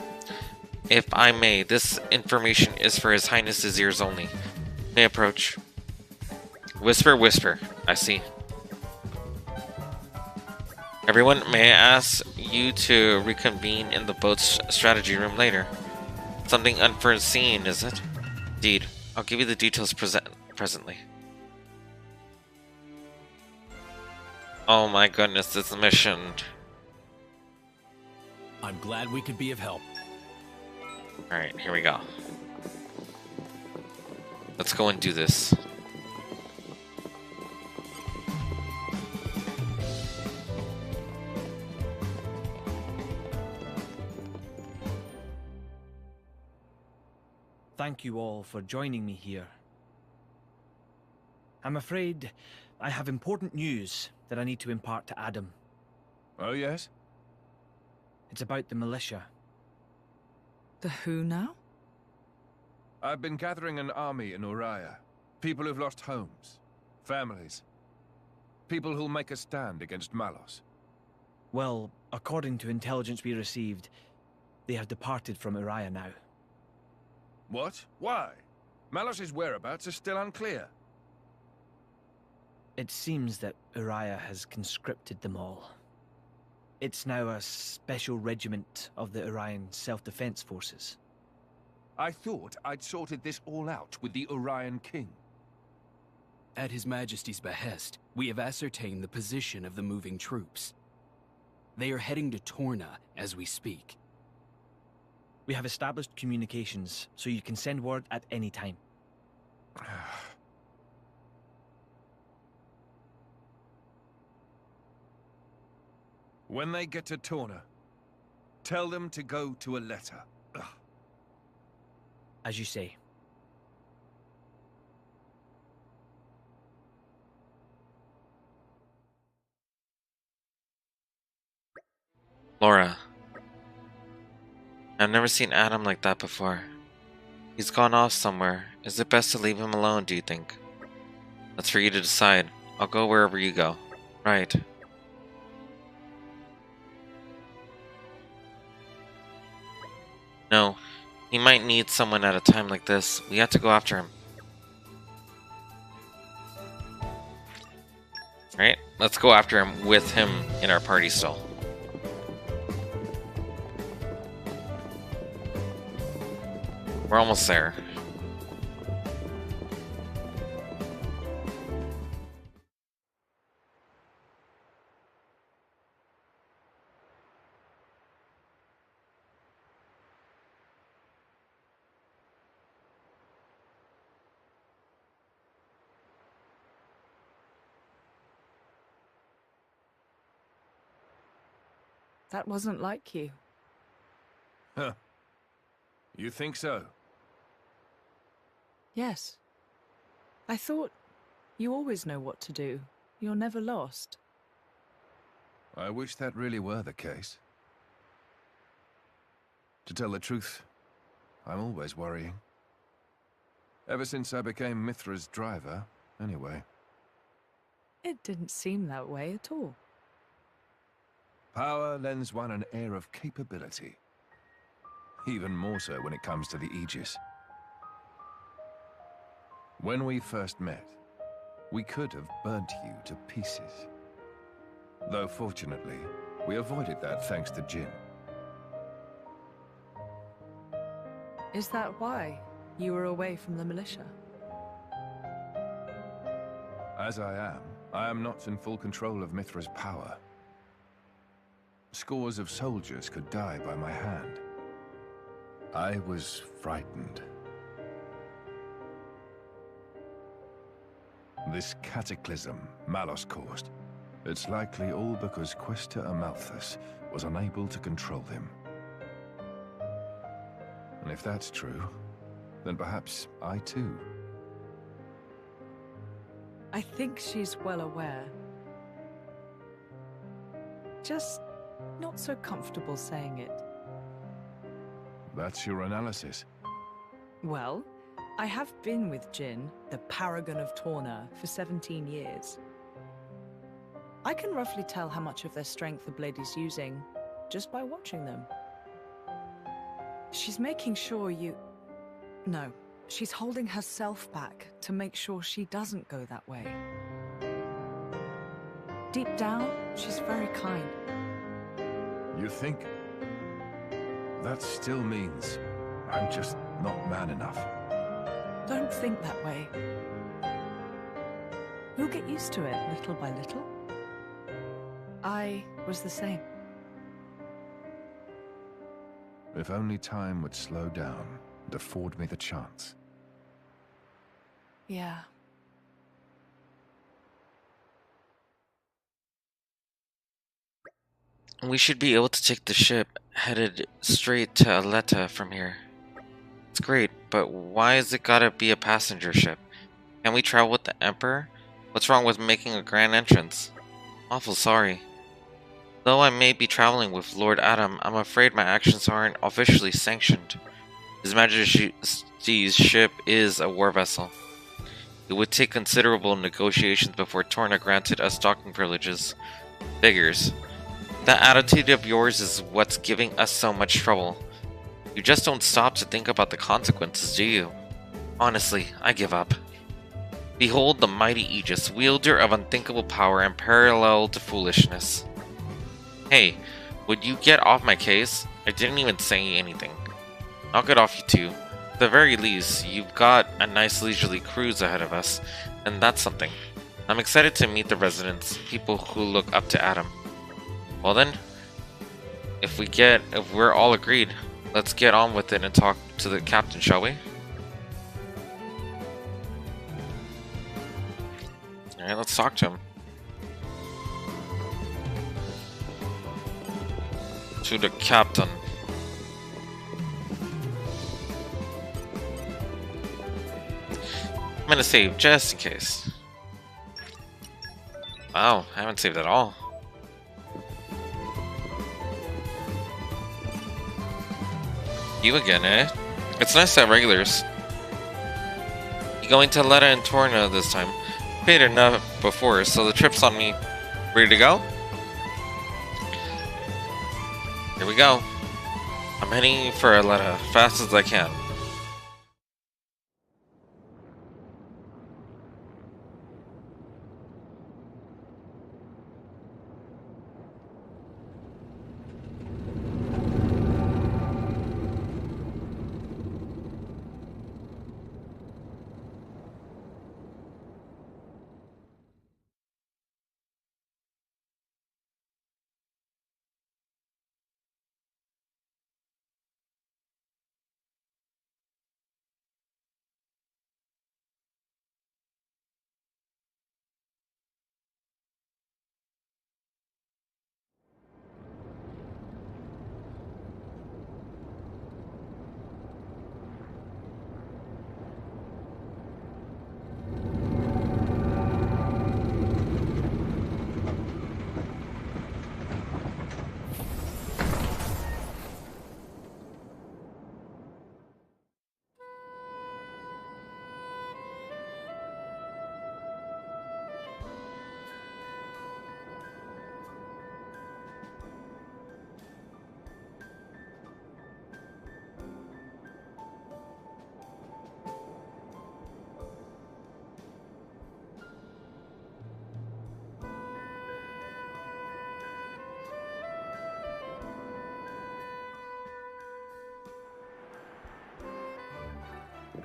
If I may, this information is for His Highness's ears only. May approach. Whisper, whisper. I see. Everyone, may I ask you to reconvene in the boat's strategy room later? Something unforeseen, is it? Indeed. I'll give you the details presently. Oh my goodness, this mission. I'm glad we could be of help. Alright, here we go. Let's go and do this. thank you all for joining me here. I'm afraid I have important news that I need to impart to Adam. Oh, yes? It's about the militia. The who now? I've been gathering an army in Uriah. People who've lost homes, families. People who'll make a stand against Malos. Well, according to intelligence we received, they have departed from Uriah now. What? Why? Malos' whereabouts are still unclear. It seems that Uriah has conscripted them all. It's now a special regiment of the Urian Self-Defense Forces. I thought I'd sorted this all out with the Urian King. At His Majesty's behest, we have ascertained the position of the moving troops. They are heading to Torna as we speak. We have established communications, so you can send word at any time. When they get to Torna, tell them to go to a letter. As you say. Laura. I've never seen Adam like that before. He's gone off somewhere. Is it best to leave him alone, do you think? That's for you to decide. I'll go wherever you go. Right. No. He might need someone at a time like this. We have to go after him. Right? Let's go after him with him in our party still. We're almost there. That wasn't like you. Huh. You think so? Yes. I thought you always know what to do. You're never lost. I wish that really were the case. To tell the truth, I'm always worrying. Ever since I became Mithra's driver, anyway. It didn't seem that way at all. Power lends one an air of capability. Even more so when it comes to the Aegis. When we first met, we could have burnt you to pieces. Though fortunately, we avoided that thanks to Jin. Is that why you were away from the militia? As I am not in full control of Mithra's power. Scores of soldiers could die by my hand. I was frightened. This cataclysm Malos caused, it's likely all because Questa Amalthus was unable to control him. And if that's true, then perhaps I too. I think she's well aware. Just not so comfortable saying it. That's your analysis. Well, I have been with Jin, the Paragon of Torna, for 17 years. I can roughly tell how much of their strength the blade is using, just by watching them. She's making sure you... No, she's holding herself back to make sure she doesn't go that way. Deep down, she's very kind. You think? That still means I'm just not man enough. Don't think that way. You'll get used to it little by little. I was the same. If only time would slow down and afford me the chance. Yeah. We should be able to take the ship headed straight to Aleta from here. It's great. but why is it gotta be a passenger ship? Can we travel with the Emperor? What's wrong with making a grand entrance? Awful sorry. Though I may be traveling with Lord Adam, I'm afraid my actions aren't officially sanctioned. His Majesty's ship is a war vessel. It would take considerable negotiations before Torna granted us docking privileges. Figures. That attitude of yours is what's giving us so much trouble. You just don't stop to think about the consequences, do you? Honestly, I give up. Behold the mighty Aegis, wielder of unthinkable power and paralleled foolishness. Hey, would you get off my case? I didn't even say anything. Knock it off, you two. At the very least, you've got a nice leisurely cruise ahead of us, and that's something. I'm excited to meet the residents, people who look up to Adam. Well then, if we're all agreed, let's get on with it and talk to the captain, shall we? Alright, let's talk to him. To the captain. I'm gonna save just in case. Wow, I haven't saved at all. You again, eh? It's nice to have regulars. You going to Letta and Torna this time? Paid enough before, so the trip's on me. Ready to go? Here we go. I'm heading for Letta, fast as I can.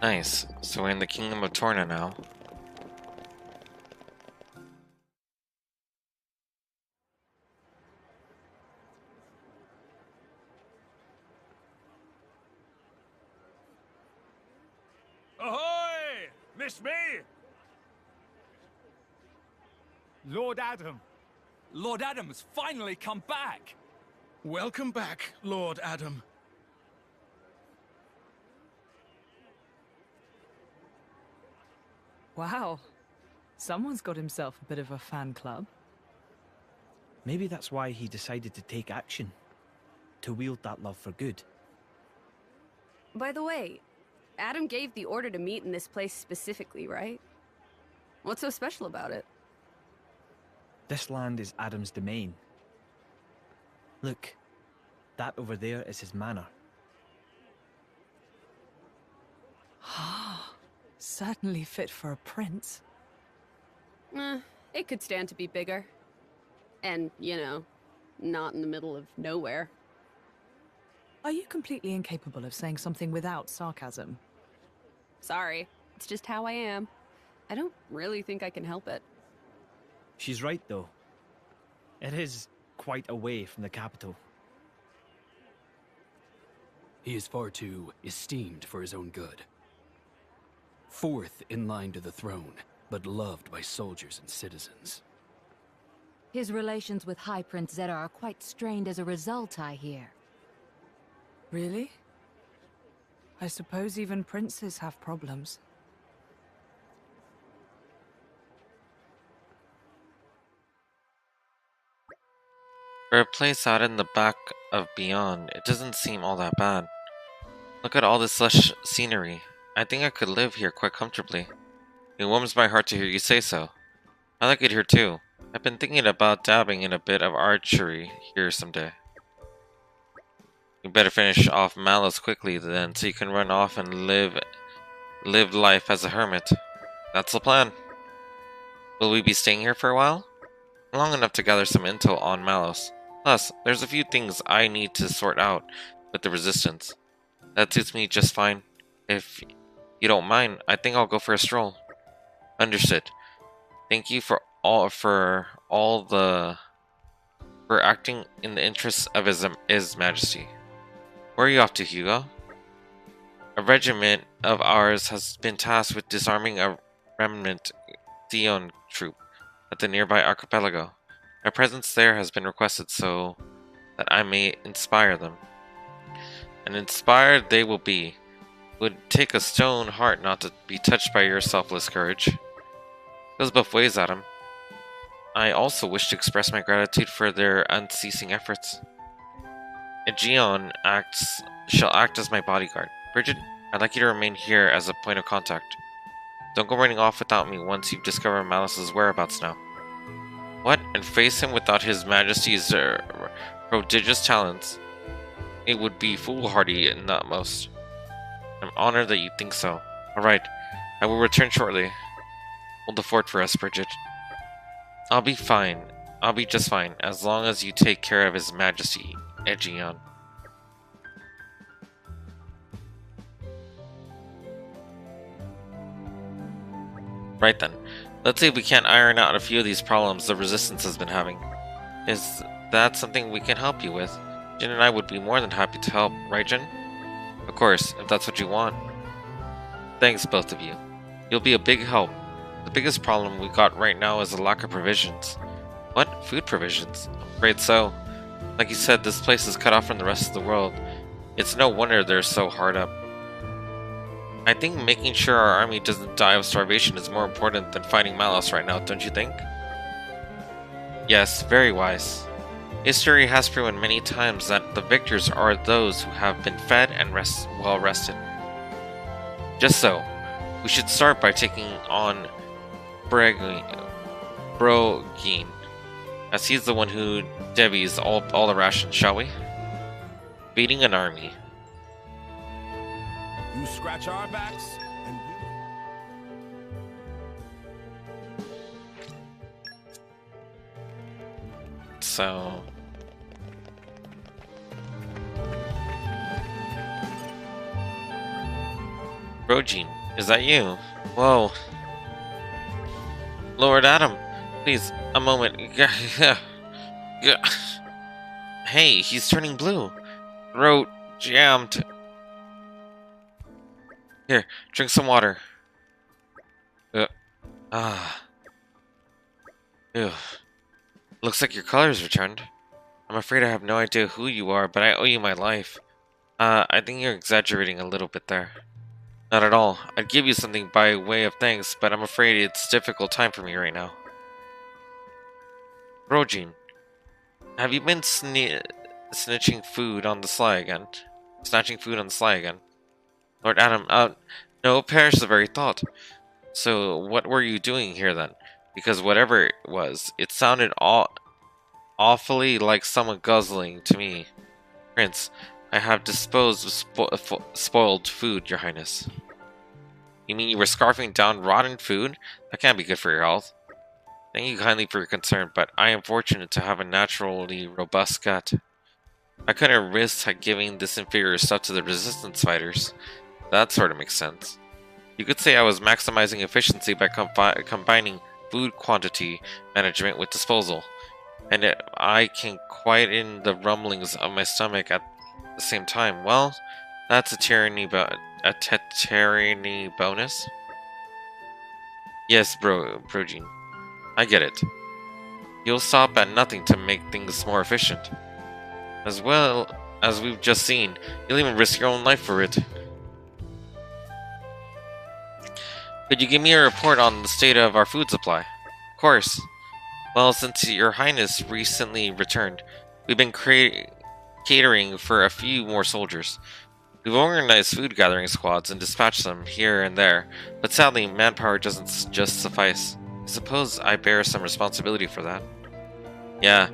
Nice. So we're in the Kingdom of Torna now. Ahoy! Miss me? Lord Adam. Lord Adam's finally come back. Welcome back, Lord Adam. Wow. Someone's got himself a bit of a fan club. Maybe that's why he decided to take action. To wield that love for good. By the way, Adam gave the order to meet in this place specifically, right? What's so special about it? This land is Adam's domain. Look, that over there is his manor. Certainly fit for a prince. It could stand to be bigger. And, you know, not in the middle of nowhere. Are you completely incapable of saying something without sarcasm? Sorry, it's just how I am. I don't really think I can help it. She's right, though. It is quite away from the capital. He is far too esteemed for his own good. Fourth in line to the throne, but loved by soldiers and citizens. His relations with High Prince Zeta are quite strained as a result, I hear. Really? I suppose even princes have problems. For a place out in the back of Beyond, it doesn't seem all that bad. Look at all this lush scenery. I think I could live here quite comfortably. It warms my heart to hear you say so. I like it here too. I've been thinking about dabbing in a bit of archery here someday. You better finish off Mallows quickly then, so you can run off and live life as a hermit. That's the plan. Will we be staying here for a while? Long enough to gather some intel on Mallows. Plus, there's a few things I need to sort out with the Resistance. That suits me just fine. If you don't mind, I think I'll go for a stroll. Understood. Thank you for acting in the interests of His Majesty. Where are you off to, Hugo? A regiment of ours has been tasked with disarming a remnant Theon troop at the nearby archipelago. My presence there has been requested so that I may inspire them. And inspired they will be. Would take a stone heart not to be touched by your selfless courage. Goes both ways, Adam. I also wish to express my gratitude for their unceasing efforts. Aegeon shall act as my bodyguard. Bridget, I'd like you to remain here as a point of contact. Don't go running off without me once you've discovered Malice's whereabouts now. What? And face him without His Majesty's prodigious talents? It would be foolhardy in the utmost. I'm honored that you think so. Alright, I will return shortly. Hold the fort for us, Bridget. I'll be fine. I'll be just fine, as long as you take care of His Majesty, Aegeon. Right then. Let's see if we can't iron out a few of these problems the Resistance has been having. Is that something we can help you with? Jin and I would be more than happy to help, right, Jin? Of course, if that's what you want. Thanks, both of you. You'll be a big help. The biggest problem we got right now is the lack of provisions. What? Food provisions? I'm afraid so. Like you said, this place is cut off from the rest of the world. It's no wonder they're so hard up. I think making sure our army doesn't die of starvation is more important than fighting Malus right now, don't you think? Yes, very wise. History has proven many times that the victors are those who have been fed and well rested. Just so, we should start by taking on Brogin, as he's the one who devies all the rations, shall we? Beating an army. You scratch our backs, and So... Brogin, is that you? Whoa. Lord Adam, please, a moment. Hey, he's turning blue. Throat jammed. Here, drink some water. Ew. Looks like your color's returned. I'm afraid I have no idea who you are, but I owe you my life. I think you're exaggerating a little bit there. Not at all. I'd give you something by way of thanks, but I'm afraid it's a difficult time for me right now. Brogin, have you been snitching food on the sly again? Snatching food on the sly again? Lord Adam, no, perish the very thought. So, what were you doing here then? Because whatever it was, it sounded awfully like someone guzzling to me. Prince, I have disposed of spoiled food, Your Highness. You mean you were scarfing down rotten food? That can't be good for your health. Thank you kindly for your concern, but I am fortunate to have a naturally robust gut. I couldn't risk giving this inferior stuff to the Resistance fighters. That sort of makes sense. You could say I was maximizing efficiency by combining food quantity management with disposal, and I can quieten the rumblings of my stomach at the same time. Well, that's a tyranny bonus. Yes, Brogin. I get it. You'll stop at nothing to make things more efficient. As well as we've just seen, you'll even risk your own life for it. Could you give me a report on the state of our food supply? Of course. Well, since your highness recently returned, we've been catering for a few more soldiers. We've organized food gathering squads and dispatched them here and there, but sadly, manpower doesn't just suffice. I suppose I bear some responsibility for that. Yeah,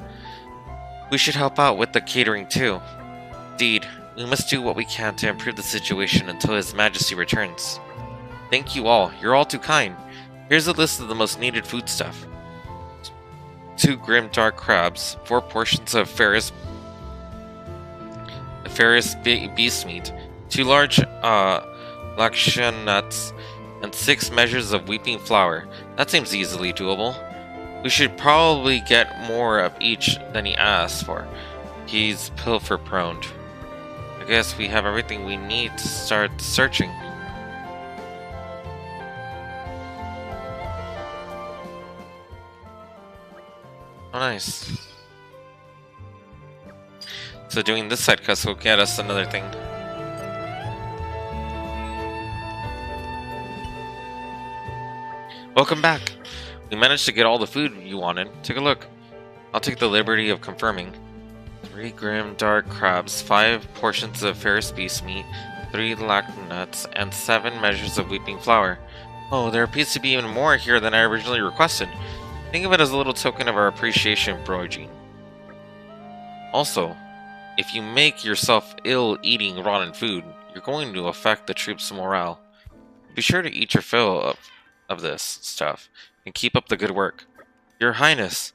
we should help out with the catering too. Indeed, we must do what we can to improve the situation until His Majesty returns. Thank you all, you're all too kind. Here's a list of the most needed foodstuff. 2 grim dark crabs, 4 portions of Ferris beast meat, 2 large lakshan nuts, and 6 measures of weeping flour. That seems easily doable. We should probably get more of each than he asked for. He's pilfer prone. I guess we have everything we need to start searching. Oh, nice. So doing this side quest will get us another thing. Welcome back. We managed to get all the food you wanted. Take a look. I'll take the liberty of confirming. 3 grim dark crabs, 5 portions of Ferris beast meat, 3 lac nuts, and 7 measures of weeping flour. Oh, there appears to be even more here than I originally requested. Think of it as a little token of our appreciation, Broijin. Also, if you make yourself ill eating rotten food, you're going to affect the troops' morale. Be sure to eat your fill of this stuff, and keep up the good work. Your Highness,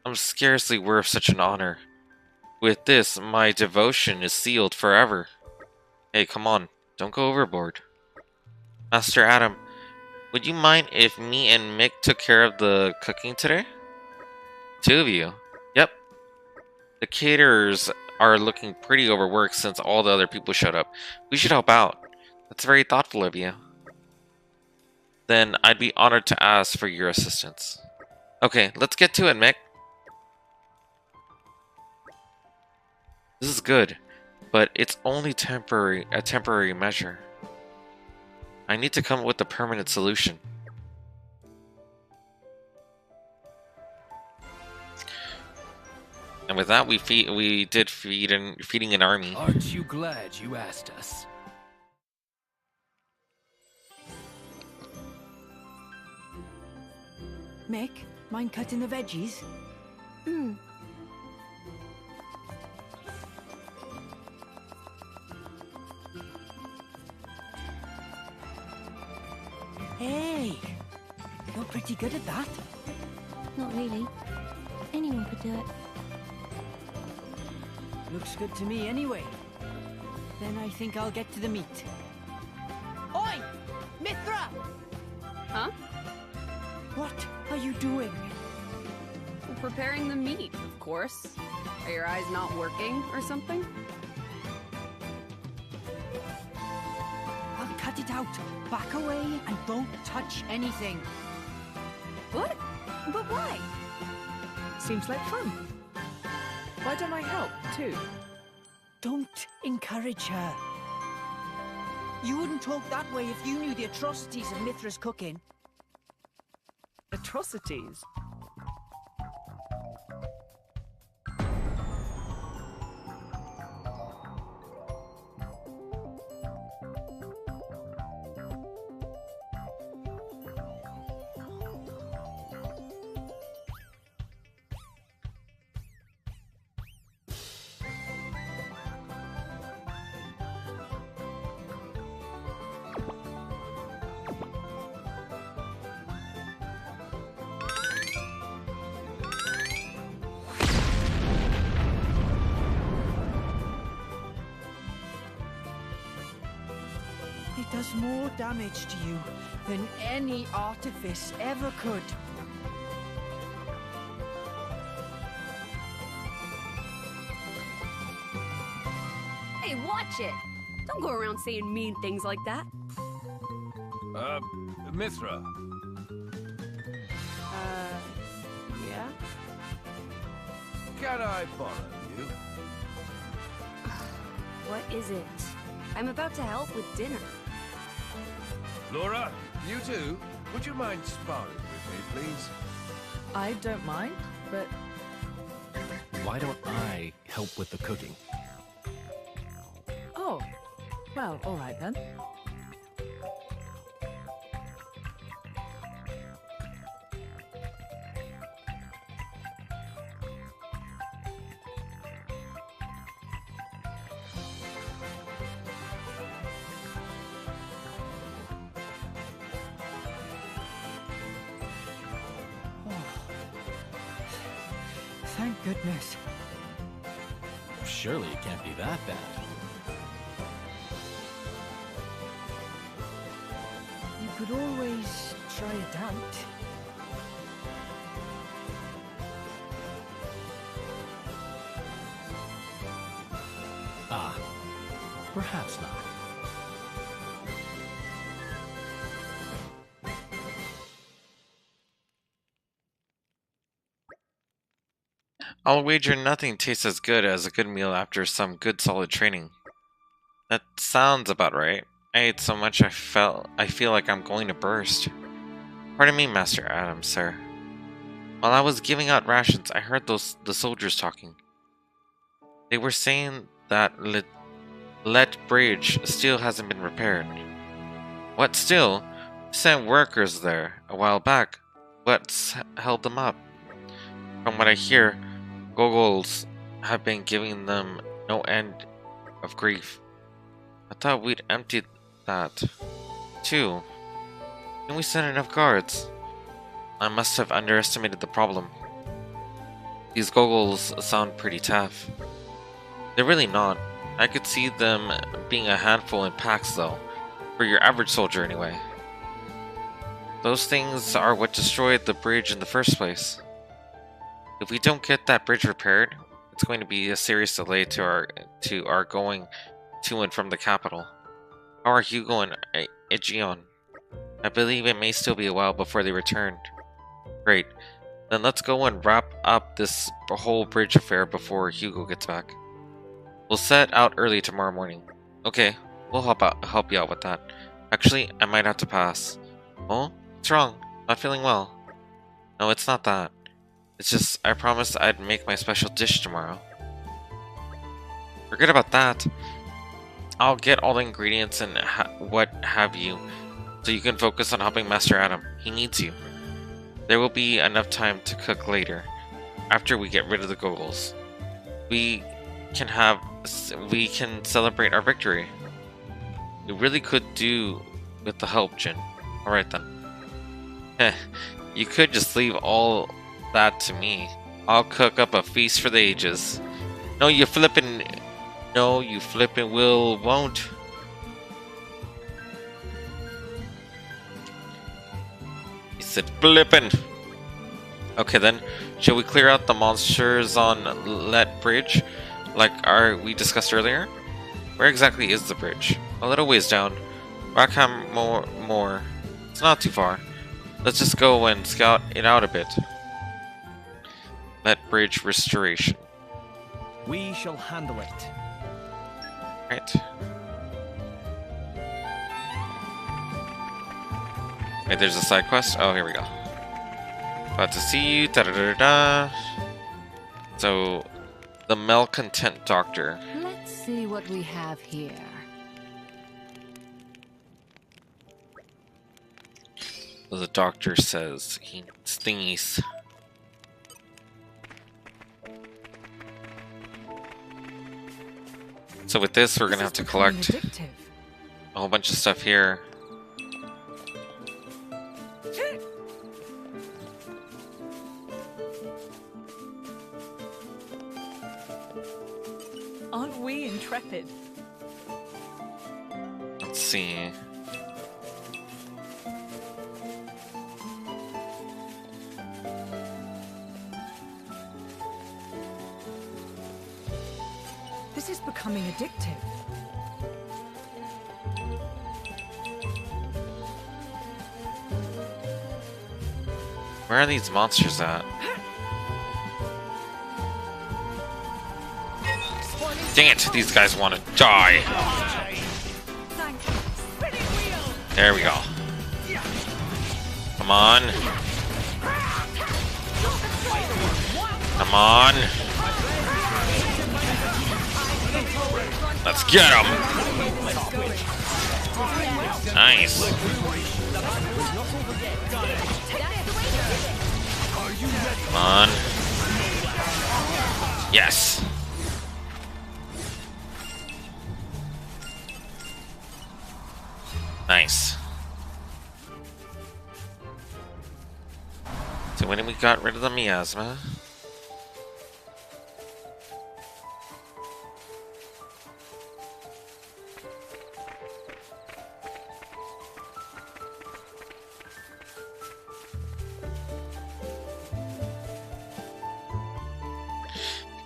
I'm scarcely worth such an honor. With this, my devotion is sealed forever. Hey, come on, don't go overboard. Master Adam, would you mind if me and Mick took care of the cooking today? 2 of you? Yep. The caterers are looking pretty overworked since all the other people showed up. We should help out. That's very thoughtful of you. Then I'd be honored to ask for your assistance. Okay, let's get to it, Mick. This is good, but it's only a temporary measure. I need to come up with a permanent solution. And with that, we did feeding an army. Aren't you glad you asked us? Mick, mind cutting the veggies? Hey, you're pretty good at that. Not really. Anyone could do it. Looks good to me anyway. Then I think I'll get to the meat. Oi! Mithra! Huh? What are you doing? I'm preparing the meat, of course. Are your eyes not working or something? I'll cut it out. Back away and don't touch anything. What? But why? Seems like fun. Why don't I help, too? Don't encourage her. You wouldn't talk that way if you knew the atrocities of Mithra's cooking. Atrocities? It does more damage to you than any artifice ever could. Hey, watch it! Don't go around saying mean things like that. Mithra. Yeah? Can I borrow you? What is it? I'm about to help with dinner. Laura, you too? Would you mind sparring with me, please? I don't mind, but Why don't I help with the cooking? oh, well, all right then. Thank goodness. Surely it can't be that bad. You could always try it out. Ah, perhaps not. I'll wager nothing tastes as good as a good meal after some good solid training. That sounds about right. I ate so much I feel like I'm going to burst. Pardon me, Master Adam, sir. While I was giving out rations, I heard the soldiers talking. They were saying that Let Bridge still hasn't been repaired. What still? We sent workers there a while back. What's held them up? From what I hear, Gogols have been giving them no end of grief. I thought we'd emptied that, too. Didn't we send enough guards? I must have underestimated the problem. These Gogols sound pretty tough. They're really not. I could see them being a handful in packs, though. For your average soldier, anyway. Those things are what destroyed the bridge in the first place. If we don't get that bridge repaired, it's going to be a serious delay to our going to and from the capital. How are Hugo and Aegeon? I believe it may still be a while before they return. Great. Then let's go and wrap up this whole bridge affair before Hugo gets back. We'll set out early tomorrow morning. Okay, we'll help you out with that. Actually, I might have to pass. Oh? What's wrong? Not feeling well? No, it's not that. It's just, I promised I'd make my special dish tomorrow. Forget about that. I'll get all the ingredients and what have you, so you can focus on helping Master Adam. He needs you. There will be enough time to cook later, after we get rid of the Gogols. We can celebrate our victory. We really could do with the help, Jin. Alright then. Heh, you could just leave all that to me. I'll cook up a feast for the ages. No, you flippin' won't. He said flippin'. Okay then, shall we clear out the monsters on Let Bridge, like we discussed earlier? Where exactly is the bridge? A little ways down. Rackham more. It's not too far. Let's just go and scout it out a bit. Let Bridge restoration. We shall handle it. Right. Wait, there's a side quest? Oh, here we go. About to see you. Da da da da. So, the malcontent doctor. Let's see what we have here. The doctor says he needs thingies. So with this, we're gonna have to collect a whole bunch of stuff here. Aren't we intrepid? Let's see. This is becoming addictive. Where are these monsters at? Dang it, these guys want to die. There we go. Come on. Come on. Let's get him. Nice. Come on. Yes. Nice. So when we got rid of the miasma.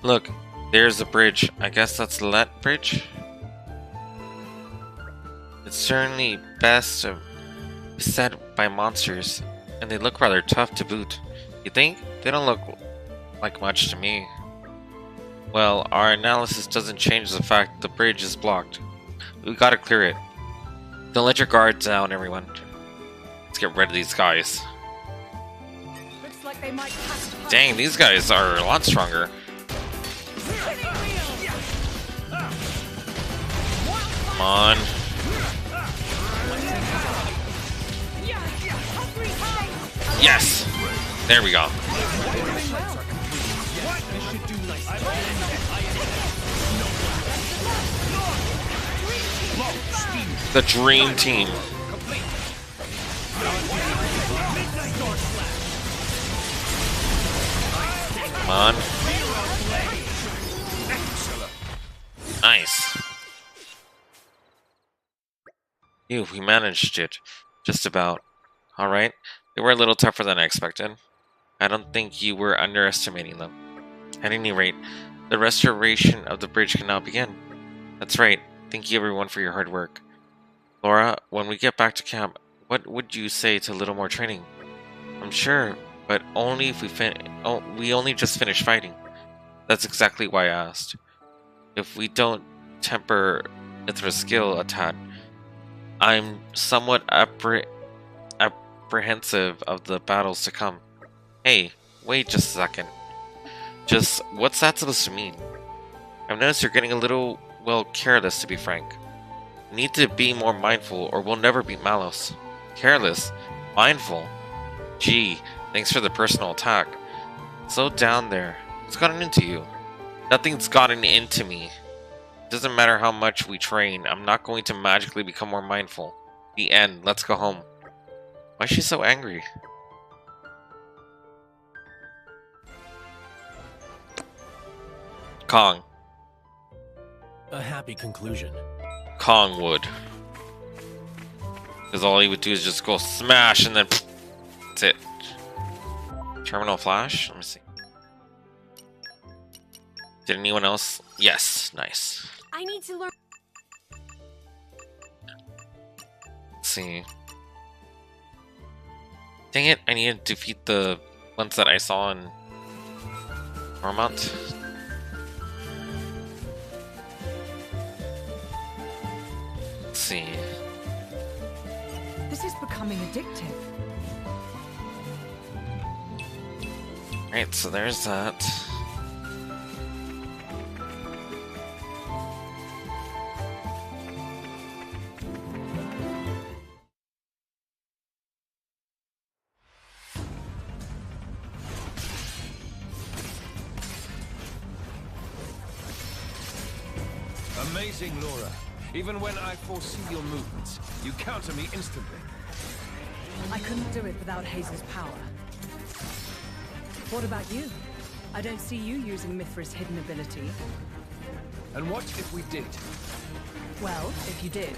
Look, there's a bridge. I guess that's that bridge? It's certainly best beset by monsters, and they look rather tough to boot. You think? They don't look like much to me. Well, our analysis doesn't change the fact the bridge is blocked. We gotta clear it. Don't let your guard down, everyone. Let's get rid of these guys. Looks like they might pass. Dang, these guys are a lot stronger. Come on. Yes! There we go. The dream team. Come on. Nice. Phew, we managed it. Just about. Alright. They were a little tougher than I expected. I don't think you were underestimating them. At any rate, the restoration of the bridge can now begin. That's right. Thank you everyone for your hard work. Laura, when we get back to camp, what would you say to a little more training? I'm sure, but only if we only just finished fighting. That's exactly why I asked. If we don't temper Ithra's skill a tad, I'm somewhat apprehensive of the battles to come. Hey, wait just a second. Just, what's that supposed to mean? I've noticed you're getting a little, well, careless, to be frank. You need to be more mindful, or we'll never beat Malos. Careless? Mindful? Gee, thanks for the personal attack. Slow down there. What's gotten into you? Nothing's gotten into me. It doesn't matter how much we train, I'm not going to magically become more mindful. The end. Let's go home. Why is she so angry? Kong. A happy conclusion. Kong would. Because all he would do is just go smash and then pfft, that's it. Terminal flash? Let me see. Did anyone else? Yes, nice. I need to learn. Let's see. Dang it, I need to defeat the ones that I saw in Mormont. Let's see. This is becoming addictive. Right, so there's that. Amazing, Laura. Even when I foresee your movements, you counter me instantly. I couldn't do it without Hazel's power. What about you? I don't see you using Mithra's hidden ability. And what if we did? Well, if you did.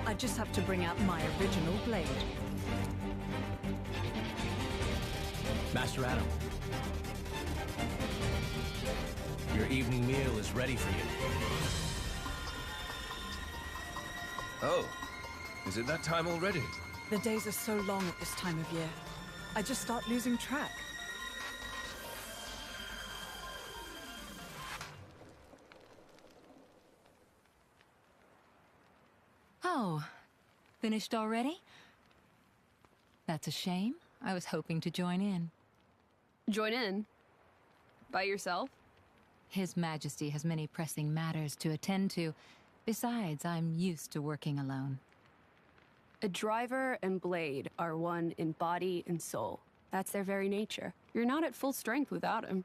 I just have to bring out my original blade. Master Adam. Your evening meal is ready for you. Oh, is it that time already? The days are so long at this time of year. I just start losing track. Oh, finished already? That's a shame. I was hoping to join in. Join in? By yourself? His Majesty has many pressing matters to attend to. Besides, I'm used to working alone. A driver and blade are one in body and soul. That's their very nature. You're not at full strength without him.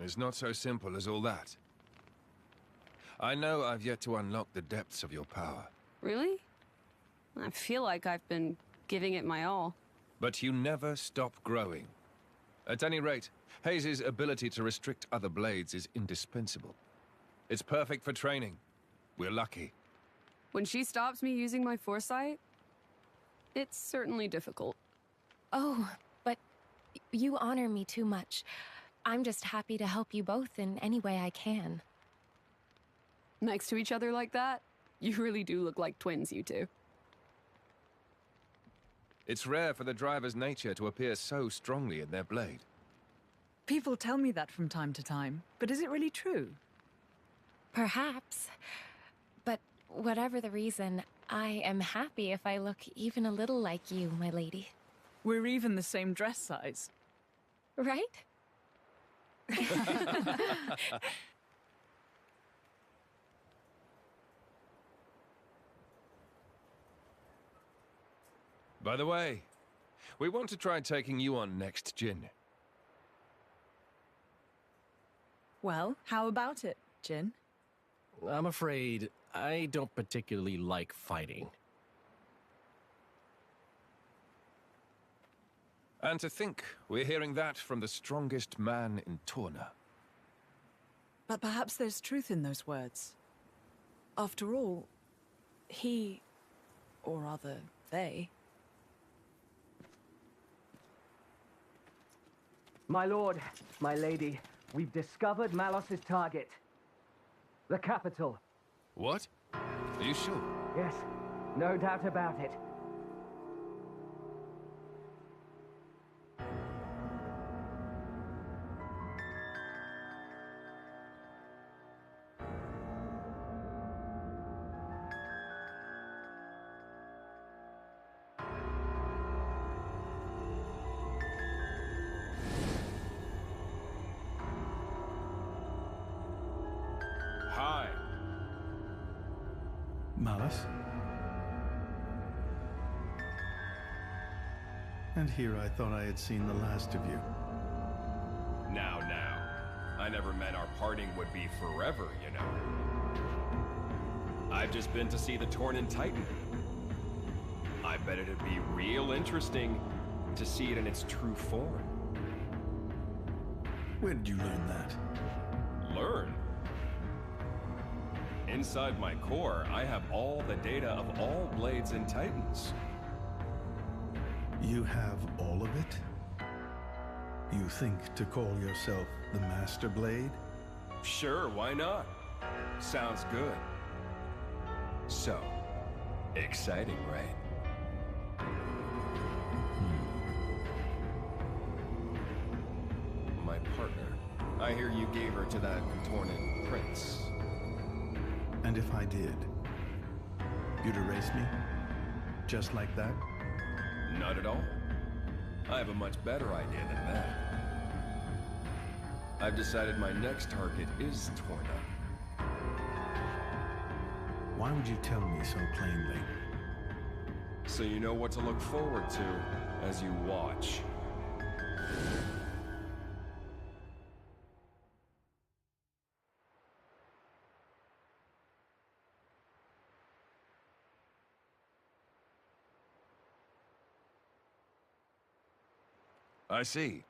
It's not so simple as all that. I know I've yet to unlock the depths of your power. Really? I feel like I've been giving it my all. But you never stop growing. At any rate, Hayes' ability to restrict other blades is indispensable. It's perfect for training. We're lucky. When she stops me using my foresight, it's certainly difficult. Oh, but you honor me too much. I'm just happy to help you both in any way I can. Next to each other like that, you really do look like twins, you two. It's rare for the driver's nature to appear so strongly in their blade. People tell me that from time to time, but is it really true? Perhaps. But whatever the reason, I am happy if I look even a little like you, my lady. We're even the same dress size. Right? By the way, we want to try taking you on next, Jin. Well, how about it, Jin? I'm afraid I don't particularly like fighting. And to think we're hearing that from the strongest man in Torna. But perhaps there's truth in those words. After all, he, or rather, they... My lord, my lady, we've discovered Malos's target. The capital. What? Are you sure? Yes, no doubt about it. Hi. Malus? And here I thought I had seen the last of you. Now. I never meant our parting would be forever, you know. I've just been to see the Tornan Titan. I bet it'd be real interesting to see it in its true form. Where did you learn that? Learn? Inside my core, I have all the data of all blades and titans. You have all of it? You think to call yourself the Master Blade? Sure, why not? Sounds good. So, exciting, right? My partner. I hear you gave her to that Tornan prince. And if I did, you'd erase me? Just like that? Not at all. I have a much better idea than that. I've decided my next target is Torna. Why would you tell me so plainly? So you know what to look forward to as you watch. I see.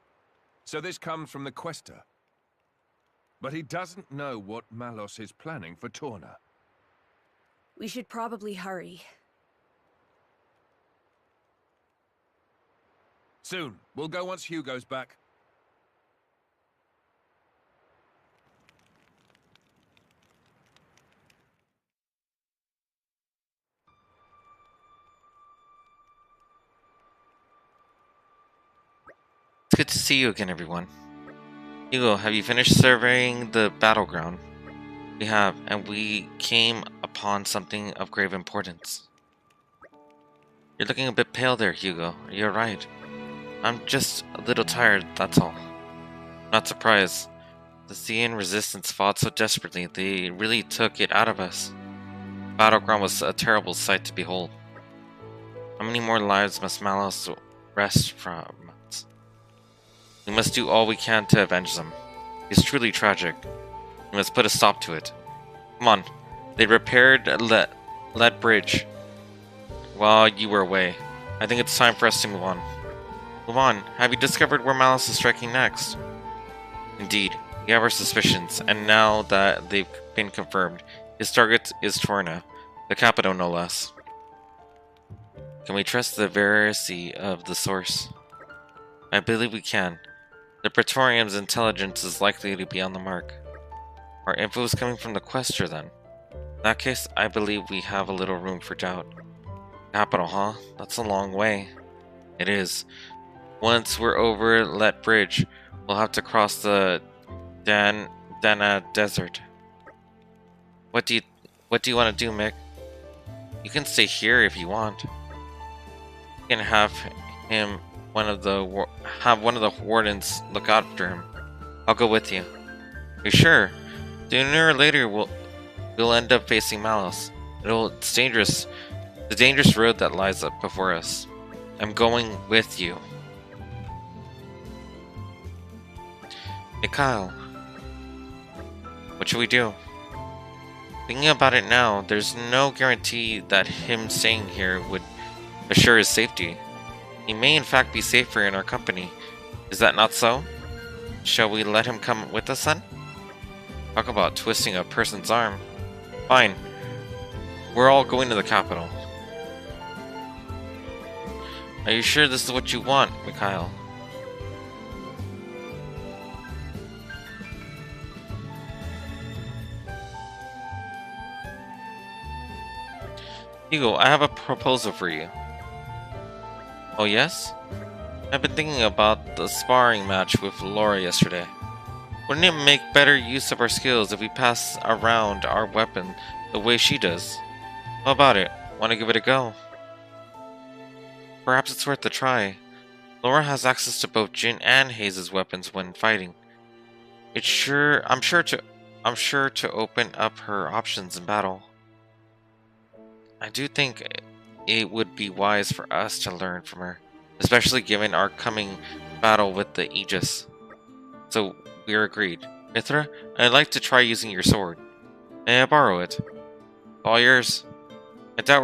So this comes from the Quester. But he doesn't know what Malos is planning for Torna. We should probably hurry. Soon. We'll go once Hugo's back. It's good to see you again, everyone. Hugo, have you finished surveying the battleground? We We have, and we came upon something of grave importance. You're looking a bit pale there, Hugo. You're right. I'm just a little tired, that's all. Not surprised. The Thean resistance fought so desperately, they really took it out of us. Battleground was a terrible sight to behold. How many more lives must Malos wrest from us? We must do all we can to avenge them. It's truly tragic. We must put a stop to it. Come on. They repaired Lead Bridge while you were away. I think it's time for us to move on. Move on. Have you discovered where Malos is striking next? Indeed. We have our suspicions, and now that they've been confirmed, his target is Torna, the capital no less. Can we trust the veracity of the source? I believe we can. The Praetorium's intelligence is likely to be on the mark. Our info is coming from the Questor, then. In that case, I believe we have a little room for doubt. Capital, huh? That's a long way. It is. Once we're over Let Bridge, we'll have to cross the Dana Desert. What do you want to do, Mick? You can stay here if you want. You can have one of the wardens look after him. I'll go with you. You sure? Sooner or later we'll end up facing Malos. It's dangerous. The dangerous road that lies up before us. I'm going with you. Mikhail. What should we do? Thinking about it now, there's no guarantee that him staying here would assure his safety. He may in fact be safer in our company. Is that not so? Shall we let him come with us then? Talk about twisting a person's arm. Fine. We're all going to the capital. Are you sure this is what you want, Mikhail? Hugo, I have a proposal for you. Oh yes? I've been thinking about the sparring match with Laura yesterday. Wouldn't it make better use of our skills if we pass around our weapon the way she does? How about it? Want to give it a go? Perhaps it's worth a try. Laura has access to both Jin and Hayes' weapons when fighting. I'm sure to open up her options in battle. I do think it would be wise for us to learn from her, especially given our coming battle with the Aegis. So we're agreed. Mithra, I'd like to try using your sword. May I borrow it? All yours. I doubt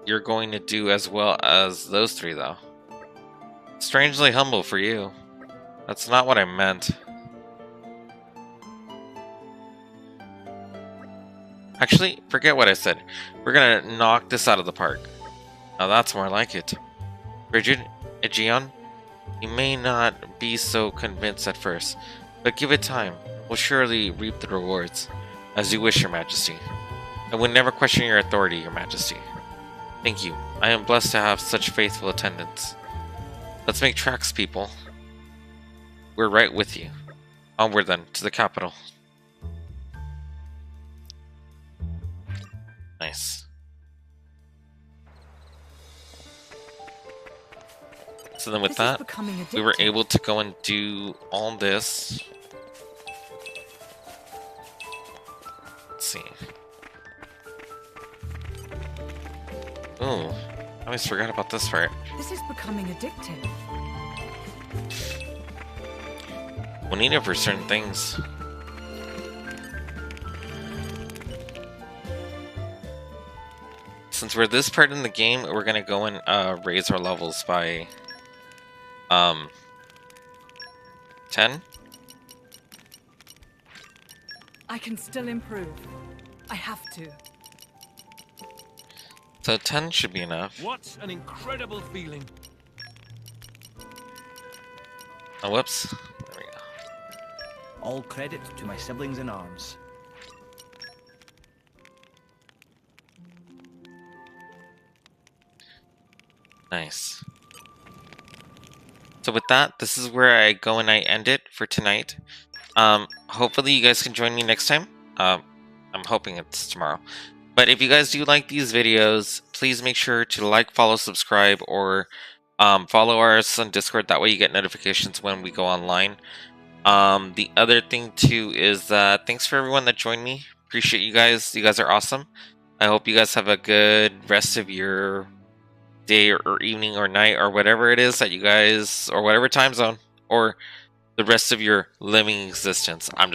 you're going to do as well as those three, though. Strangely humble for you. That's not what I meant. Actually, forget what I said. We're gonna knock this out of the park. Now that's more like it. Bridget, Aegeon, you may not be so convinced at first, but give it time. We'll surely reap the rewards. As you wish, Your Majesty. I would never question your authority, Your Majesty. Thank you. I am blessed to have such faithful attendants. Let's make tracks, people. We're right with you. Onward then, to the capital. Nice. So then with that, we were able to go and do all this. Let's see. Ooh, I always forgot about this part. This is becoming addictive. We'll need it for certain things. Since we're this part in the game, we're gonna go and raise our levels by 10. I can still improve. I have to. So 10 should be enough. What an incredible feeling. Oh, whoops. There we go. All credit to my siblings in arms. Nice. So with that, this is where I go and I end it for tonight. Hopefully you guys can join me next time. I'm hoping it's tomorrow. But if you guys do like these videos, please make sure to like, follow, subscribe, or follow us on Discord. That way you get notifications when we go online. The other thing too is that thanks for everyone that joined me. Appreciate you guys. You guys are awesome. I hope you guys have a good rest of your day or evening or night or whatever it is that you guys, or whatever time zone, or the rest of your living existence. I'm just